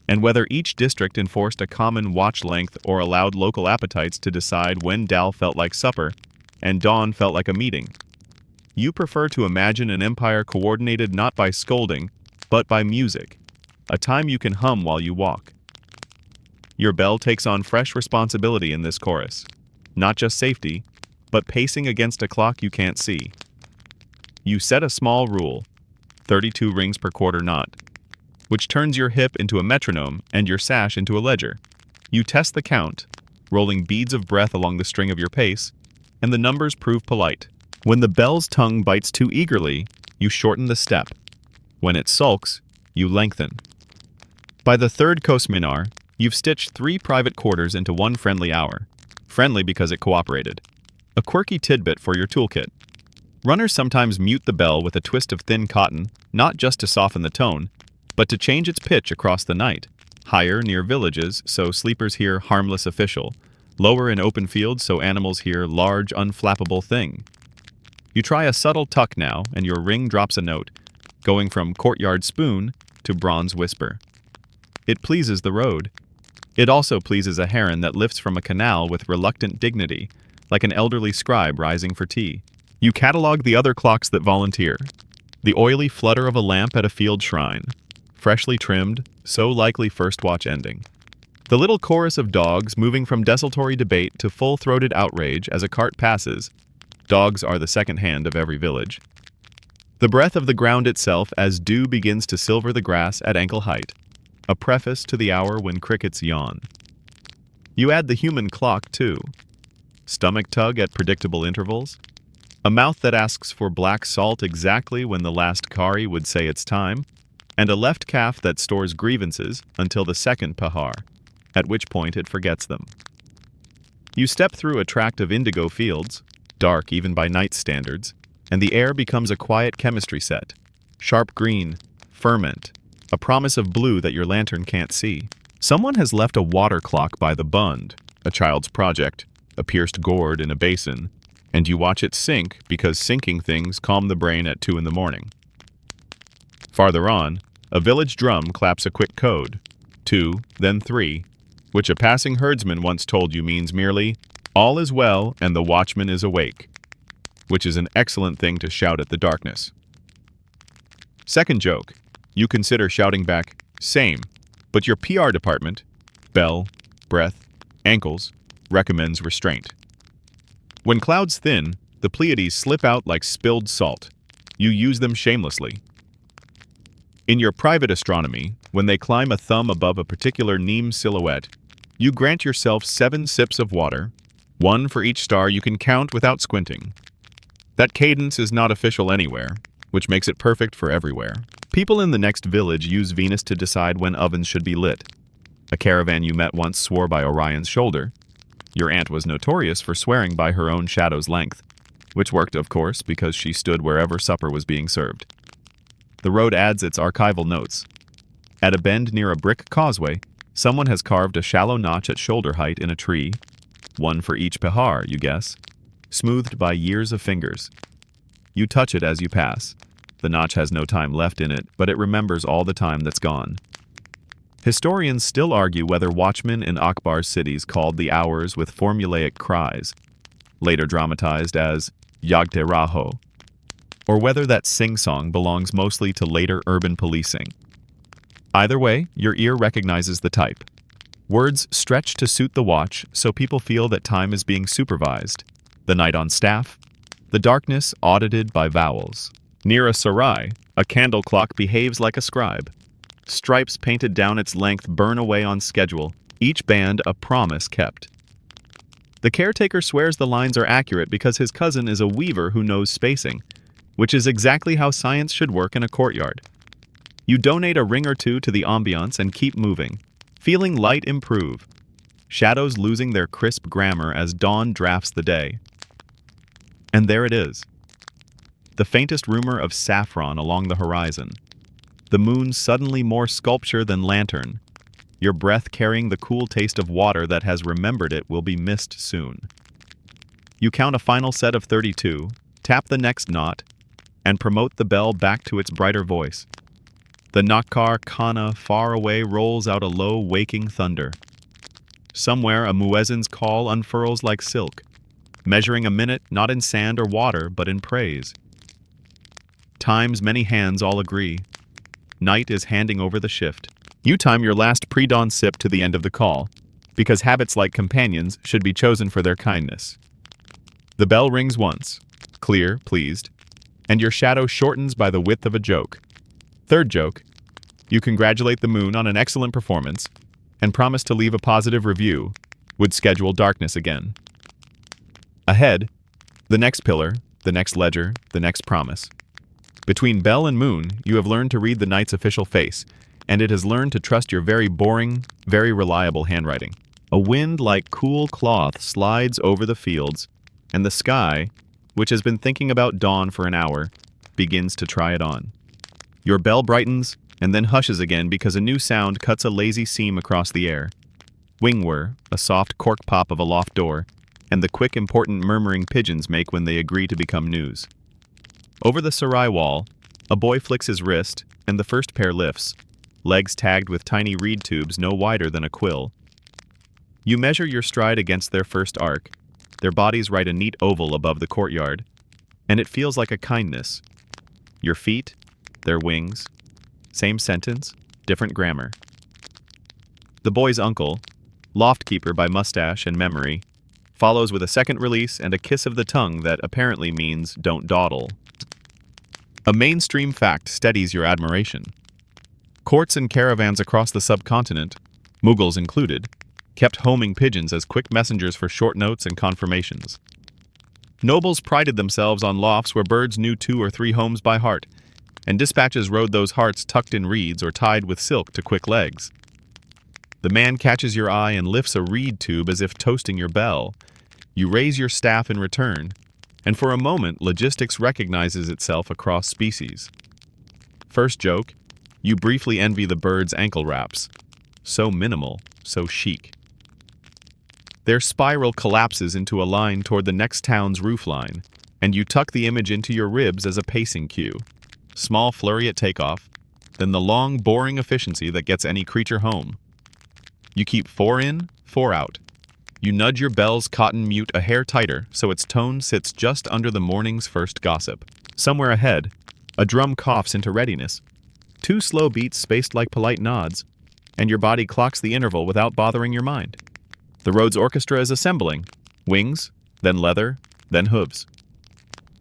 and whether each district enforced a common watch length or allowed local appetites to decide when dal felt like supper and dawn felt like a meeting. You prefer to imagine an empire coordinated not by scolding, but by music, a time you can hum while you walk. Your bell takes on fresh responsibility in this chorus. Not just safety, but pacing against a clock you can't see. You set a small rule, 32 rings per quarter knot, which turns your hip into a metronome and your sash into a ledger. You test the count, rolling beads of breath along the string of your pace, and the numbers prove polite. When the bell's tongue bites too eagerly, you shorten the step. When it sulks, you lengthen. By the third Kosminar, you've stitched 3 private quarters into 1 friendly hour. Friendly because it cooperated. A quirky tidbit for your toolkit. Runners sometimes mute the bell with a twist of thin cotton, not just to soften the tone, but to change its pitch across the night. Higher near villages, so sleepers hear harmless official. Lower in open fields, so animals hear large, unflappable thing. You try a subtle tuck now, and your ring drops a note, going from courtyard spoon to bronze whisper. It pleases the road. It also pleases a heron that lifts from a canal with reluctant dignity, like an elderly scribe rising for tea. You catalog the other clocks that volunteer. The oily flutter of a lamp at a field shrine. Freshly trimmed, so likely first watch ending. The little chorus of dogs moving from desultory debate to full-throated outrage as a cart passes. Dogs are the second hand of every village. The breath of the ground itself as dew begins to silver the grass at ankle height. A preface to the hour when crickets yawn. You add the human clock, too. Stomach tug at predictable intervals. A mouth that asks for black salt exactly when the last kari would say it's time. And a left calf that stores grievances until the second pahar, at which point it forgets them. You step through a tract of indigo fields, dark even by night standards, and the air becomes a quiet chemistry set. Sharp green, ferment, a promise of blue that your lantern can't see. Someone has left a water clock by the bund, a child's project, a pierced gourd in a basin, and you watch it sink because sinking things calm the brain at 2 in the morning. Farther on, a village drum claps a quick code, 2, then 3, which a passing herdsman once told you means merely, all is well and the watchman is awake, which is an excellent thing to shout at the darkness. Second joke, you consider shouting back, same, but your PR department, bell, breath, ankles, recommends restraint. When clouds thin, the Pleiades slip out like spilled salt. You use them shamelessly. In your private astronomy, when they climb a thumb above a particular neem silhouette, you grant yourself 7 sips of water, 1 for each star you can count without squinting. That cadence is not official anywhere, which makes it perfect for everywhere. People in the next village use Venus to decide when ovens should be lit. A caravan you met once swore by Orion's shoulder. Your aunt was notorious for swearing by her own shadow's length, which worked, of course, because she stood wherever supper was being served. The road adds its archival notes. At a bend near a brick causeway, someone has carved a shallow notch at shoulder height in a tree, 1 for each pahar, you guess, smoothed by years of fingers. You touch it as you pass. The notch has no time left in it, but it remembers all the time that's gone. Historians still argue whether watchmen in Akbar's cities called the hours with formulaic cries, later dramatized as Yagte Raho, or whether that sing-song belongs mostly to later urban policing. Either way, your ear recognizes the type. Words stretch to suit the watch so people feel that time is being supervised. The night on staff, the darkness audited by vowels. Near a sarai, a candle clock behaves like a scribe. Stripes painted down its length burn away on schedule, each band a promise kept. The caretaker swears the lines are accurate because his cousin is a weaver who knows spacing, which is exactly how science should work in a courtyard. You donate a ring or two to the ambiance and keep moving, feeling light improve, shadows losing their crisp grammar as dawn drafts the day. And there it is. The faintest rumor of saffron along the horizon. The moon suddenly more sculpture than lantern. Your breath carrying the cool taste of water that has remembered it will be missed soon. You count a final set of 32, tap the next knot, and promote the bell back to its brighter voice. The Nakkar Khana far away rolls out a low, waking thunder. Somewhere a muezzin's call unfurls like silk, measuring a minute not in sand or water but in praise. Time's many hands all agree. Night is handing over the shift. You time your last pre-dawn sip to the end of the call, because habits like companions should be chosen for their kindness. The bell rings once, clear, pleased, and your shadow shortens by the width of a joke. Third joke, you congratulate the moon on an excellent performance and promise to leave a positive review, would schedule darkness again. Ahead, the next pillar, the next ledger, the next promise. Between bell and moon, you have learned to read the night's official face, and it has learned to trust your very boring, very reliable handwriting. A wind like cool cloth slides over the fields, and the sky, which has been thinking about dawn for an hour, begins to try it on. Your bell brightens and then hushes again because a new sound cuts a lazy seam across the air. Wing whir, a soft cork pop of a loft door, and the quick important murmuring pigeons make when they agree to become news. Over the sarai wall, a boy flicks his wrist, and the first pair lifts, legs tagged with tiny reed tubes no wider than a quill. You measure your stride against their first arc. Their bodies write a neat oval above the courtyard, and it feels like a kindness. Your feet, their wings, same sentence, different grammar. The boy's uncle, loft keeper by mustache and memory, follows with a second release and a kiss of the tongue that apparently means don't dawdle. A mainstream fact steadies your admiration. Courts and caravans across the subcontinent, Mughals included, kept homing pigeons as quick messengers for short notes and confirmations. Nobles prided themselves on lofts where birds knew 2 or 3 homes by heart, and dispatches rode those hearts tucked in reeds or tied with silk to quick legs. The man catches your eye and lifts a reed tube as if toasting your bell. You raise your staff in return, and for a moment logistics recognizes itself across species. First joke, you briefly envy the bird's ankle wraps. So minimal, so chic. Their spiral collapses into a line toward the next town's roofline, and you tuck the image into your ribs as a pacing cue. Small flurry at takeoff, then the long, boring efficiency that gets any creature home. You keep 4 in, 4 out. You nudge your bell's cotton mute a hair tighter so its tone sits just under the morning's first gossip. Somewhere ahead, a drum coughs into readiness. 2 slow beats spaced like polite nods, and your body clocks the interval without bothering your mind. The road's orchestra is assembling. Wings, then leather, then hooves.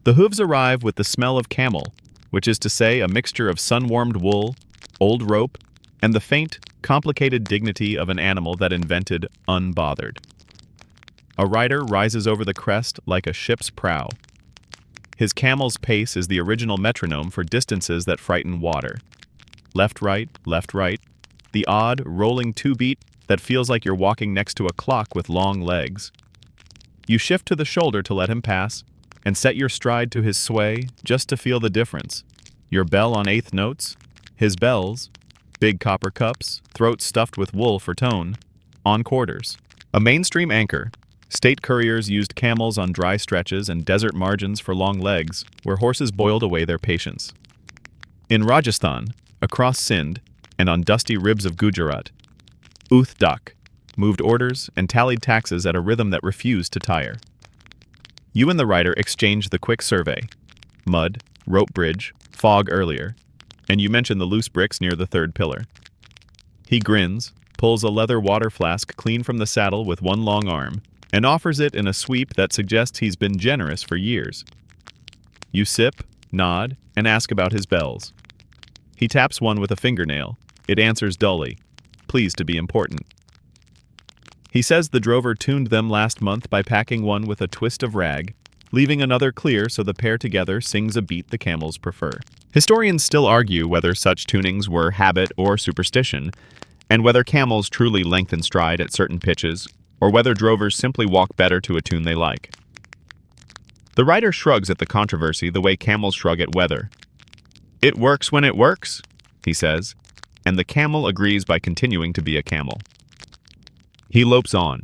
The hooves arrive with the smell of camel, which is to say a mixture of sun-warmed wool, old rope, and the faint, complicated dignity of an animal that invented unbothered. A rider rises over the crest like a ship's prow. His camel's pace is the original metronome for distances that frighten water. Left, right, the odd, rolling 2-beat that feels like you're walking next to a clock with long legs. You shift to the shoulder to let him pass, and set your stride to his sway just to feel the difference. Your bell on 8th notes, his bells, big copper cups, throats stuffed with wool for tone, on quarters. A mainstream anchor, state couriers used camels on dry stretches and desert margins for long legs, where horses boiled away their patience. In Rajasthan, across Sindh, and on dusty ribs of Gujarat, Uth Dak moved orders and tallied taxes at a rhythm that refused to tire. You and the rider exchanged the quick survey. Mud, rope bridge, fog earlier, and you mention the loose bricks near the 3rd pillar. He grins, pulls a leather water flask clean from the saddle with one long arm, and offers it in a sweep that suggests he's been generous for years. You sip, nod, and ask about his bells. He taps one with a fingernail. It answers dully, pleased to be important. He says the drover tuned them last month by packing one with a twist of rag, leaving another clear so the pair together sings a beat the camels prefer. Historians still argue whether such tunings were habit or superstition, and whether camels truly lengthen stride at certain pitches, or whether drovers simply walk better to a tune they like. The rider shrugs at the controversy the way camels shrug at weather. It works when it works, he says, and the camel agrees by continuing to be a camel. He lopes on,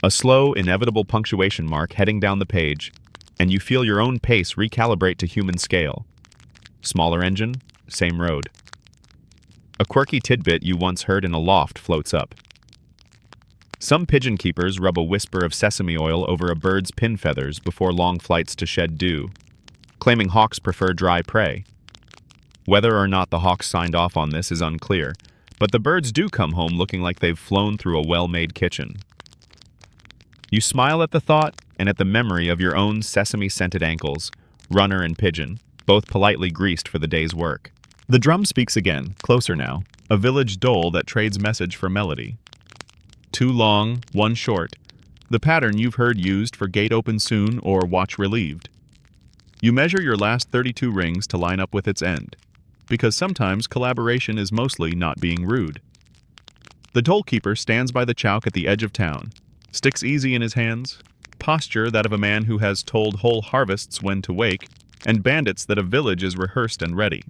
a slow, inevitable punctuation mark heading down the page, and you feel your own pace recalibrate to human scale. Smaller engine, same road. A quirky tidbit you once heard in a loft floats up. Some pigeon keepers rub a whisper of sesame oil over a bird's pin feathers before long flights to shed dew, claiming hawks prefer dry prey. Whether or not the hawks signed off on this is unclear, but the birds do come home looking like they've flown through a well-made kitchen. You smile at the thought and at the memory of your own sesame-scented ankles, runner and pigeon, both politely greased for the day's work. The drum speaks again, closer now, a village dole that trades message for melody. Two long, one short, the pattern you've heard used for gate open soon or watch relieved. You measure your last 32 rings to line up with its end, because sometimes collaboration is mostly not being rude. The tollkeeper stands by the chowk at the edge of town, sticks easy in his hands, posture that of a man who has told whole harvests when to wake, and bandits that a village is rehearsed and ready.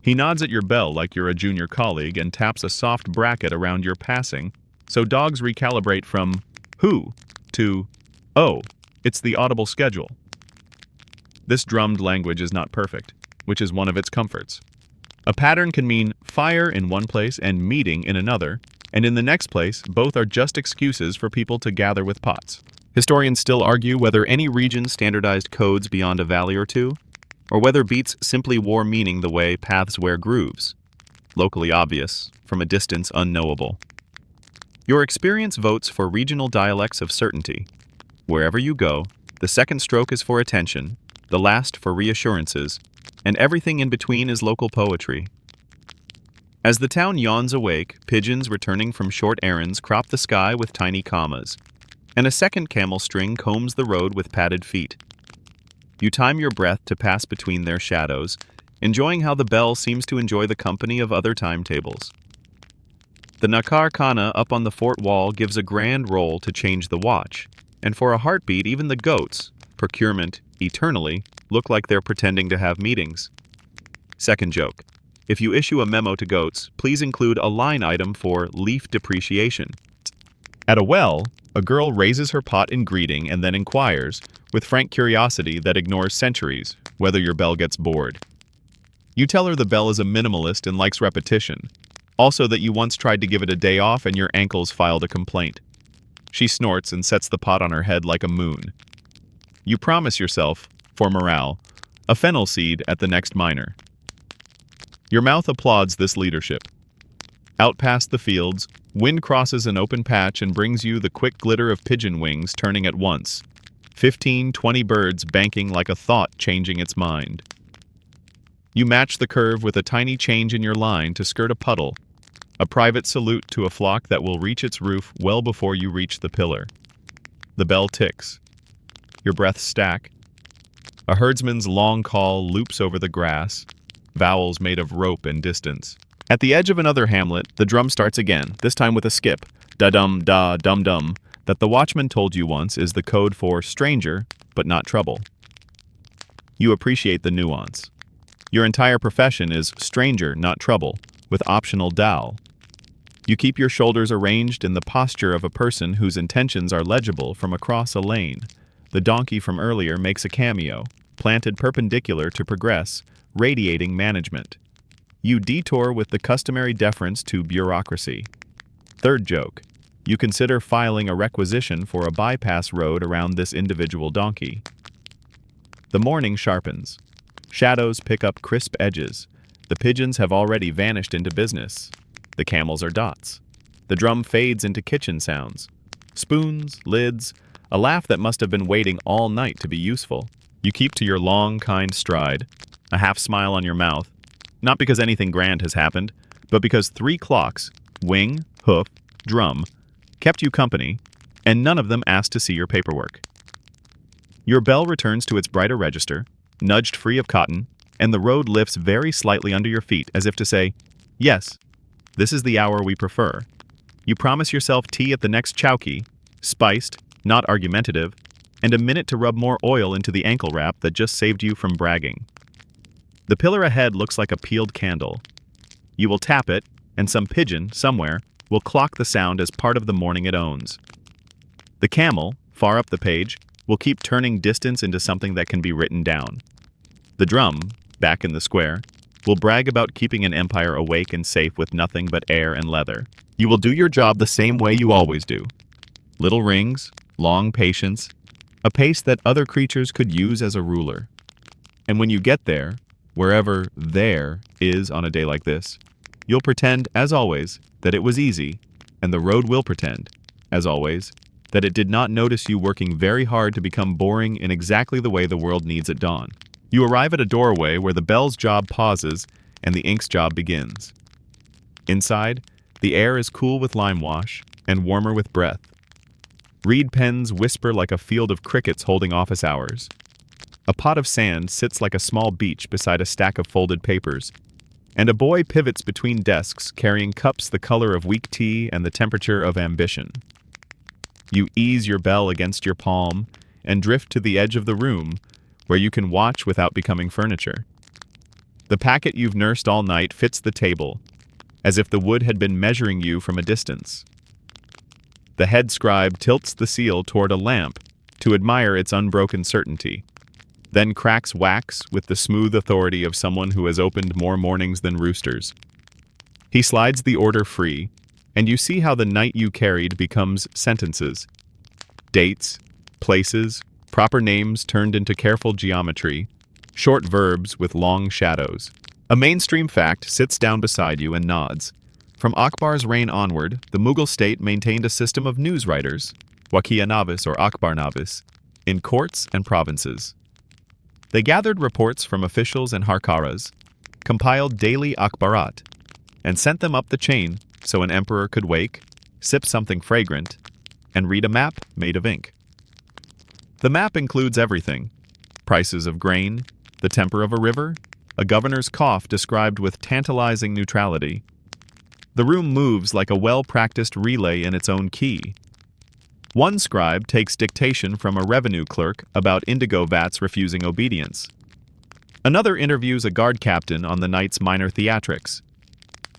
He nods at your bell like you're a junior colleague and taps a soft bracket around your passing, so dogs recalibrate from who to oh, it's the audible schedule. This drummed language is not perfect, which is one of its comforts. A pattern can mean fire in one place and meeting in another, and in the next place, both are just excuses for people to gather with pots. Historians still argue whether any region standardized codes beyond a valley or two, or whether beats simply wore meaning the way paths wear grooves. Locally obvious, from a distance unknowable. Your experience votes for regional dialects of certainty. Wherever you go, the second stroke is for attention, the last for reassurances, and everything in between is local poetry. As the town yawns awake, pigeons returning from short errands crop the sky with tiny commas, and a second camel string combs the road with padded feet. You time your breath to pass between their shadows, enjoying how the bell seems to enjoy the company of other timetables. The Nakar Khana up on the fort wall gives a grand roll to change the watch, and for a heartbeat even the goats, procurement, eternally, look like they're pretending to have meetings. Second joke. If you issue a memo to goats, please include a line item for leaf depreciation. At a well, a girl raises her pot in greeting and then inquires, with frank curiosity that ignores centuries, whether your bell gets bored. You tell her the bell is a minimalist and likes repetition, also that you once tried to give it a day off and your ankles filed a complaint. She snorts and sets the pot on her head like a moon. You promise yourself, for morale, a fennel seed at the next miner. Your mouth applauds this leadership. Out past the fields, wind crosses an open patch and brings you the quick glitter of pigeon wings turning at once. 15-20 birds banking like a thought changing its mind. You match the curve with a tiny change in your line to skirt a puddle, a private salute to a flock that will reach its roof well before you reach the pillar. The bell ticks. Your breaths stack. A herdsman's long call loops over the grass, vowels made of rope and distance. At the edge of another hamlet, the drum starts again, this time with a skip, da-dum, da-dum-dum, that the watchman told you once is the code for stranger, but not trouble. You appreciate the nuance. Your entire profession is stranger, not trouble, with optional dal. You keep your shoulders arranged in the posture of a person whose intentions are legible from across a lane. The donkey from earlier makes a cameo, planted perpendicular to progress, radiating management. You detour with the customary deference to bureaucracy. Third joke. You consider filing a requisition for a bypass road around this individual donkey. The morning sharpens. Shadows pick up crisp edges. The pigeons have already vanished into business. The camels are dots. The drum fades into kitchen sounds. Spoons, lids, a laugh that must have been waiting all night to be useful. You keep to your long, kind stride, a half smile on your mouth, not because anything grand has happened, but because 3 clocks, wing, hoof, drum, kept you company, and none of them asked to see your paperwork. Your bell returns to its brighter register, nudged free of cotton, and the road lifts very slightly under your feet as if to say, yes, this is the hour we prefer. You promise yourself tea at the next chowkey, spiced, not argumentative, and a minute to rub more oil into the ankle wrap that just saved you from bragging. The pillar ahead looks like a peeled candle. You will tap it, and some pigeon, somewhere, will clock the sound as part of the morning it owns. The camel, far up the page, will keep turning distance into something that can be written down. The drum, back in the square, will brag about keeping an empire awake and safe with nothing but air and leather. You will do your job the same way you always do. Little rings, long patience, a pace that other creatures could use as a ruler. And when you get there, wherever there is on a day like this, you'll pretend, as always, that it was easy, and the road will pretend, as always, that it did not notice you working very hard to become boring in exactly the way the world needs at dawn. You arrive at a doorway where the bell's job pauses and the ink's job begins. Inside, the air is cool with lime wash and warmer with breath. Reed pens whisper like a field of crickets holding office hours. A pot of sand sits like a small beach beside a stack of folded papers, and a boy pivots between desks carrying cups the color of weak tea and the temperature of ambition. You ease your bell against your palm and drift to the edge of the room where you can watch without becoming furniture. The packet you've nursed all night fits the table, as if the wood had been measuring you from a distance. The head scribe tilts the seal toward a lamp to admire its unbroken certainty, then cracks wax with the smooth authority of someone who has opened more mornings than roosters. He slides the order free, and you see how the night you carried becomes sentences. Dates, places, proper names turned into careful geometry, short verbs with long shadows. A mainstream fact sits down beside you and nods. From Akbar's reign onward, the Mughal state maintained a system of news writers, Waqiya Navis or Akbar Navis, in courts and provinces. They gathered reports from officials and harkaras, compiled daily akbarat, and sent them up the chain so an emperor could wake, sip something fragrant, and read a map made of ink. The map includes everything: prices of grain, the temper of a river, a governor's cough described with tantalizing neutrality. The room moves like a well-practiced relay in its own key. One scribe takes dictation from a revenue clerk about indigo vats refusing obedience. Another interviews a guard captain on the night's minor theatrics.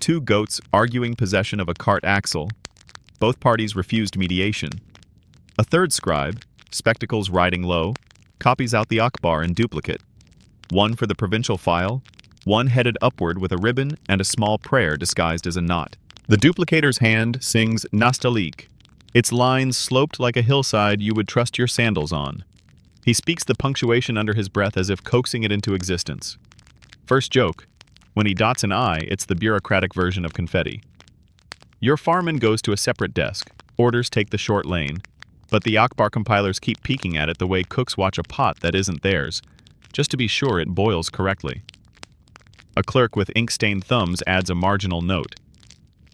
Two goats arguing possession of a cart axle. Both parties refused mediation. A third scribe, spectacles riding low, copies out the Akbar in duplicate. One for the provincial file, one headed upward with a ribbon and a small prayer disguised as a knot. The duplicator's hand sings Nastalik, its lines sloped like a hillside you would trust your sandals on. He speaks the punctuation under his breath as if coaxing it into existence. First joke: when he dots an I, it's the bureaucratic version of confetti. Your fireman goes to a separate desk. Orders take the short lane, but the Akbar compilers keep peeking at it the way cooks watch a pot that isn't theirs, just to be sure it boils correctly. A clerk with ink-stained thumbs adds a marginal note.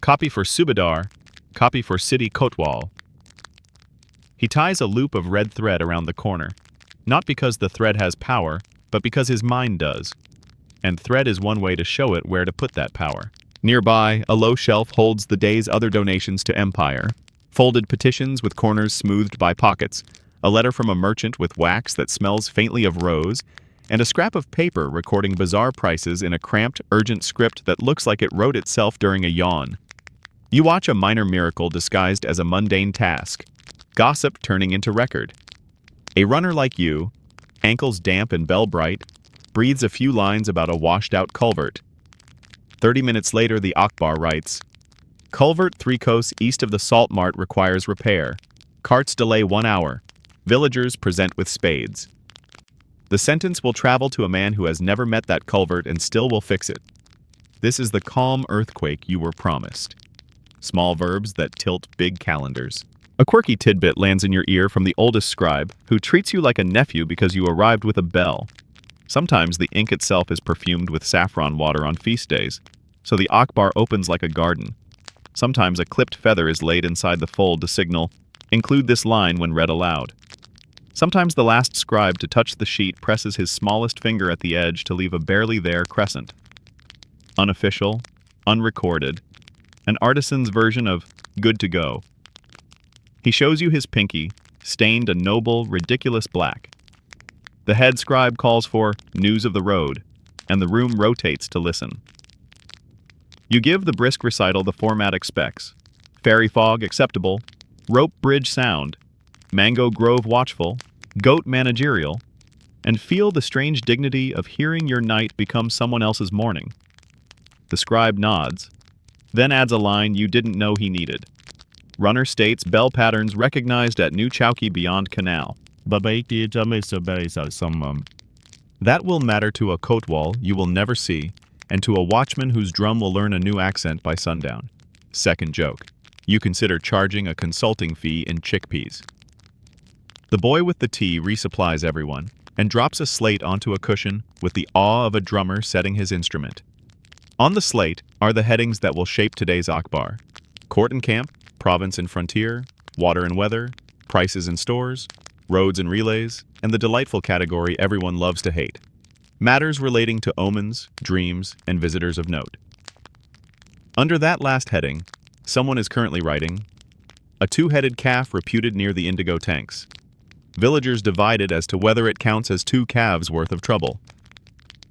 Copy for Subadar, copy for City Kotwal. He ties a loop of red thread around the corner, not because the thread has power, but because his mind does. And thread is one way to show it where to put that power. Nearby, a low shelf holds the day's other donations to Empire, folded petitions with corners smoothed by pockets, a letter from a merchant with wax that smells faintly of rose, and a scrap of paper recording bizarre prices in a cramped, urgent script that looks like it wrote itself during a yawn. You watch a minor miracle disguised as a mundane task, gossip turning into record. A runner like you, ankles damp and bell bright, breathes a few lines about a washed-out culvert. 30 minutes later, the Akbar writes, "Culvert 3 kos east of the salt mart requires repair. Carts delay 1 hour. Villagers present with spades." The sentence will travel to a man who has never met that culvert and still will fix it. This is the calm earthquake you were promised. Small verbs that tilt big calendars. A quirky tidbit lands in your ear from the oldest scribe, who treats you like a nephew because you arrived with a bell. Sometimes the ink itself is perfumed with saffron water on feast days, so the Akbar opens like a garden. Sometimes a clipped feather is laid inside the fold to signal, "Include this line when read aloud." Sometimes the last scribe to touch the sheet presses his smallest finger at the edge to leave a barely there crescent. Unofficial, unrecorded, an artisan's version of good to go. He shows you his pinky, stained a noble, ridiculous black. The head scribe calls for news of the road, and the room rotates to listen. You give the brisk recital the format expects. Fairy fog acceptable, rope bridge sound, mango grove watchful, goat managerial, and feel the strange dignity of hearing your night become someone else's morning. The scribe nods, then adds a line you didn't know he needed. Runner states bell patterns recognized at New Chowki beyond canal. That will matter to a kotwal you will never see, and to a watchman whose drum will learn a new accent by sundown. Second joke. You consider charging a consulting fee in chickpeas. The boy with the tea resupplies everyone, and drops a slate onto a cushion with the awe of a drummer setting his instrument. On the slate are the headings that will shape today's Akbar: court and camp, province and frontier, water and weather, prices and stores, roads and relays, and the delightful category everyone loves to hate: matters relating to omens, dreams, and visitors of note. Under that last heading, someone is currently writing, "A two-headed calf reputed near the indigo tanks. Villagers divided as to whether it counts as 2 calves worth of trouble."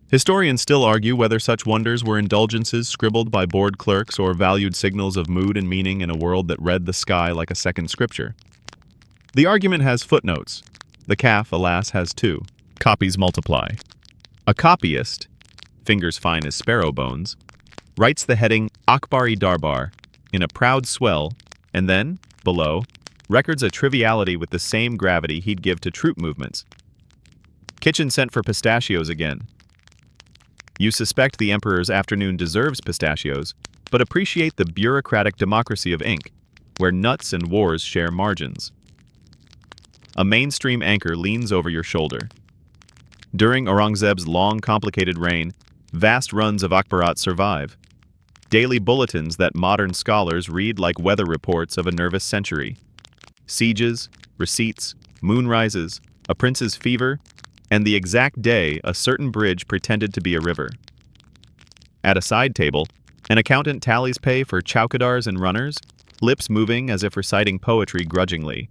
Historians still argue whether such wonders were indulgences scribbled by bored clerks or valued signals of mood and meaning in a world that read the sky like a second scripture. The argument has footnotes. The calf, alas, has 2. Copies multiply. A copyist, fingers fine as sparrow bones, writes the heading Akbari Darbar in a proud swell, and then, below, records a triviality with the same gravity he'd give to troop movements. Kitchen sent for pistachios again. You suspect the emperor's afternoon deserves pistachios, but appreciate the bureaucratic democracy of ink, where nuts and wars share margins. A mainstream anchor leans over your shoulder. During Aurangzeb's long, complicated reign, vast runs of Akbarat survive. Daily bulletins that modern scholars read like weather reports of a nervous century. Sieges, receipts, moonrises, a prince's fever, and the exact day a certain bridge pretended to be a river. At a side table, an accountant tallies pay for chowkidars and runners, lips moving as if reciting poetry grudgingly.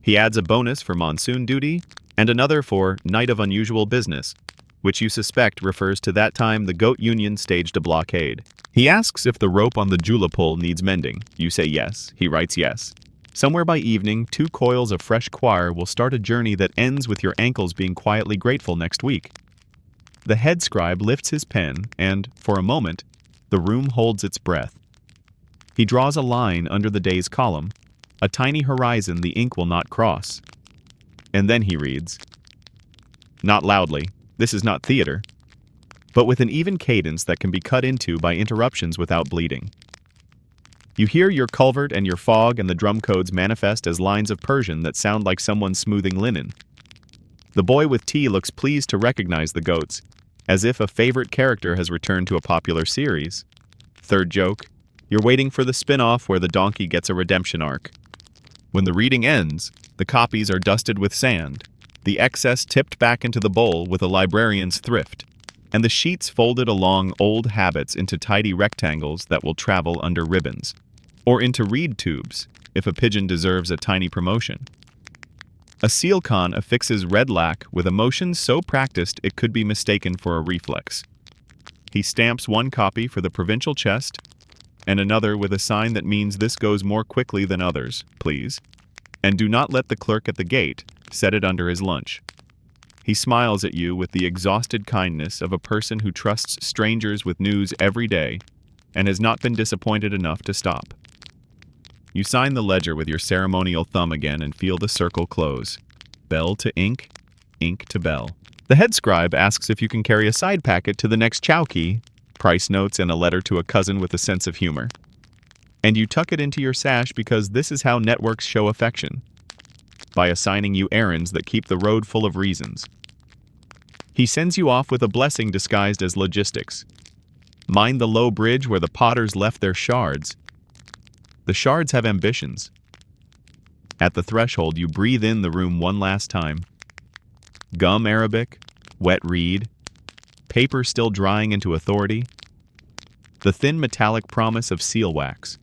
He adds a bonus for monsoon duty and another for night of unusual business, which you suspect refers to that time the goat union staged a blockade. He asks if the rope on the jula pole needs mending. You say yes. He writes yes. Somewhere by evening, 2 coils of fresh coir will start a journey that ends with your ankles being quietly grateful next week. The head scribe lifts his pen, and, for a moment, the room holds its breath. He draws a line under the day's column, a tiny horizon the ink will not cross. And then he reads, not loudly, this is not theater, but with an even cadence that can be cut into by interruptions without bleeding. You hear your culvert and your fog and the drum codes manifest as lines of Persian that sound like someone smoothing linen. The boy with tea looks pleased to recognize the goats, as if a favorite character has returned to a popular series. Third joke, you're waiting for the spin-off where the donkey gets a redemption arc. When the reading ends, the copies are dusted with sand, the excess tipped back into the bowl with a librarian's thrift, and the sheets folded along old habits into tidy rectangles that will travel under ribbons, or into reed tubes, if a pigeon deserves a tiny promotion. A seal con affixes red lac with a motion so practiced it could be mistaken for a reflex. He stamps one copy for the provincial chest, and another with a sign that means this goes more quickly than others, please. And do not let the clerk at the gate set it under his lunch. He smiles at you with the exhausted kindness of a person who trusts strangers with news every day and has not been disappointed enough to stop. You sign the ledger with your ceremonial thumb again and feel the circle close. Bell to ink, ink to bell. The head scribe asks if you can carry a side packet to the next chowkey, price notes and a letter to a cousin with a sense of humor. And you tuck it into your sash because this is how networks show affection, by assigning you errands that keep the road full of reasons. He sends you off with a blessing disguised as logistics. Mind the low bridge where the potters left their shards. The shards have ambitions. At the threshold, you breathe in the room one last time. Gum Arabic, wet reed, paper still drying into authority, the thin metallic promise of seal wax.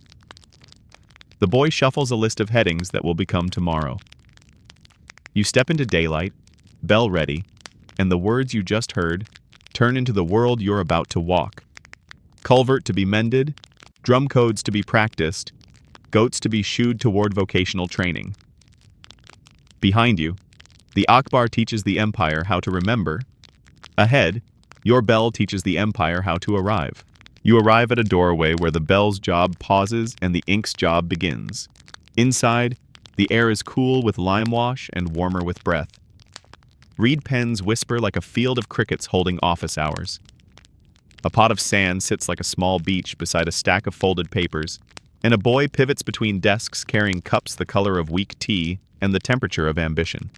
The boy shuffles a list of headings that will become tomorrow. You step into daylight, bell ready, and the words you just heard turn into the world you're about to walk. Culvert to be mended, drum codes to be practiced, goats to be shooed toward vocational training. Behind you, the Akbar teaches the empire how to remember. Ahead, your bell teaches the empire how to arrive. You arrive at a doorway where the bell's job pauses and the ink's job begins. Inside, the air is cool with lime wash and warmer with breath. Reed pens whisper like a field of crickets holding office hours. A pot of sand sits like a small beach beside a stack of folded papers, and a boy pivots between desks carrying cups the color of weak tea and the temperature of ambition.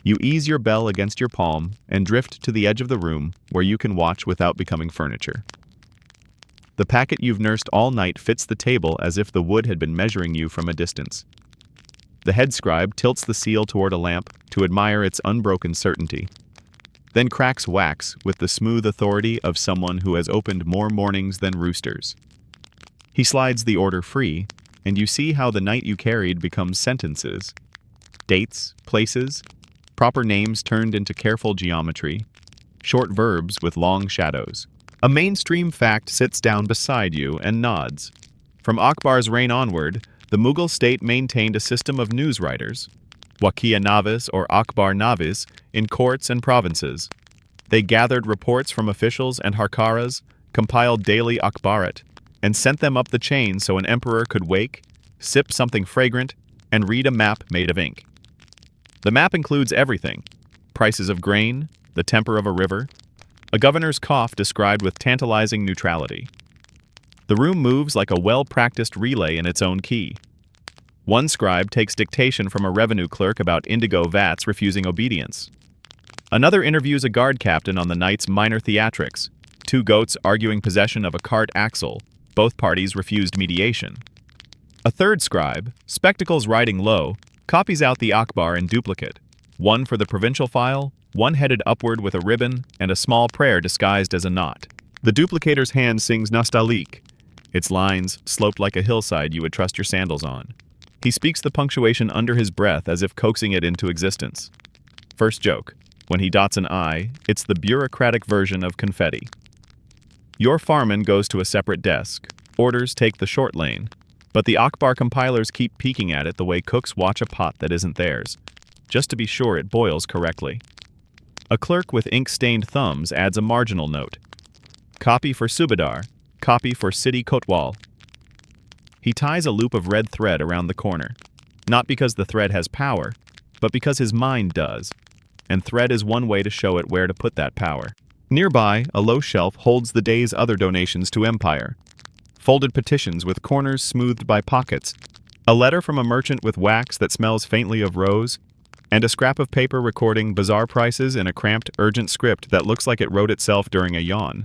You ease your bell against your palm and drift to the edge of the room where you can watch without becoming furniture. The packet you've nursed all night fits the table as if the wood had been measuring you from a distance. The head scribe tilts the seal toward a lamp to admire its unbroken certainty, then cracks wax with the smooth authority of someone who has opened more mornings than roosters. He slides the order free, and you see how the night you carried becomes sentences. Dates, places, proper names turned into careful geometry, short verbs with long shadows. A mainstream fact sits down beside you and nods. From Akbar's reign onward, the Mughal state maintained a system of news writers, Wakia Navis or Akbar Navis, in courts and provinces. They gathered reports from officials and harkaras, compiled daily Akbarat, and sent them up the chain so an emperor could wake, sip something fragrant, and read a map made of ink. The map includes everything: prices of grain, the temper of a river, a governor's cough described with tantalizing neutrality. The room moves like a well-practiced relay in its own key. One scribe takes dictation from a revenue clerk about indigo vats refusing obedience. Another interviews a guard captain on the night's minor theatrics, two goats arguing possession of a cart axle. Both parties refused mediation. A third scribe, spectacles riding low, copies out the Akbar in duplicate, one for the provincial file, one headed upward with a ribbon, and a small prayer disguised as a knot. The duplicator's hand sings nostalgique, its lines sloped like a hillside you would trust your sandals on. He speaks the punctuation under his breath as if coaxing it into existence. First joke: when he dots an I, it's the bureaucratic version of confetti. Your farman goes to a separate desk. Orders take the short lane, but the Akbar compilers keep peeking at it the way cooks watch a pot that isn't theirs, just to be sure it boils correctly. A clerk with ink-stained thumbs adds a marginal note. Copy for Subadar, copy for City Kotwal. He ties a loop of red thread around the corner, not because the thread has power, but because his mind does, and thread is one way to show it where to put that power. Nearby, a low shelf holds the day's other donations to Empire. Folded petitions with corners smoothed by pockets, a letter from a merchant with wax that smells faintly of rose, and a scrap of paper recording bazaar prices in a cramped, urgent script that looks like it wrote itself during a yawn.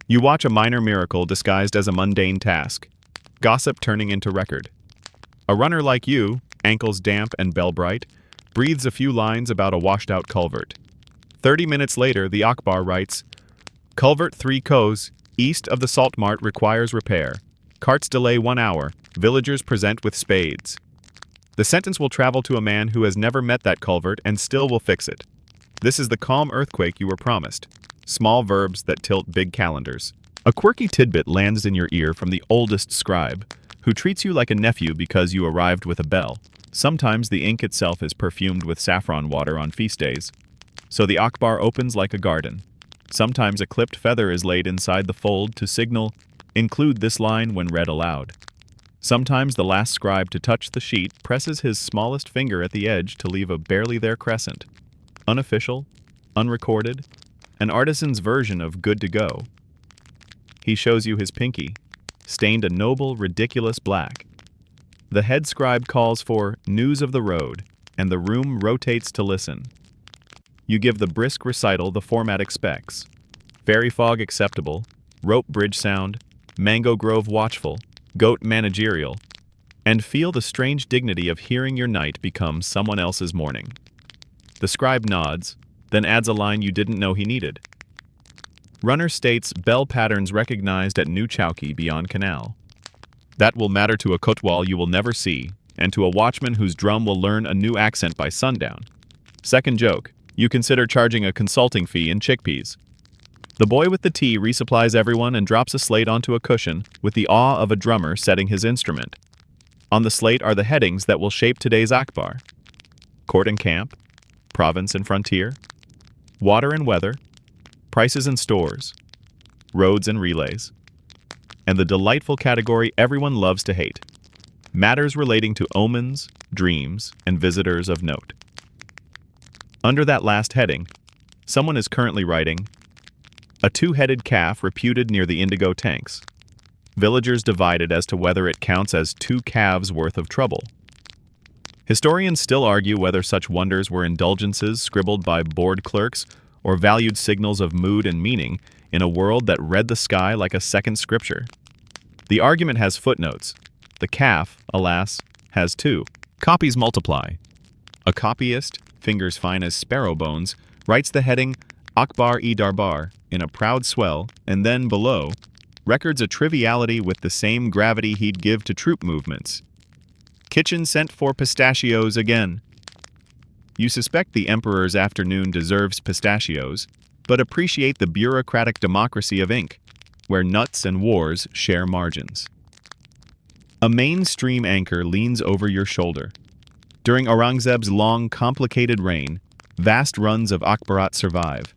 You watch a minor miracle disguised as a mundane task, gossip turning into record. A runner like you, ankles damp and bell bright, breathes a few lines about a washed-out culvert. 30 minutes later, the Akbar writes, "Culvert 3 Kos, east of the salt mart requires repair. Carts delay 1 hour. Villagers present with spades." The sentence will travel to a man who has never met that culvert and still will fix it. This is the calm earthquake you were promised. Small verbs that tilt big calendars. A quirky tidbit lands in your ear from the oldest scribe, who treats you like a nephew because you arrived with a bell. Sometimes the ink itself is perfumed with saffron water on feast days, so the Akbar opens like a garden. Sometimes a clipped feather is laid inside the fold to signal, "Include this line when read aloud." Sometimes the last scribe to touch the sheet presses his smallest finger at the edge to leave a barely there crescent. Unofficial, unrecorded, an artisan's version of good to go. He shows you his pinky, stained a noble, ridiculous black. The head scribe calls for news of the road, and the room rotates to listen. You give the brisk recital the format expects. Fairy fog acceptable, rope bridge sound, mango grove watchful, goat managerial, and feel the strange dignity of hearing your night become someone else's morning. The scribe nods, then adds a line you didn't know he needed. Runner states bell patterns recognized at New Chowki beyond canal. That will matter to a kotwal you will never see, and to a watchman whose drum will learn a new accent by sundown. Second joke, you consider charging a consulting fee in chickpeas. The boy with the tea resupplies everyone and drops a slate onto a cushion with the awe of a drummer setting his instrument. On the slate are the headings that will shape today's Akbar: court and camp, province and frontier, water and weather, prices and stores, roads and relays, and the delightful category everyone loves to hate: matters relating to omens, dreams, and visitors of note. Under that last heading, someone is currently writing, "A two-headed calf reputed near the indigo tanks. Villagers divided as to whether it counts as 2 calves worth of trouble." Historians still argue whether such wonders were indulgences scribbled by bored clerks or valued signals of mood and meaning in a world that read the sky like a second scripture. The argument has footnotes. The calf, alas, has 2. Copies multiply. A copyist, fingers fine as sparrow bones, writes the heading Akbar-e-Darbar in a proud swell, and then below, records a triviality with the same gravity he'd give to troop movements. "Kitchen sent for pistachios again." You suspect the emperor's afternoon deserves pistachios, but appreciate the bureaucratic democracy of ink, where nuts and wars share margins. A mainstream anchor leans over your shoulder. During Aurangzeb's long, complicated reign, vast runs of Akbarat survive.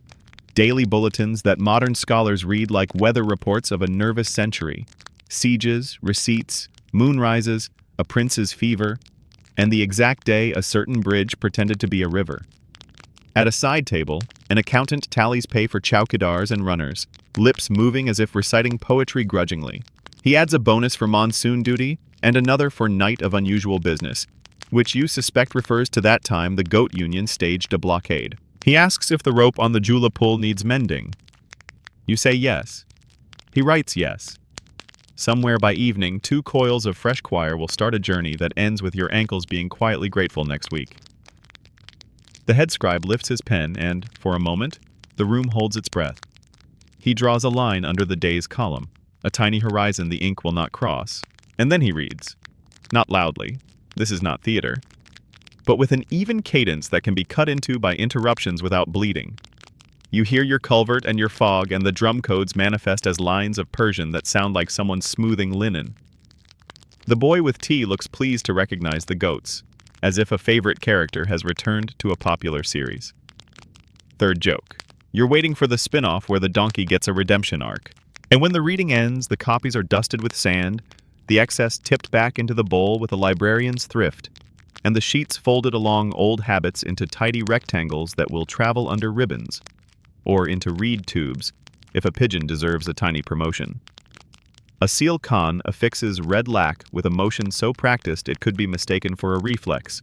Daily bulletins that modern scholars read like weather reports of a nervous century. Sieges, receipts, moonrises, a prince's fever, and the exact day a certain bridge pretended to be a river. At a side table, an accountant tallies pay for chowkidars and runners, lips moving as if reciting poetry grudgingly. He adds a bonus for monsoon duty and another for night of unusual business, which you suspect refers to that time the goat union staged a blockade. He asks if the rope on the Jula pull needs mending. You say yes. He writes yes. Somewhere by evening, 2 coils of fresh coir will start a journey that ends with your ankles being quietly grateful next week. The head scribe lifts his pen and, for a moment, the room holds its breath. He draws a line under the day's column, a tiny horizon the ink will not cross, and then he reads. Not loudly. This is not theater. But with an even cadence that can be cut into by interruptions without bleeding. You hear your culvert and your fog, and the drum codes manifest as lines of Persian that sound like someone smoothing linen. The boy with tea looks pleased to recognize the goats, as if a favorite character has returned to a popular series. Third joke. You're waiting for the spin-off where the donkey gets a redemption arc. And when the reading ends, the copies are dusted with sand, the excess tipped back into the bowl with a librarian's thrift, and the sheets folded along old habits into tidy rectangles that will travel under ribbons, or into reed tubes, if a pigeon deserves a tiny promotion. A seal Khan affixes red lac with a motion so practiced it could be mistaken for a reflex.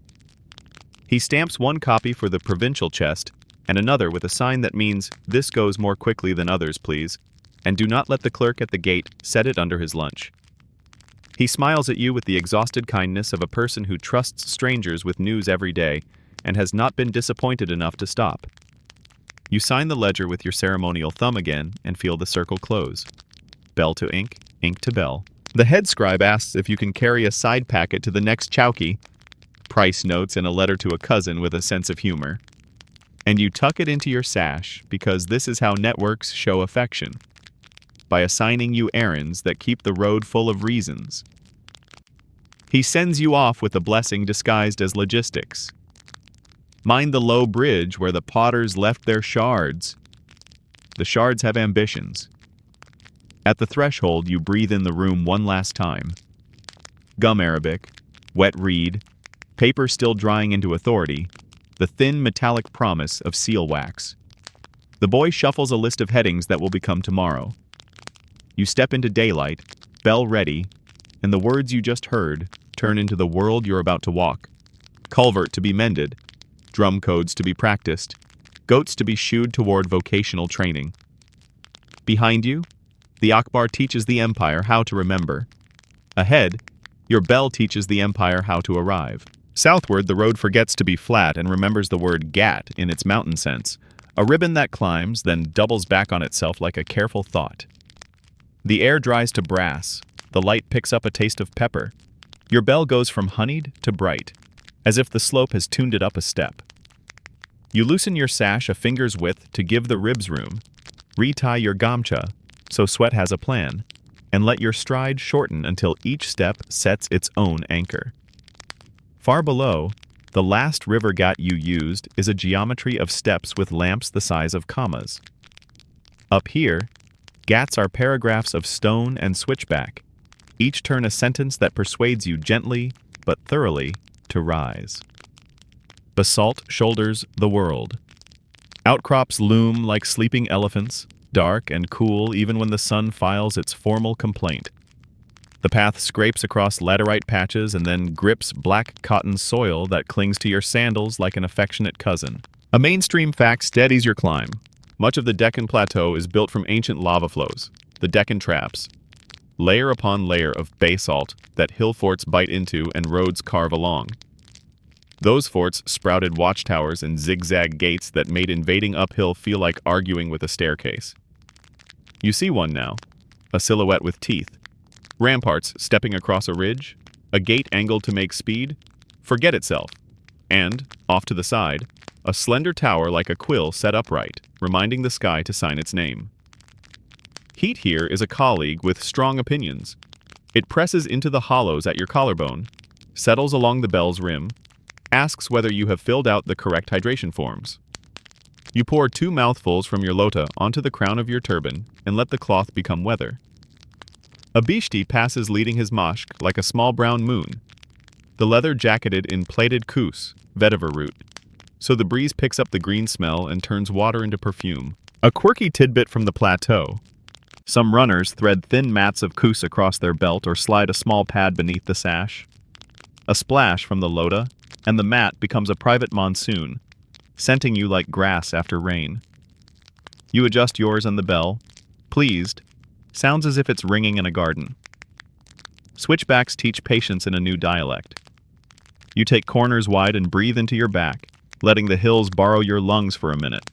He stamps one copy for the provincial chest, and another with a sign that means, "This goes more quickly than others, please," and do not let the clerk at the gate set it under his lunch. He smiles at you with the exhausted kindness of a person who trusts strangers with news every day and has not been disappointed enough to stop. You sign the ledger with your ceremonial thumb again and feel the circle close. Bell to ink, ink to bell. The head scribe asks if you can carry a side packet to the next chowky, price notes and a letter to a cousin with a sense of humor. And you tuck it into your sash because this is how networks show affection. By assigning you errands that keep the road full of reasons. He sends you off with a blessing disguised as logistics. Mind the low bridge where the potters left their shards. The shards have ambitions. At the threshold, you breathe in the room one last time. Gum Arabic, wet reed, paper still drying into authority, the thin metallic promise of seal wax. The boy shuffles a list of headings that will become tomorrow. You step into daylight, bell ready, and the words you just heard turn into the world you're about to walk. Culvert to be mended, drum codes to be practiced, goats to be shooed toward vocational training. Behind you, the Akbar teaches the empire how to remember. Ahead, your bell teaches the empire how to arrive. Southward, the road forgets to be flat and remembers the word gat in its mountain sense, a ribbon that climbs, then doubles back on itself like a careful thought. The air dries to brass, the light picks up a taste of pepper. Your bell goes from honeyed to bright, as if the slope has tuned it up a step. You loosen your sash a finger's width to give the ribs room, retie your gamcha, so sweat has a plan, and let your stride shorten until each step sets its own anchor. Far below, the last river gat you used is a geometry of steps with lamps the size of commas. Up here, gats are paragraphs of stone and switchback, each turn a sentence that persuades you gently, but thoroughly, to rise. Basalt shoulders the world. Outcrops loom like sleeping elephants, dark and cool even when the sun files its formal complaint. The path scrapes across laterite patches and then grips black cotton soil that clings to your sandals like an affectionate cousin. A mainstream fact steadies your climb. Much of the Deccan Plateau is built from ancient lava flows, the Deccan Traps. Layer upon layer of basalt that hill forts bite into and roads carve along. Those forts sprouted watchtowers and zigzag gates that made invading uphill feel like arguing with a staircase. You see one now, a silhouette with teeth. Ramparts stepping across a ridge, a gate angled to make speed, forget itself. And, off to the side, a slender tower like a quill set upright, reminding the sky to sign its name. Heat here is a colleague with strong opinions. It presses into the hollows at your collarbone, settles along the bell's rim, asks whether you have filled out the correct hydration forms. You pour 2 mouthfuls from your lota onto the crown of your turban and let the cloth become weather. A bishti passes leading his mashk like a small brown moon, the leather jacketed in plaited kus, vetiver root, so the breeze picks up the green smell and turns water into perfume. A quirky tidbit from the plateau. Some runners thread thin mats of kus across their belt or slide a small pad beneath the sash. A splash from the lota, and the mat becomes a private monsoon, scenting you like grass after rain. You adjust yours and the bell, pleased, sounds as if it's ringing in a garden. Switchbacks teach patience in a new dialect. You take corners wide and breathe into your back, letting the hills borrow your lungs for a minute.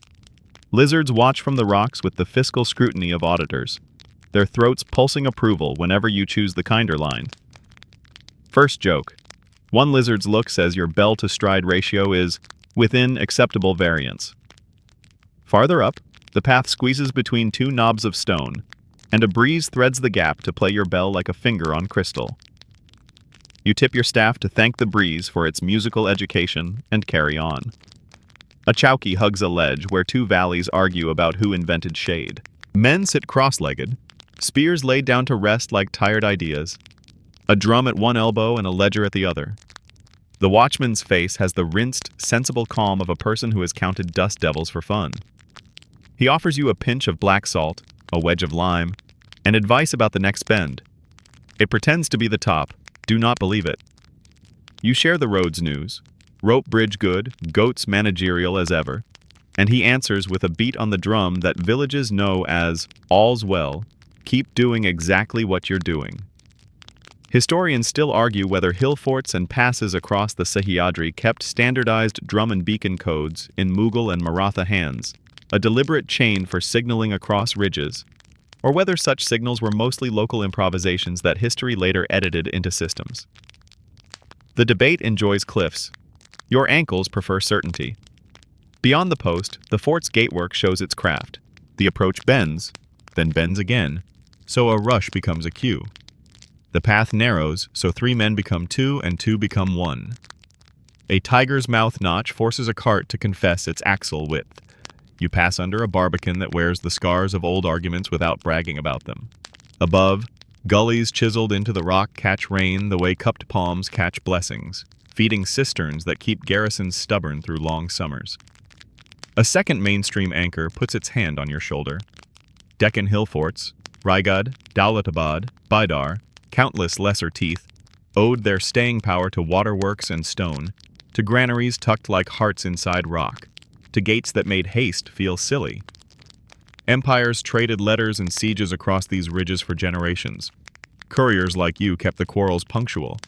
Lizards watch from the rocks with the fiscal scrutiny of auditors, their throats pulsing approval whenever you choose the kinder line. First joke. One lizard's look says your bell-to-stride ratio is within acceptable variance. Farther up, the path squeezes between 2 knobs of stone, and a breeze threads the gap to play your bell like a finger on crystal. You tip your staff to thank the breeze for its musical education and carry on. A chowky hugs a ledge where 2 valleys argue about who invented shade. Men sit cross-legged, spears laid down to rest like tired ideas, a drum at one elbow and a ledger at the other. The watchman's face has the rinsed, sensible calm of a person who has counted dust devils for fun. He offers you a pinch of black salt, a wedge of lime, and advice about the next bend. It pretends to be the top. Do not believe it. You share the road's news. Rope bridge good, goats managerial as ever, and he answers with a beat on the drum that villages know as all's well, keep doing exactly what you're doing. Historians still argue whether hill forts and passes across the Sahyadri kept standardized drum and beacon codes in Mughal and Maratha hands, a deliberate chain for signaling across ridges, or whether such signals were mostly local improvisations that history later edited into systems. The debate enjoys cliffs. Your ankles prefer certainty. Beyond the post, the fort's gatework shows its craft. The approach bends, then bends again, so a rush becomes a queue. The path narrows, so 3 men become 2 and 2 become 1. A tiger's mouth notch forces a cart to confess its axle width. You pass under a barbican that wears the scars of old arguments without bragging about them. Above, gullies chiseled into the rock catch rain the way cupped palms catch blessings, feeding cisterns that keep garrisons stubborn through long summers. A second mainstream anchor puts its hand on your shoulder. Deccan hill forts, Raigad, Dowlatabad, Bidar, countless lesser teeth, owed their staying power to waterworks and stone, to granaries tucked like hearts inside rock, to gates that made haste feel silly. Empires traded letters and sieges across these ridges for generations. Couriers like you kept the quarrels punctual.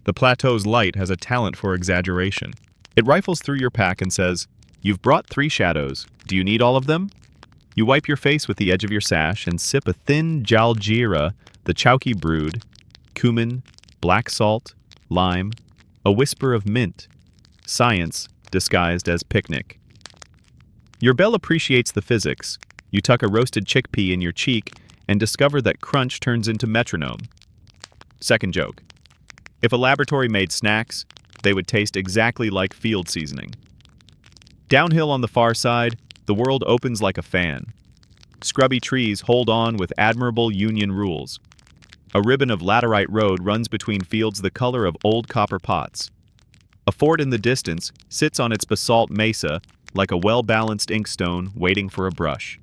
The plateau's light has a talent for exaggeration. It rifles through your pack and says, "You've brought 3 shadows. Do you need all of them?" You wipe your face with the edge of your sash and sip a thin jaljeera, the chowky brewed, cumin, black salt, lime, a whisper of mint, science disguised as picnic. Your bell appreciates the physics. You tuck a roasted chickpea in your cheek and discover that crunch turns into metronome. Second joke. If a laboratory made snacks, they would taste exactly like field seasoning. Downhill on the far side, the world opens like a fan. Scrubby trees hold on with admirable union rules. A ribbon of laterite road runs between fields the color of old copper pots. A fort in the distance sits on its basalt mesa like a well-balanced inkstone waiting for a brush.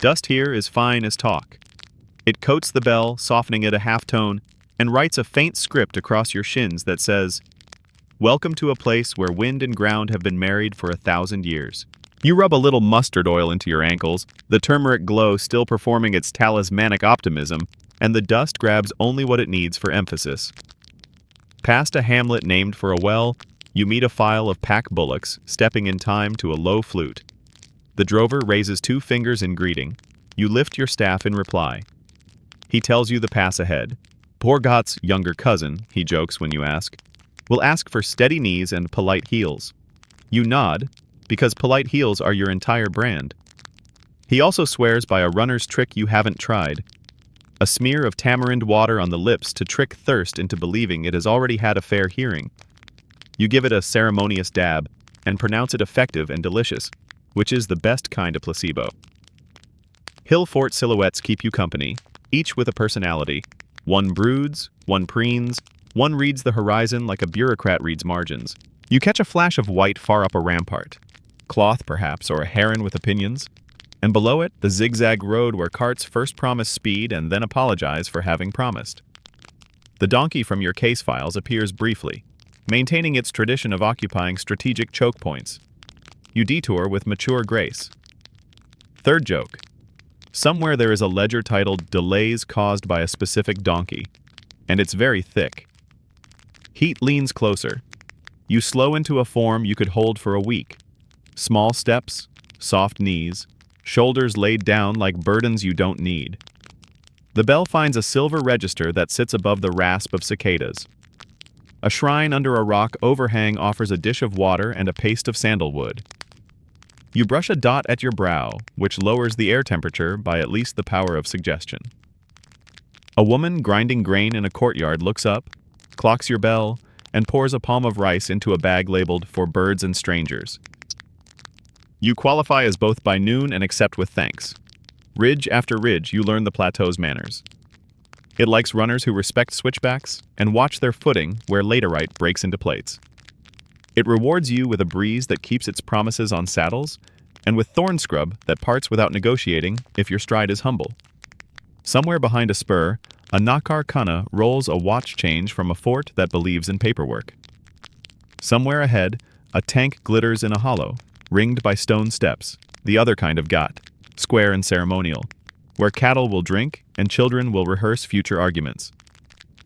Dust here is fine as talk. It coats the bell, softening it a half-tone, and writes a faint script across your shins that says, "Welcome to a place where wind and ground have been married for 1,000 years." You rub a little mustard oil into your ankles, the turmeric glow still performing its talismanic optimism, and the dust grabs only what it needs for emphasis. Past a hamlet named for a well, you meet a file of pack bullocks stepping in time to a low flute. The drover raises 2 fingers in greeting. You lift your staff in reply. He tells you the pass ahead. Porgot's younger cousin, he jokes when you ask, will ask for steady knees and polite heels. You nod, because polite heels are your entire brand. He also swears by a runner's trick you haven't tried. A smear of tamarind water on the lips to trick thirst into believing it has already had a fair hearing. You give it a ceremonious dab and pronounce it effective and delicious, which is the best kind of placebo. Hill fort silhouettes keep you company, each with a personality. One broods, one preens, one reads the horizon like a bureaucrat reads margins. You catch a flash of white far up a rampart. Cloth, perhaps, or a heron with opinions. And below it, the zigzag road where carts first promise speed and then apologize for having promised. The donkey from your case files appears briefly, maintaining its tradition of occupying strategic choke points. You detour with mature grace. Third joke. Somewhere there is a ledger titled "Delays Caused by a Specific Donkey," and it's very thick. Heat leans closer. You slow into a form you could hold for a week. Small steps, soft knees, shoulders laid down like burdens you don't need. The bell finds a silver register that sits above the rasp of cicadas. A shrine under a rock overhang offers a dish of water and a paste of sandalwood. You brush a dot at your brow, which lowers the air temperature by at least the power of suggestion. A woman grinding grain in a courtyard looks up, clocks your bell, and pours a palm of rice into a bag labeled "For Birds and Strangers." You qualify as both by noon and accept with thanks. Ridge after ridge, you learn the plateau's manners. It likes runners who respect switchbacks and watch their footing where laterite breaks into plates. It rewards you with a breeze that keeps its promises on saddles, and with thorn scrub that parts without negotiating if your stride is humble. Somewhere behind a spur, a Nakar Kana rolls a watch change from a fort that believes in paperwork. Somewhere ahead, a tank glitters in a hollow, ringed by stone steps, the other kind of ghat, square and ceremonial, where cattle will drink and children will rehearse future arguments.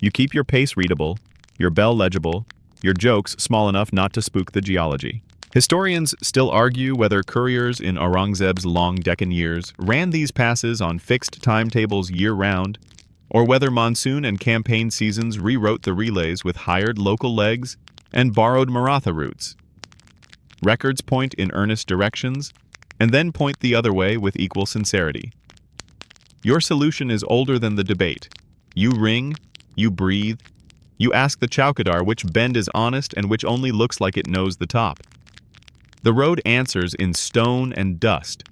You keep your pace readable, your bell legible, your jokes small enough not to spook the geology. Historians still argue whether couriers in Aurangzeb's long Deccan years ran these passes on fixed timetables year-round, or whether monsoon and campaign seasons rewrote the relays with hired local legs and borrowed Maratha routes. Records point in earnest directions, and then point the other way with equal sincerity. Your solution is older than the debate. You ring, you breathe, you ask the chowkidar which bend is honest and which only looks like it knows the top. The road answers in stone and dust,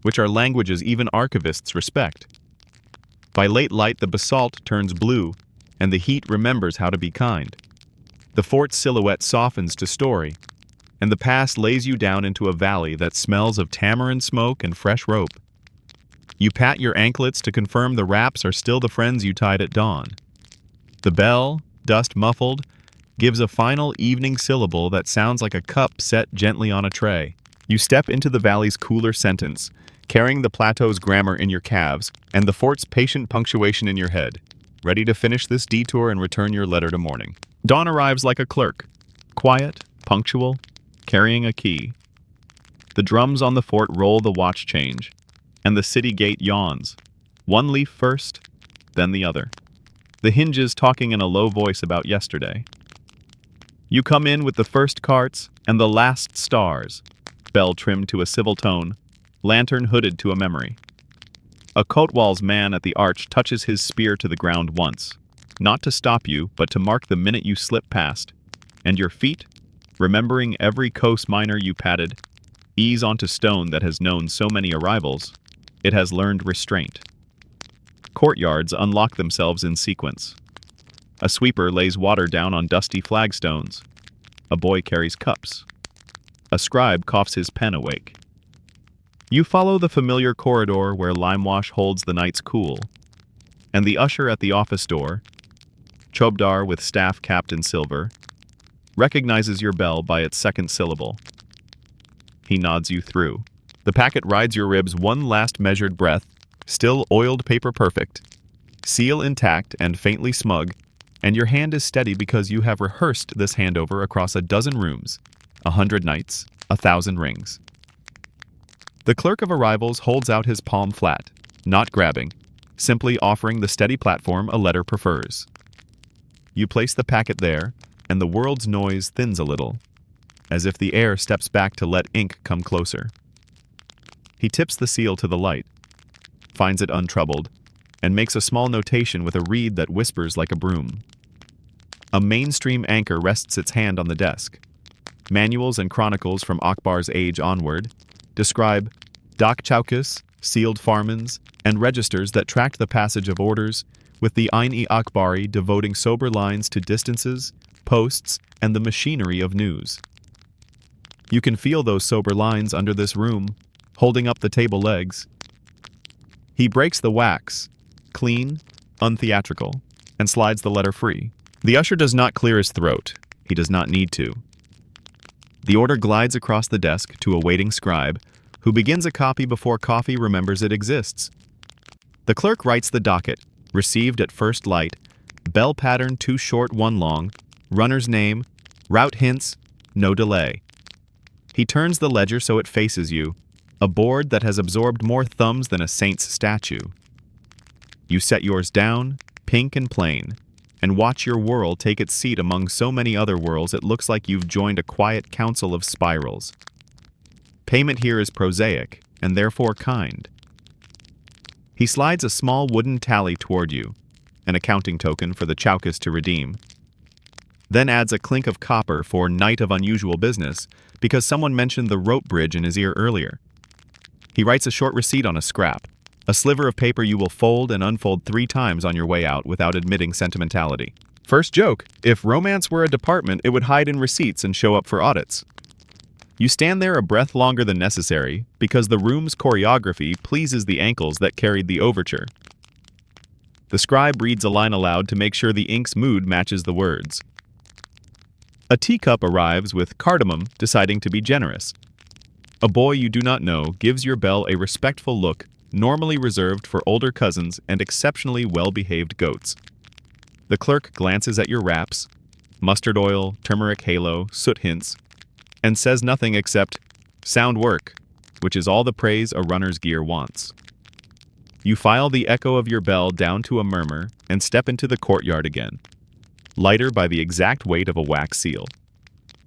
which are languages even archivists respect. By late light the basalt turns blue, and the heat remembers how to be kind. The fort's silhouette softens to story, and the pass lays you down into a valley that smells of tamarind smoke and fresh rope. You pat your anklets to confirm the wraps are still the friends you tied at dawn. The bell, dust muffled, gives a final evening syllable that sounds like a cup set gently on a tray. You step into the valley's cooler sentence, carrying the plateau's grammar in your calves and the fort's patient punctuation in your head, ready to finish this detour and return your letter to morning. Dawn arrives like a clerk, quiet, punctual, carrying a key. The drums on the fort roll the watch change, and the city gate yawns, one leaf first, then the other. The hinges talking in a low voice about yesterday. You come in with the first carts and the last stars, bell trimmed to a civil tone, lantern hooded to a memory. A Kotwal's man at the arch touches his spear to the ground once, not to stop you, but to mark the minute you slip past, and your feet, remembering every coast miner you patted, ease onto stone that has known so many arrivals, it has learned restraint. Courtyards unlock themselves in sequence. A sweeper lays water down on dusty flagstones. A boy carries cups. A scribe coughs his pen awake. You follow the familiar corridor where limewash holds the night's cool, and the usher at the office door, Chobdar with staff capped in silver, recognizes your bell by its second syllable. He nods you through. The packet rides your ribs one last measured breath, still oiled paper perfect, seal intact and faintly smug, and your hand is steady because you have rehearsed this handover across a dozen rooms, 100 nights, 1,000 rings. The clerk of arrivals holds out his palm flat, not grabbing, simply offering the steady platform a letter prefers. You place the packet there, and the world's noise thins a little, as if the air steps back to let ink come closer. He tips the seal to the light, finds it untroubled, and makes a small notation with a reed that whispers like a broom. A mainstream anchor rests its hand on the desk. Manuals and chronicles from Akbar's age onward describe dak chowkis, sealed farmans, and registers that tracked the passage of orders, with the Ain-e-Akbari devoting sober lines to distances, posts, and the machinery of news. You can feel those sober lines under this room, holding up the table legs. He breaks the wax, clean, untheatrical, and slides the letter free. The usher does not clear his throat. He does not need to. The order glides across the desk to a waiting scribe, who begins a copy before coffee remembers it exists. The clerk writes the docket, received at first light, bell pattern 2 short 1 long, runner's name, route hints, no delay. He turns the ledger so it faces you, a board that has absorbed more thumbs than a saint's statue. You set yours down, pink and plain, and watch your whirl take its seat among so many other whirls it looks like you've joined a quiet council of spirals. Payment here is prosaic, and therefore kind. He slides a small wooden tally toward you, an accounting token for the chowkis to redeem, then adds a clink of copper for night of unusual business because someone mentioned the rope bridge in his ear earlier. He writes a short receipt on a scrap, a sliver of paper you will fold and unfold 3 times on your way out without admitting sentimentality. First joke, if romance were a department, it would hide in receipts and show up for audits. You stand there a breath longer than necessary because the room's choreography pleases the ankles that carried the overture. The scribe reads a line aloud to make sure the ink's mood matches the words. A teacup arrives with cardamom deciding to be generous. A boy you do not know gives your bell a respectful look normally reserved for older cousins and exceptionally well-behaved goats. The clerk glances at your wraps, mustard oil, turmeric halo, soot hints, and says nothing except, "Sound work," which is all the praise a runner's gear wants. You file the echo of your bell down to a murmur and step into the courtyard again, lighter by the exact weight of a wax seal.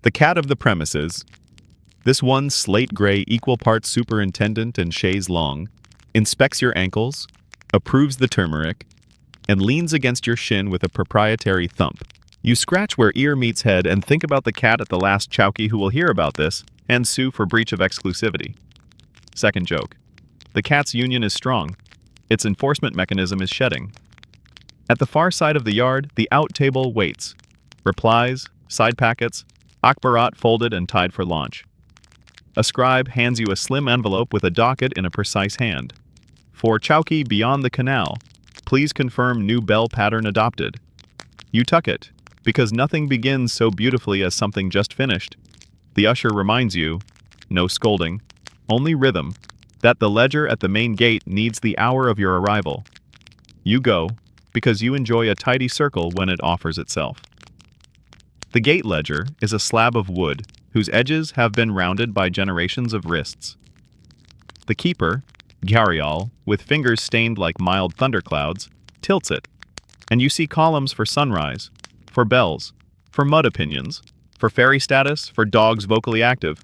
The cat of the premises, this one slate-gray equal parts superintendent and chaise longue, inspects your ankles, approves the turmeric, and leans against your shin with a proprietary thump. You scratch where ear meets head and think about the cat at the last chowky who will hear about this and sue for breach of exclusivity. Second joke. The cat's union is strong. Its enforcement mechanism is shedding. At the far side of the yard, the out table waits. Replies, side packets, akbarat folded and tied for launch. A scribe hands you a slim envelope with a docket in a precise hand. For chowky beyond the canal, please confirm new bell pattern adopted. You tuck it, because nothing begins so beautifully as something just finished. The usher reminds you, no scolding, only rhythm, that the ledger at the main gate needs the hour of your arrival. You go, because you enjoy a tidy circle when it offers itself. The gate ledger is a slab of wood whose edges have been rounded by generations of wrists. The keeper, Gyarial, with fingers stained like mild thunderclouds, tilts it, and you see columns for sunrise, for bells, for mud opinions, for fairy status, for dogs vocally active.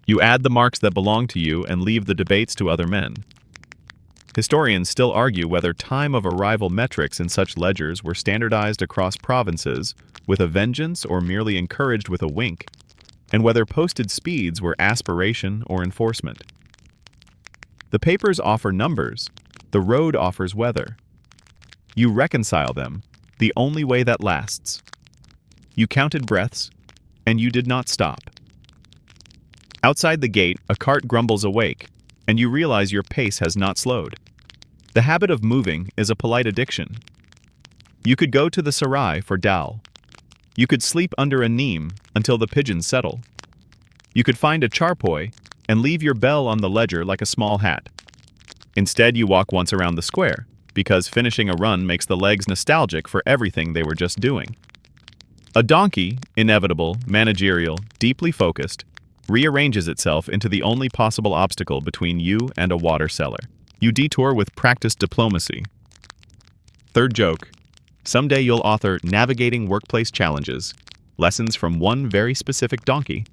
You add the marks that belong to you and leave the debates to other men. Historians still argue whether time of arrival metrics in such ledgers were standardized across provinces with a vengeance or merely encouraged with a wink, and whether posted speeds were aspiration or enforcement. The papers offer numbers, the road offers weather. You reconcile them, the only way that lasts. You counted breaths, and you did not stop. Outside the gate, a cart grumbles awake, and you realize your pace has not slowed. The habit of moving is a polite addiction. You could go to the sarai for dal. You could sleep under a neem until the pigeons settle. You could find a charpoy and leave your bell on the ledger like a small hat. Instead, you walk once around the square, because finishing a run makes the legs nostalgic for everything they were just doing. A donkey, inevitable, managerial, deeply focused, rearranges itself into the only possible obstacle between you and a water cellar. You detour with practiced diplomacy. Third joke. Someday you'll author Navigating Workplace Challenges, lessons from one very specific donkey.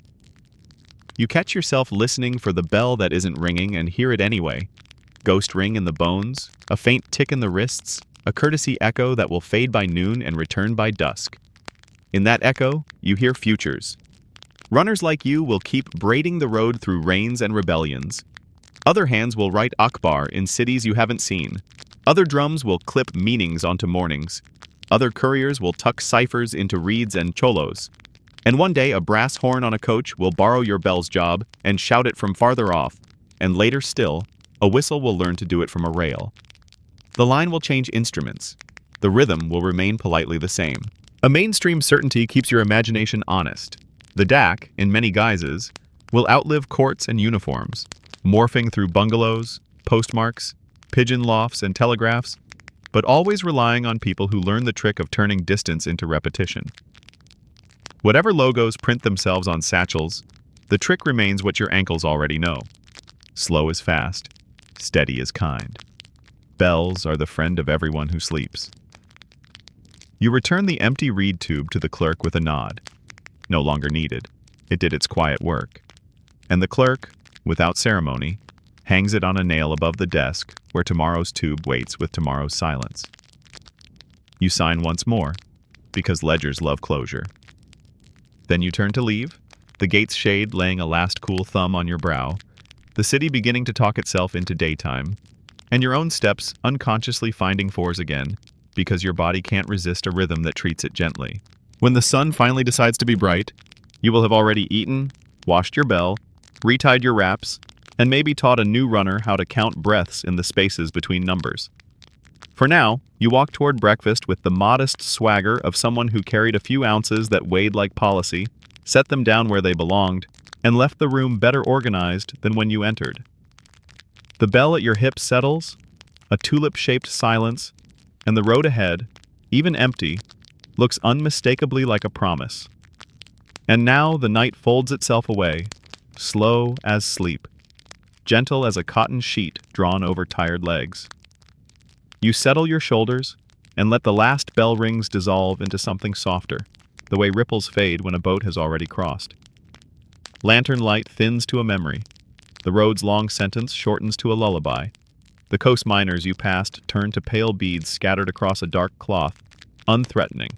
You catch yourself listening for the bell that isn't ringing and hear it anyway. Ghost ring in the bones, a faint tick in the wrists, a courtesy echo that will fade by noon and return by dusk. In that echo, you hear futures. Runners like you will keep braiding the road through rains and rebellions. Other hands will write Akbar in cities you haven't seen. Other drums will clip meanings onto mornings. Other couriers will tuck ciphers into reeds and cholos. And one day a brass horn on a coach will borrow your bell's job and shout it from farther off. And later still, a whistle will learn to do it from a rail. The line will change instruments. The rhythm will remain politely the same. A mainstream certainty keeps your imagination honest. The DAC, in many guises, will outlive courts and uniforms, morphing through bungalows, postmarks, pigeon lofts, and telegraphs, but always relying on people who learn the trick of turning distance into repetition. Whatever logos print themselves on satchels, the trick remains what your ankles already know. Slow is fast, steady is kind. Bells are the friend of everyone who sleeps. You return the empty reed tube to the clerk with a nod. No longer needed. It did its quiet work. And the clerk, without ceremony, hangs it on a nail above the desk where tomorrow's tube waits with tomorrow's silence. You sign once more, because ledgers love closure. Then you turn to leave, the gate's shade laying a last cool thumb on your brow, the city beginning to talk itself into daytime, and your own steps unconsciously finding fours again, because your body can't resist a rhythm that treats it gently. When the sun finally decides to be bright, you will have already eaten, washed your bell, retied your wraps, and maybe taught a new runner how to count breaths in the spaces between numbers. For now, you walk toward breakfast with the modest swagger of someone who carried a few ounces that weighed like policy, set them down where they belonged, and left the room better organized than when you entered. The bell at your hip settles, a tulip-shaped silence, and the road ahead, even empty, looks unmistakably like a promise. And now the night folds itself away, slow as sleep, gentle as a cotton sheet drawn over tired legs. You settle your shoulders and let the last bell rings dissolve into something softer, the way ripples fade when a boat has already crossed. Lantern light thins to a memory. The road's long sentence shortens to a lullaby. The coast miners you passed turn to pale beads scattered across a dark cloth, unthreatening,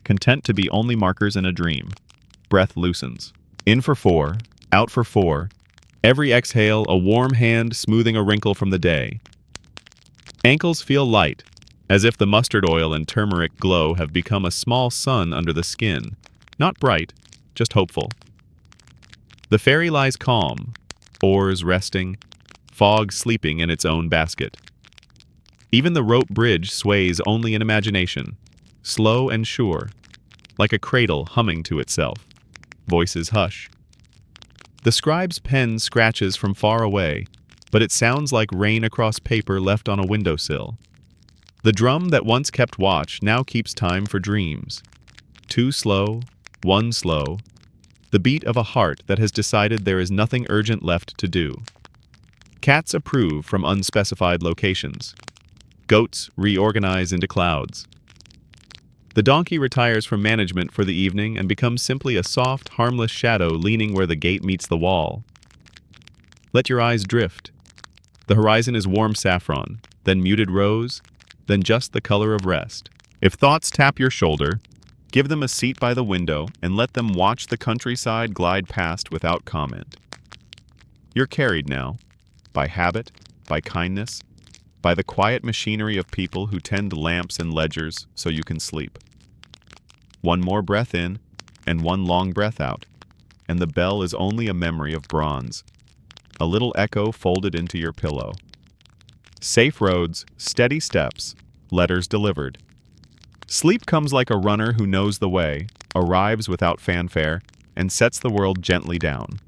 content to be only markers in a dream. Breath loosens. In for 4, out for 4. Every exhale, a warm hand smoothing a wrinkle from the day. Ankles feel light, as if the mustard oil and turmeric glow have become a small sun under the skin. Not bright, just hopeful. The ferry lies calm, oars resting, fog sleeping in its own basket. Even the rope bridge sways only in imagination, slow and sure, like a cradle humming to itself. Voices hush. The scribe's pen scratches from far away, but it sounds like rain across paper left on a windowsill. The drum that once kept watch now keeps time for dreams. 2 slow, 1 slow, the beat of a heart that has decided there is nothing urgent left to do. Cats approve from unspecified locations. Goats reorganize into clouds. The donkey retires from management for the evening and becomes simply a soft, harmless shadow leaning where the gate meets the wall. Let your eyes drift. The horizon is warm saffron, then muted rose, then just the color of rest. If thoughts tap your shoulder, give them a seat by the window and let them watch the countryside glide past without comment. You're carried now, by habit, by kindness, by the quiet machinery of people who tend lamps and ledgers so you can sleep. One more breath in, and one long breath out, and the bell is only a memory of bronze, a little echo folded into your pillow. Safe roads, steady steps, letters delivered. Sleep comes like a runner who knows the way, arrives without fanfare, and sets the world gently down.